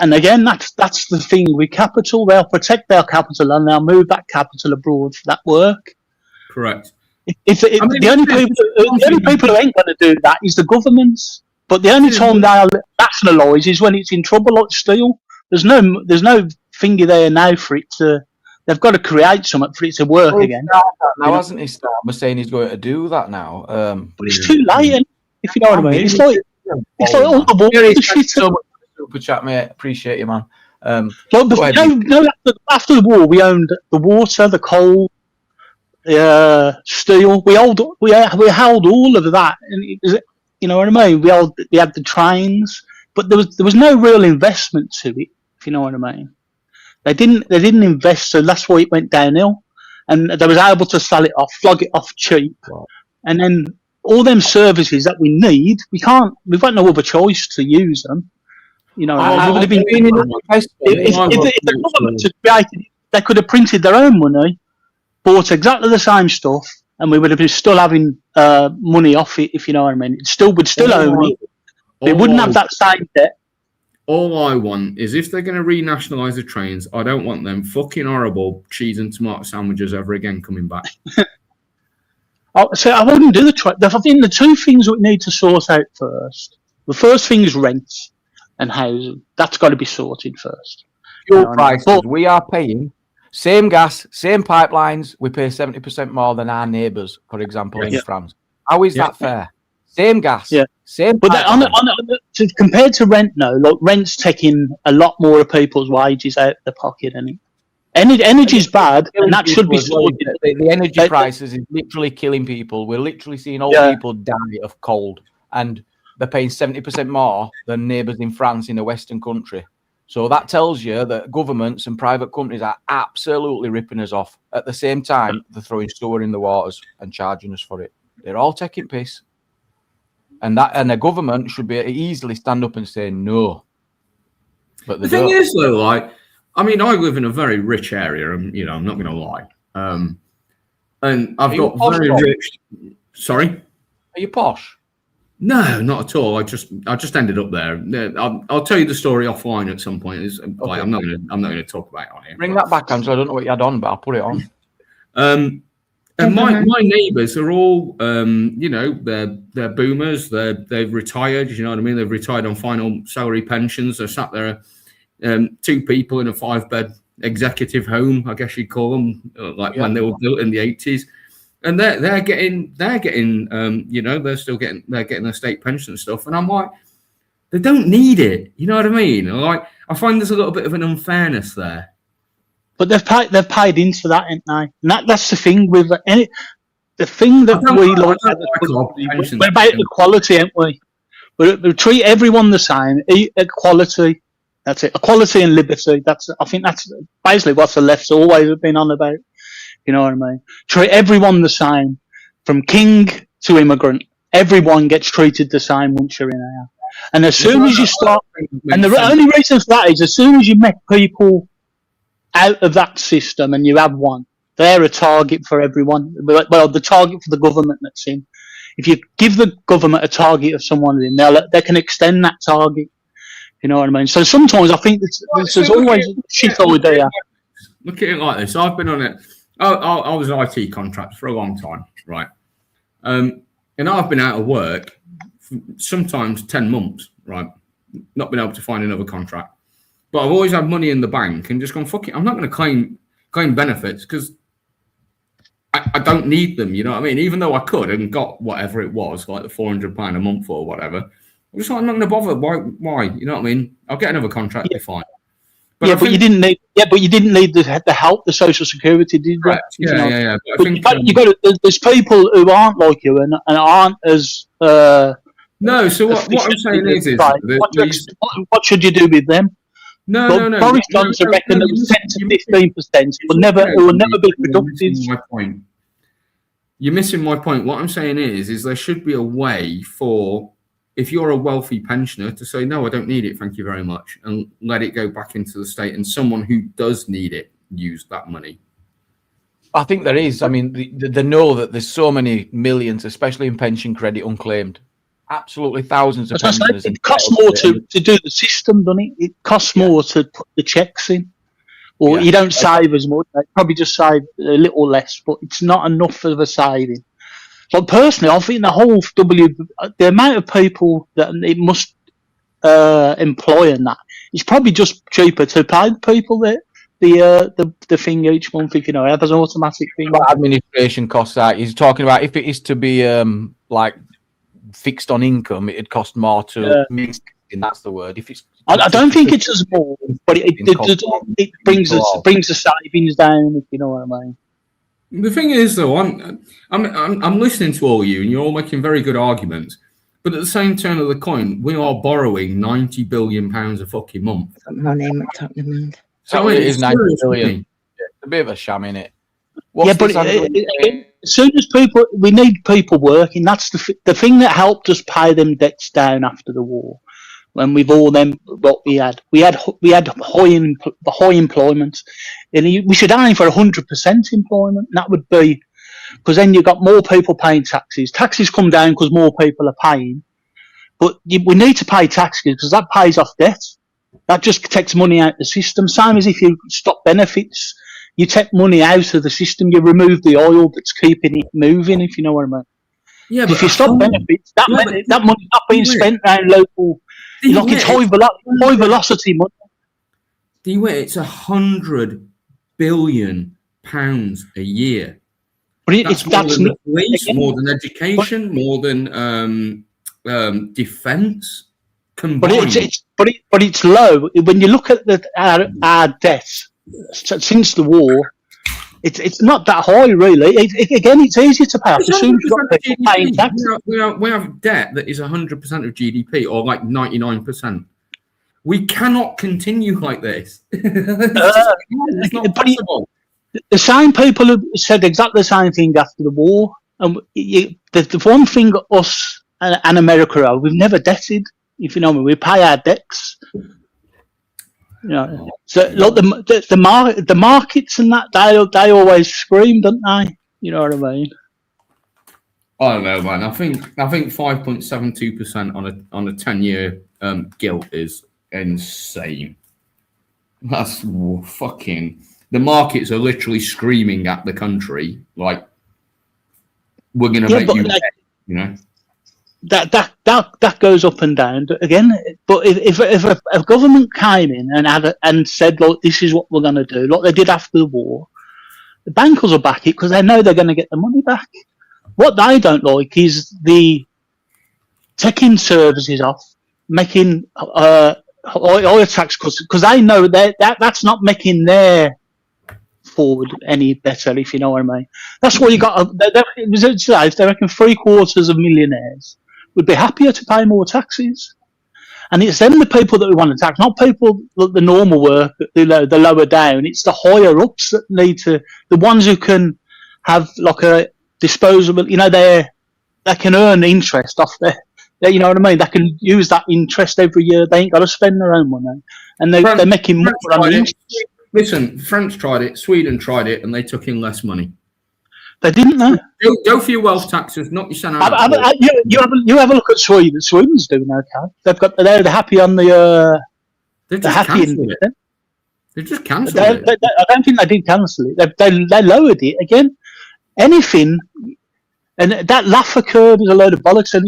And again, that's the thing with capital. They'll protect their capital and they'll move that capital abroad for that work. Correct. The only people who ain't going to do that is the governments. But the only time they'll nationalise is when it's in trouble, like steel. There's no finger there now for it to. They've got to create something for it to work again. Now, hasn't he? Stammer saying he's going to do that now. But it's too late, if you know what I mean. It's like all the war. So much super chat, mate. Appreciate you, man. After the war, we owned the water, the coal, steel. We held all of that, and it was, you know what I mean. We had the trains, but there was no real investment to it, if you know what I mean. They didn't invest, so that's why it went downhill. And they was able to sell it off, flog it off cheap, and then all them services that we need, we've got no other choice to use them. You know, if the government had created it, they could have printed their own money, bought exactly the same stuff, and we would have been still having money off it, if you know what I mean. We'd still own it. They wouldn't have that same debt. All I want is if they're going to renationalise the trains, I don't want them fucking horrible cheese and tomato sandwiches ever again coming back. So I wouldn't do the train. I think the two things that we need to sort out first. The first thing is rent and housing. That's got to be sorted first. Fuel prices. We are paying same gas, same pipelines. We pay 70% more than our neighbours, for example, in France. How is that fair? Same gas, same. But compared to rent, no. Like rent's taking a lot more of people's wages out of their pocket, and energy's bad, and that should be sorted. The energy prices is literally killing people. We're literally seeing old people die of cold, and they're paying 70% more than neighbours in France in a Western country. So that tells you that governments and private companies are absolutely ripping us off. At the same time, they're throwing sewer in the waters and charging us for it. They're all taking piss. And the government should be easily stand up and say no. But the thing is, though, like, I mean, I live in a very rich area, and I'm not going to lie. And I've got very rich. Sorry, are you posh? No, not at all. I just ended up there. I'll tell you the story offline at some point. Like, I'm not going to talk about it on here. Bring that back, Angela. I don't know what you had on, but I'll put it on. And my neighbours are all, they're boomers. They've retired. You know what I mean? They've retired on final salary pensions. They're sat there, two people in a 5-bed executive home, I guess you'd call them, when they were built in the 80s. And they're getting, they're still getting their state pension and stuff. And I'm like, they don't need it. You know what I mean? Like, I find there's a little bit of an unfairness there. But they've paid into that, ain't they? And that's the thing with the thing that we like. We're about equality, ain't we? We treat everyone the same. Equality. That's it. Equality and liberty. I think that's basically what the left's always been on about. You know what I mean? Treat everyone the same, from king to immigrant. Everyone gets treated the same once you're in there. And as soon as you start, and the only reason for that is as soon as you make people out of that system and you have one, they're a target for everyone. Well, the target for the government that's in. If you give the government a target of someone in, they can extend that target. You know what I mean? So sometimes I think there's always a shit idea. Look at it like this. I've been on it. I was an IT contractor for a long time, right? And I've been out of work for sometimes 10 months, right? Not been able to find another contract. But I've always had money in the bank and just gone, fuck it, I'm not going to claim benefits because I don't need them, you know what I mean? Even though I could and got whatever it was, like the £400 a month or whatever, I'm just like, I'm not going to bother. Why? You know what I mean? I'll get another contract, be fine. But you didn't need. Yeah, but you didn't need the help, the social security, did you? Correct. Yeah. But I think you got. There's people who aren't like you and aren't as. No. So what I'm saying is what should you do with them? No. Boris Johnson reckoned it was 10 to 15%. It will never be productive. My point. You're missing my point. What I'm saying is there should be a way for, if you're a wealthy pensioner, to say, no, I don't need it, thank you very much, and let it go back into the state, and someone who does need it use that money. I think there is. I mean, they know that there's so many millions, especially in pension credit, unclaimed. Absolutely thousands of pensioners. It costs more to do the system, doesn't it? It costs more to put the checks in. Or you don't save as much. You probably just save a little less, but it's not enough of a saving. But personally, I think the amount of people that it must employ in that, it's probably just cheaper to pay the people the thing each month, if you know, as an automatic thing. What administration costs that? He's talking about if it is to be like fixed on income, it'd cost more to that's the word. If it's, I don't think it's as more, but it brings the savings down, if you know what I mean. The thing is, though, I'm listening to all you, and you're all making very good arguments. But at the same turn of the coin, we are borrowing £90 billion a fucking month. Money, talking about. So it is 90 billion. It's a bit of a sham, innit? But as soon as we need people working. That's the thing that helped us pay them debts down after the war. When we've all what we had high employment, and we should aim for 100% employment. That would be because then you've got more people paying taxes. Taxes come down because more people are paying, but we need to pay taxes because that pays off debt. That just takes money out of the system. Same as if you stop benefits, you take money out of the system. You remove the oil that's keeping it moving. If you know what I mean. Yeah, but if you stop benefits, that money's not being spent around local. It's high velocity money. Do you it's £100 billion a year? But that's more than police, more than education, more than defence combined. But it's low when you look at our debts since the war. It's not that high, really. Again, it's easier to pay off as soon as you've got people paying tax. We have debt that is 100% of GDP, or like 99%. We cannot continue like this. It's not possible. The same people who said exactly the same thing after the war. And the one thing us and America are, we've never debted. If you know me, we pay our debts. You know, so look, the markets and that they always scream, don't they? You know what I mean? I don't know, man. I think 5.72% on a 10-year gilt is insane. That's fucking. The markets are literally screaming at the country like, "We're going to make you," you know. That goes up and down again. But if a government came in and said, "Look, this is what we're going to do," like they did after the war, the bankers will back it because they know they're going to get the money back. What they don't like is the taking services off, making oil tax cuts because they know that's not making their forward any better. If you know what I mean, that's what you got. They reckon 3/4 of millionaires would be happier to pay more taxes. And it's them the people that we want to tax, not people that the normal work, the lower down. It's the higher ups that need to, the ones who can have like a disposable, they can earn interest off their, you know what I mean? They can use that interest every year. They ain't got to spend their own money. And they're making more on the interest. Listen, France tried it, Sweden tried it, and they took in less money. They didn't, though. Go for your wealth taxes, not your salary. You have a look at Sweden. Sweden's doing okay. They're happy on the. They've just cancelled it. They've just cancelled it. I don't think they did cancel it. They lowered it again. Anything, and that Laffer curve is a load of bollocks. And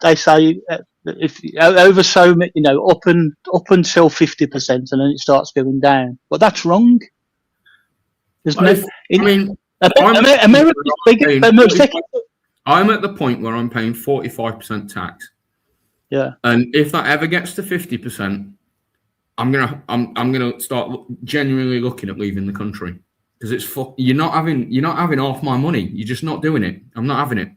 they say if over so up until 50%, and then it starts going down. But that's wrong. America's bigger. I'm at the point where I'm paying 45% tax. Yeah. And if that ever gets to 50%, I'm gonna start genuinely looking at leaving the country, because you're not having half my money. You're just not doing it. I'm not having it.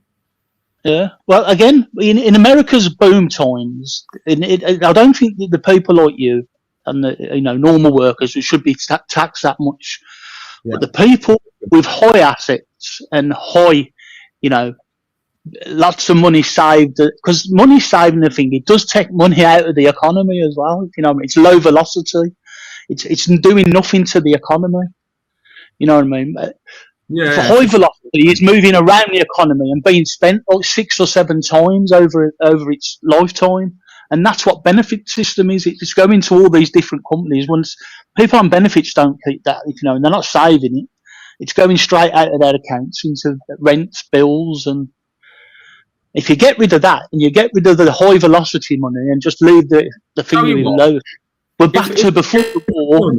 Yeah. Well, again, in America's boom times, I don't think that the people like you and the normal workers who should be taxed that much. Yeah. But the people with high assets and high, lots of money saved, because money saving the thing, it does take money out of the economy as well. It's low velocity. It's doing nothing to the economy. You know what I mean? Yeah. For high velocity, it's moving around the economy and being spent like 6 or 7 times over its lifetime. And that's what benefit system is. It's going to all these different companies. Once people on benefits don't keep that, and they're not saving it, it's going straight out of their accounts into rents, bills. And if you get rid of that and you get rid of the high velocity money and just leave the thing low, we're back to before the war.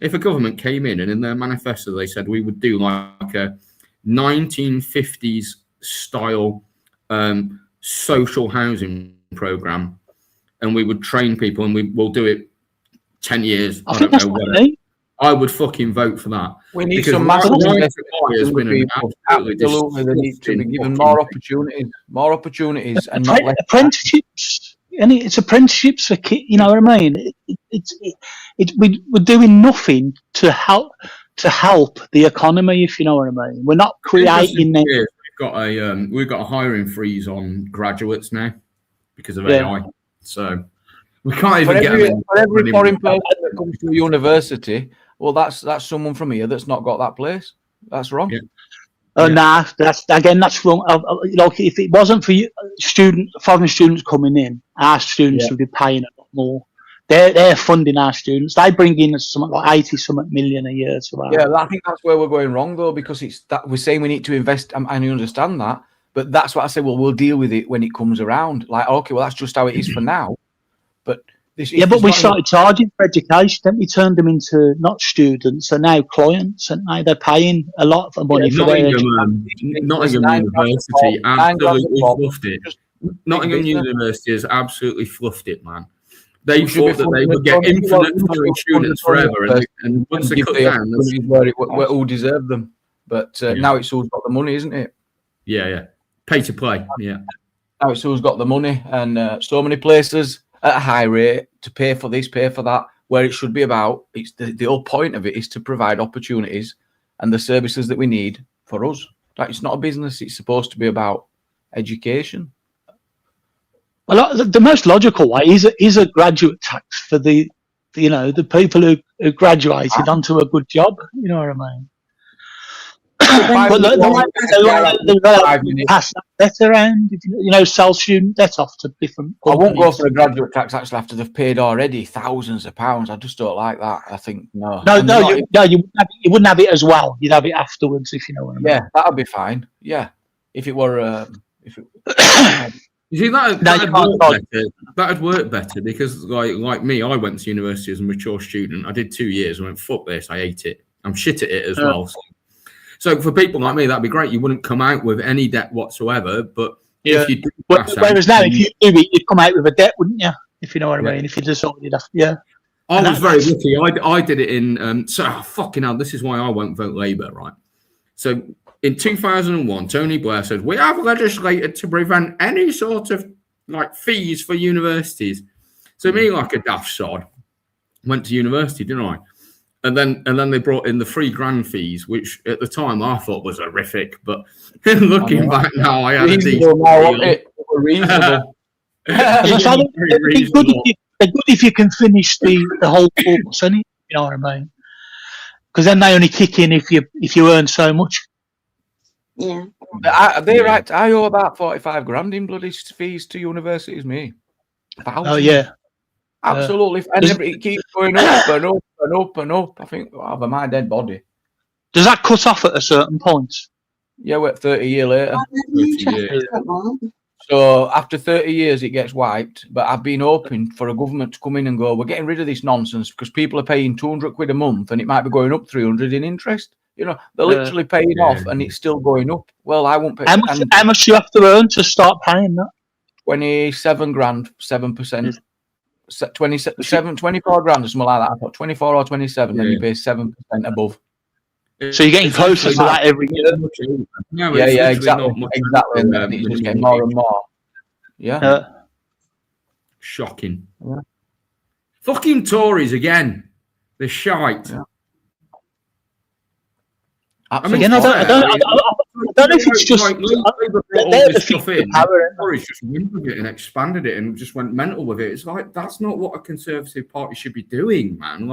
If a government came in and in their manifesto they said we would do like a 1950s style social housing program, and we would train people, and we'll do it 10 years. I don't know whatever. I would fucking vote for that. We need some massive absolutely. They need to be given more opportunities, and not less apprenticeships. And it's apprenticeships for kids. You know what I mean? We're doing nothing to help the economy. If you know what I mean, we're not creating. We've got a hiring freeze on graduates now because of AI. So we can't even get for every foreign person that comes to a university. Well, that's someone from here that's not got that place. That's wrong. Yeah. Nah, that's wrong. If it wasn't for foreign students coming in, our students would be paying a lot more. They're funding our students. They bring in something like 80-something million a year to our. Yeah, I think that's where we're going wrong though, because it's that we're saying we need to invest, and I understand that, but that's what I say. Well, we'll deal with it when it comes around. Like, okay, well, that's just how it is for now. But but we started charging for education. Then we turned them into not students, they're now clients, and now they're paying a lot of money for their education. Nottingham University absolutely fluffed it. Nottingham University has absolutely fluffed it, man. They thought that they would get infinite fucking students forever, and once they cut down, who deserved them. But now it's who's got the money, isn't it? Yeah. Pay to play. Yeah. Now it's who's got the money, and so many places at a high rate to pay for this, pay for that, where it should be about. It's the whole point of it is to provide opportunities and the services that we need for us. Like, it's not a business. It's supposed to be about education. Well, the most logical way is a graduate tax for the people who graduated onto a good job. You know what I mean? But they pass that debt around, sell student debt off to different companies. I won't go for a graduate tax actually after they've paid already thousands of pounds. I just don't like that. I think no. You wouldn't have it as well. You'd have it afterwards, if you know what I mean. Yeah, that'd be fine. Yeah, if it were. You see, that'd work better because, like me, I went to university as a mature student. I did 2 years. I went, fuck this. I hate it. I'm shit at it as well. So for people like me, that'd be great. You wouldn't come out with any debt whatsoever. But if you do, whereas now, if you do it, you'd come out with a debt, wouldn't you? If you know what I mean. If you decided, I was very lucky. I did it in. Fucking hell. This is why I won't vote Labour, right? So in 2001, Tony Blair said, "We have legislated to prevent any sort of like fees for universities. So me, like a daft sod, went to university, didn't I? And then they brought in the £3,000 fees, which at the time I thought was horrific. But looking back now, I had a decent deal. Reasonable. They're good if you can finish the whole course, isn't it? You know what I mean? Because then they only kick in if you earn so much. Yeah. They're right. I owe about 45 grand in bloody fees to universities, me. Oh yeah. Absolutely. And it keeps going up and up and up and up. I think over my dead body. Does that cut off at a certain point? Yeah, we're 30 years later. 30 years. So after 30 years, it gets wiped. But I've been hoping for a government to come in and go, we're getting rid of this nonsense because people are paying 200 quid a month and it might be going up 300 in interest. You know, they're literally paying off and it's still going up. Well, I won't pay. How much do you have to earn to start paying that? 27 grand, 7%. 24 grand or something like that. I thought 24 or 27, then you pay 7% above. So you're getting closer to that every year. No, yeah, exactly. Exactly. And then it's just getting more and more. Yeah. Shocking. Yeah. Fucking Tories again. They're shite. Yeah. I mean, I don't know if it's just like Labour brought all this stuff in. Tories just went with it and expanded it and just went mental with it. It's like that's not what a Conservative Party should be doing, man.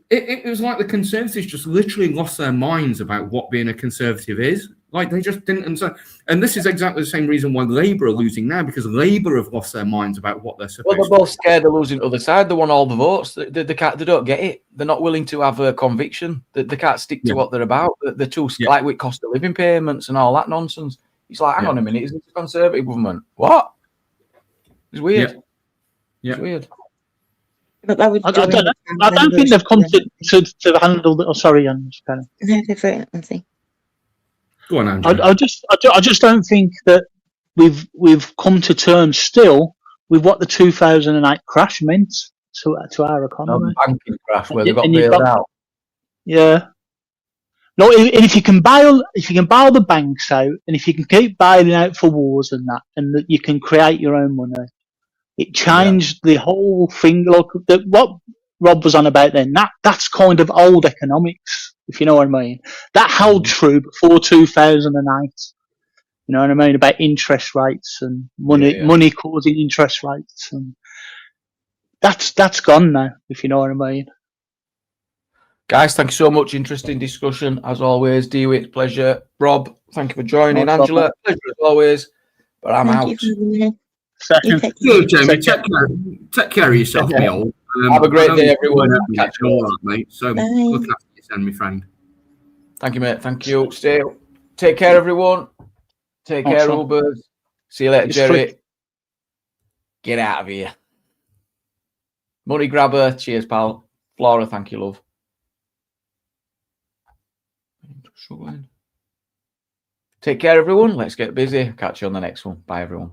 It was like the Conservatives just literally lost their minds about what being a Conservative is. Like they just didn't understand. And this is exactly the same reason why Labour are losing now, because Labour have lost their minds about what they're supposed to do. Well, they're both scared of losing to the other side. They want all the votes. They don't get it. They're not willing to have a conviction. They can't stick to what they're about. They're too like with cost of living payments and all that nonsense. It's like, hang on a minute, is this a Conservative government? What? It's weird. Yeah. It's weird. But I don't think they've come to handle the. Oh, sorry, Anne. No, go for it, Anthony. Go on, Andrew. I just don't think that we've come to terms still with what the 2008 crash meant to our economy. The banking crash where they got bailed out. Yeah. No, if you can bail the banks out, and if you can keep bailing out for wars and that, and that you can create your own money, it changed the whole thing. Look, what Rob was on about then, that's kind of old economics, if you know what I mean. That held true before 2008. You know what I mean, about interest rates and money causing interest rates, and that's gone now, if you know what I mean. Guys, thank you so much. Interesting discussion as always. Dewitt, pleasure. Rob, thank you for joining. No Angela, pleasure as always. But I'm out. Good, Jamie. Take care of yourself, me old. Have a great day, everyone. Catch you all right, mate. So look after yourself, my friend. Thank you, mate. Thank you. Take care, everyone. Take care, Ubers. See you later, Jerry. Get out of here. Money grabber. Cheers, pal. Flora, thank you, love. Take care, everyone. Let's get busy. Catch you on the next one. Bye, everyone.